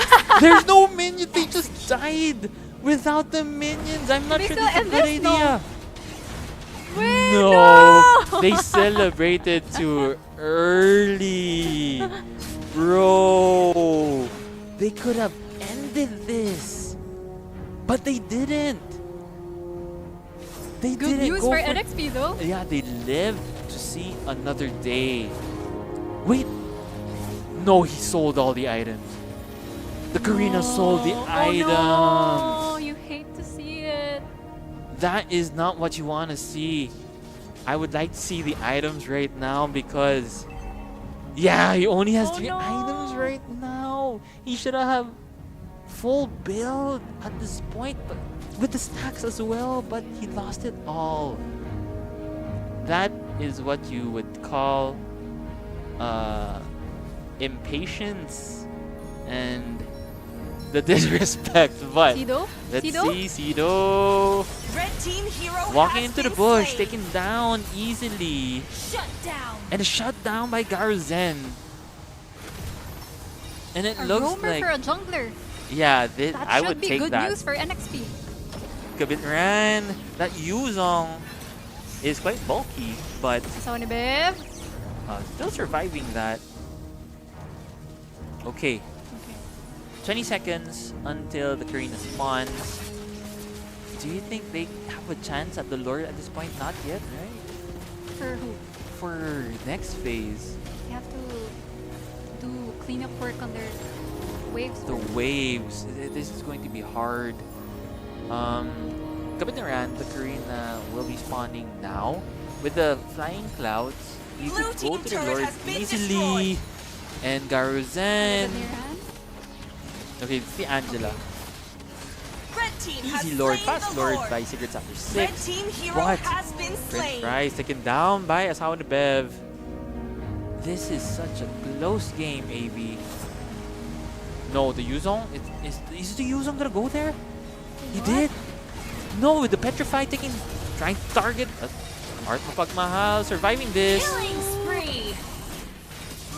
There's no minions. They just died without the minions. I'm not Can sure we this is a still good end this? No. idea. Wait, No, they celebrated too early, bro. They could have ended this, but they didn't. They Good didn't news go for NXP though. Yeah, they lived to see another day. Wait, no, he sold all the items. The Karina sold the items. Oh no, you hate to see it. That is not what you want to see. I would like to see the items right now because, yeah, he only has Oh 3 no. items right now. He should have full build at this point, but with the stacks as well, but he lost it all. That is what you would call impatience and the disrespect. But Sido? let's Sido? see Sido Red team hero walking has into the been bush, slain. taken down easily, Shut down. and a shut down by Garzen. And it A looks roamer like, for a jungler. yeah, That I should would be take good that. news for NXP. Kabit Ran, that Yuzong is quite bulky, but Sony babe. still surviving that. Okay, Okay. 20 seconds until the Karina spawns. Do you think they have a chance at the Lord at this point? Not yet, right? For who? For next phase, They have to do cleanup work on their waves. the waves. This is going to be hard. Kabinaran, the Karina will be spawning now. With the flying clouds, you Blue could go team to the turret Lord has been easily. And Garuzan. Miran. Okay, it's the Angela. Red team has Easy Lord, slain fast the Lord Lord. by Secrets After Red 6. team hero What? has been Prince slain. Fries taken down by Asawa de Bev. This is such a close game, AB. No, the Yuzong is the Yuzong gonna go there? He did. No, with the Petrify trying to target Art Mapagmahal, surviving this. Killing spree.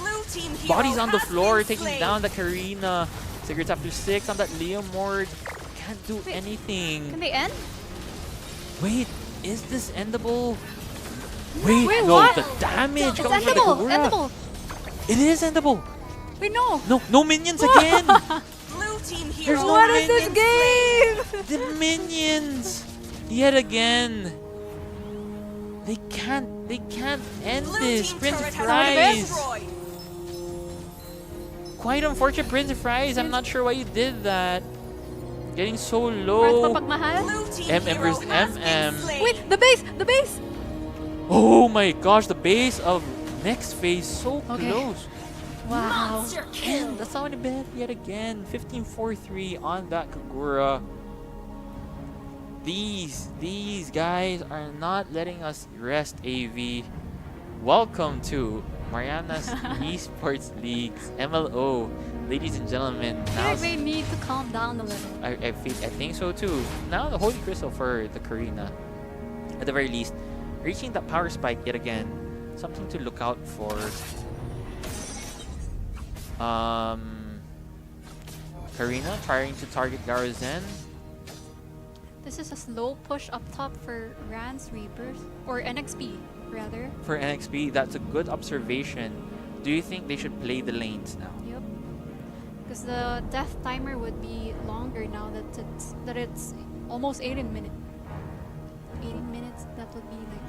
Blue team hero Bodies on the has floor, been taking slain. down the Karina. Cigarettes after 6 on that Leomord. Can't do Wait, anything. Can they end? Wait, is this endable? Wait, Wait, no, what? the damage It's comes from the endable! Kagura. Endable! It is endable. Wait, no! No minions again. Blue team hero There's no What has is this been game? The minions yet again. They can't end Blue this. team Prince turret has been Fries. destroyed. Quite unfortunate, Prince Fries. I'm not sure why you did that. Getting so Earth low. Mapagmahal? Blue team MM hero versus has MM. been slain. Wait, the base! The base! Oh my gosh, the base of next phase so Okay. close. Wow. Monster kill. That's how it bet yet again. 15-4-3 on that Kagura. These guys are not letting us rest, AV. Welcome to Marianas Esports League's MLO. Ladies and gentlemen, I now think they need to calm down a little. I think so too. Now the Holy Crystal for the Karina. At the very least, reaching that power spike yet again. Something to look out for. Karina trying to target Garuzen. This is a slow push up top for Rans Reapers. Or NXP, rather. For NXP, that's a good observation. Do you think they should play the lanes now? Yep. Because the death timer would be longer now that it's almost 18 minutes. 18 minutes, that would be like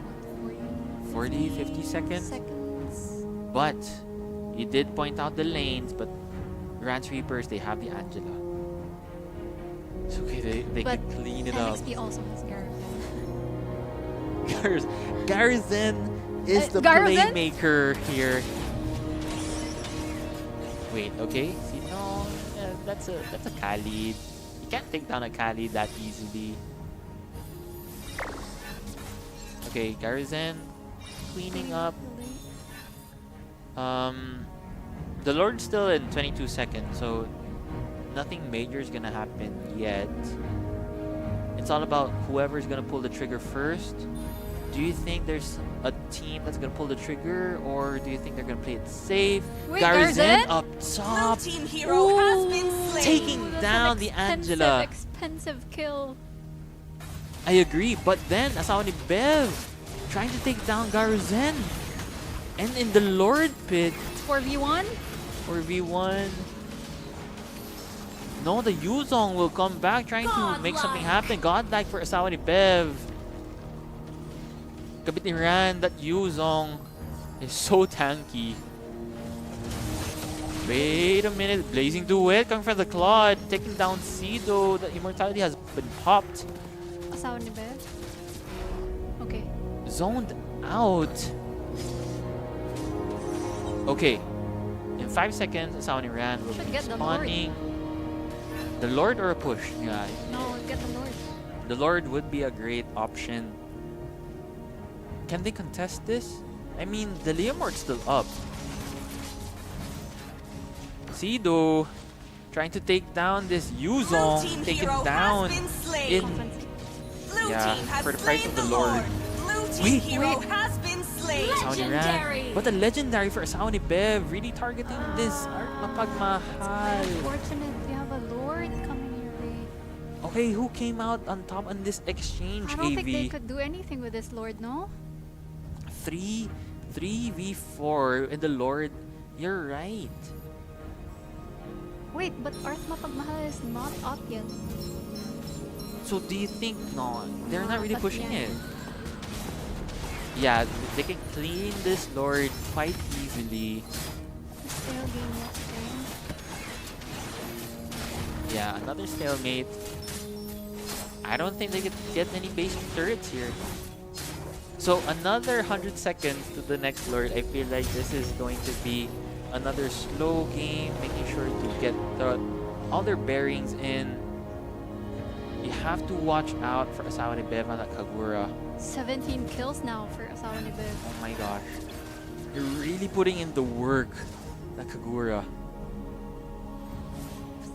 what, 40, 50 seconds? seconds. But you did point out the lanes, but Rance Reapers, they have the Angela. It's okay, they But can clean it up. NXP also has Garavan. Garuzen is the Garuzen? playmaker here. Wait, okay. See, no, that's a Khalid. You can't take down a Khalid that easily. Okay, Garuzen cleaning up. The Lord's still in 22 seconds, so nothing major is gonna happen yet. It's all about whoever's gonna pull the trigger first. Do you think there's a team that's gonna pull the trigger, or do you think they're gonna play it safe? Wait, Garuzen Garuzen? up Blue top, team hero has been slain. taking That's down an the expensive, Angela. expensive kill. I agree, but then Asawani Bev trying to take down Garuzen. And in the Lord pit, It's 4v1. or V1. No, the Yuzong will come back trying to make something happen. Godlike for Asawani Bev. Kabit ni Ran, that Yuzong is so tanky. Wait a minute, Blazing Duet coming from the Claude, taking down Sido. The Immortality has been popped. Asawa ni Bev. Okay. Zoned out. Okay. In 5 seconds, Asawani Ran will Should be get the Lord. spawning. The Lord or a push? Yeah. No, get the Lord. The Lord would be a great option. Can they contest this? I mean, the Leomord's still up. Sido trying to take down this Blue Yuzong, team taken hero down has been slain. in Offensive. Blue yeah, team has for the price slain of the Lord. Blue team Wait, hero wait. has been slain. Asawani Legendary. Ran. But a legendary for Asawani Bev, really targeting this Art Mapagmahal. Unfortunate, you have a Lord coming your way. Okay, who came out on top on this exchange, I don't think they AV? could do anything with this Lord, no? 3v4 in the Lord. You're right. Wait, but Earth Mapagmahal is not up yet. So do you think no? They're not really But pushing yeah. it. Yeah, they can clean this Lord quite easily. Still game yet again. Yeah, another stalemate. I don't think they could get any base turrets here. So another 100 seconds to the next Lord. I feel like this is going to be another slow game, making sure to get all their bearings in. You have to watch out for Asawani Bev and Kagura. 17 kills now for Asawa ni Bev. Oh my gosh. You're really putting in the work, Nakagura.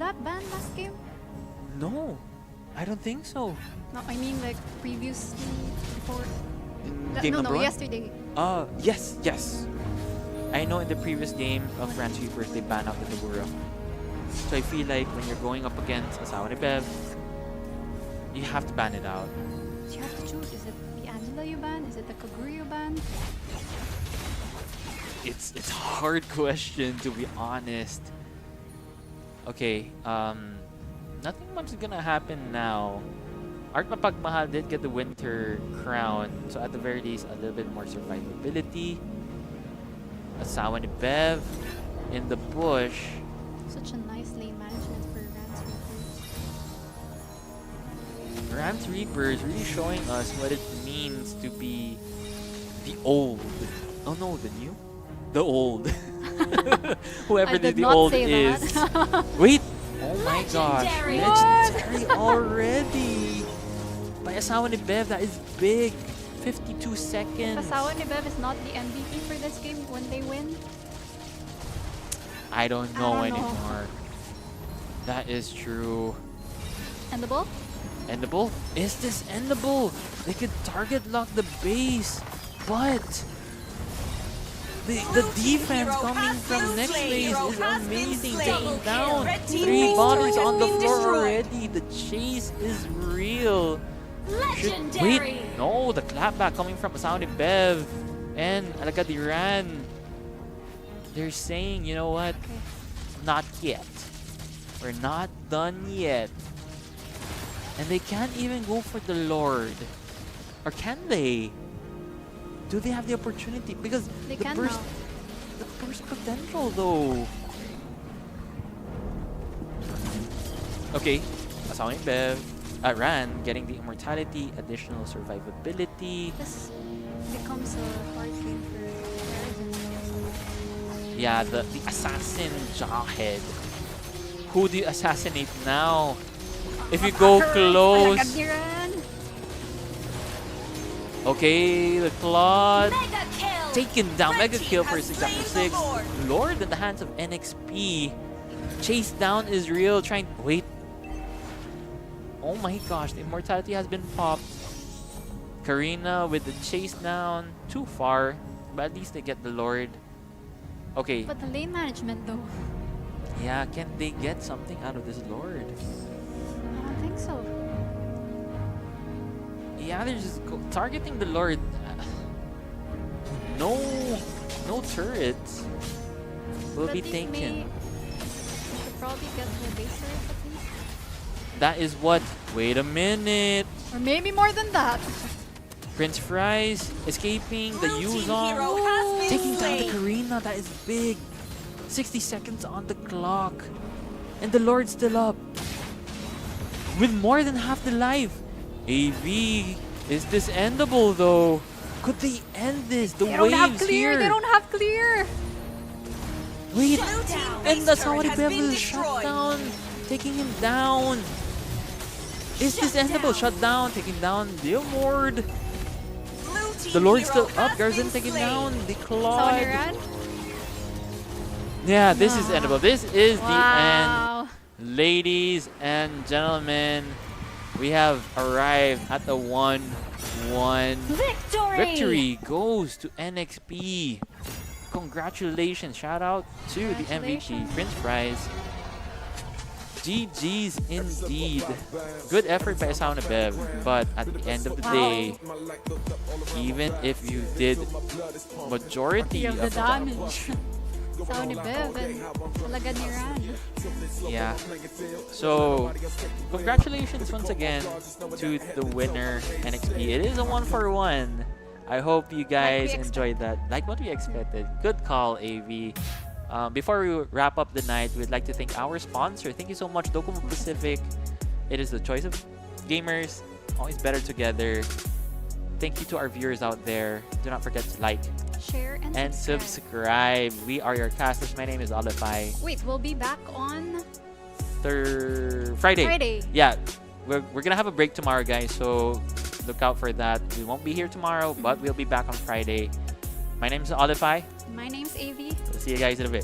that banned last game? No, I don't think so. No, I mean like previously before. Game no, number one? yesterday. Yes. I know in the previous game of Grand Sweepers, they banned out the Tabura. So I feel like when you're going up against Asawa ni Bev, you have to ban it out. You have to choose. Is it the Angela you ban? Is it the Kaguru you ban? It's a hard question, to be honest. Okay, nothing much is gonna happen now. Art Mapagmahal did get the winter crown, so at the very least, a little bit more survivability. Asawa ni Bev in the bush. Such a nice lane management for Rams Reapers. Rams Reapers really showing us what it means to be the old. Oh no, the new? The old. Whoever I did the not old say is. that. Wait! Oh my gosh. Legendary. Legendary already! By Asawa ni Bev, that is big. 52 seconds. Asawa ni Bev is not the MVP for this game when they win. I don't know I don't know. anymore. That is true. Endable? Endable? Is this endable? They could target lock the base, but the defense hero coming has from been next slain. phase Hero is has been amazing. slain. Taking Double down kill. Red team 3 base bodies turret on the has been floor destroyed. already. The chase is real. Legendary. Wait, no, the clapback coming from Asawa ni Bev and Alagadiran. They're saying, you know what? Not yet. We're not done yet. And they can't even go for the Lord. Or can they? Do they have the opportunity? Because They the can burst, now. the burst potential though. Okay, Asawa ni Bev. Ran getting the immortality, additional survivability. This becomes a hard game for Horizon. Yeah, the assassin Jawhead. Who do you assassinate now? If you go close. Alagadiran. Okay, the Claude. Mega kill. Taken down. Red Mega team kill for has 6 after slain 6. the Lord. Lord in the hands of NXP. Chase down is real. Trying. Wait. Oh my gosh, the immortality has been popped. Karina with the chase down. Too far. But at least they get the Lord. Okay. But the lane management though, Yeah, can they get something out of this Lord? I don't think so. Yeah, they're just targeting the Lord. No turrets will The be team taken. could probably get the base turret at least. That is what. Wait a minute. Or maybe more than that. Prince Fries escaping the Blue team Yuzong. hero has been Taking down the slain. Karina. That is big. 60 seconds on the clock. And the Lord's still up. With more than half the life. AV. Is this endable though? Could they end this? The They don't have waves clear. here. They don't have clear. Wait. Blue team And base that's turret how has the been Bevel shut destroyed. down. Taking him down. Is this endable? Shut down. Taking down Leomord. Blue team The Lord's hero still up. has Garzen been taking slain. down. The Saw Claude. Niran? Yeah, this is Nah. endable. This is the end. Wow. Ladies and gentlemen, we have arrived at the 1-1. Victory. Victory goes to NXP. Congratulations. Shout out to the MVP, Congratulations. Prince Prize. GG's indeed. Good effort by Asawa ni Bev, but at the end of the day, even if you did majority Of the of damage. Sawa ni Bev and Alagadiran. yeah. So, congratulations once again to the winner, NXP. It is a 1-for-1. I hope you guys we enjoyed that. Like what we expected. Good call, AV. Before we wrap up the night, we'd like to thank our sponsor. Thank you so much, Docomo Pacific. It is the choice of gamers. Always better together. Thank you to our viewers out there. Do not forget to like Share and subscribe. We are your casters. My name is Olafai. Wait, we'll be back on Friday. Friday. Yeah, we're gonna have a break tomorrow, guys. So look out for that. We won't be here tomorrow, but we'll be back on Friday. My name is Olafai. My name's AV. We'll see you guys in a bit.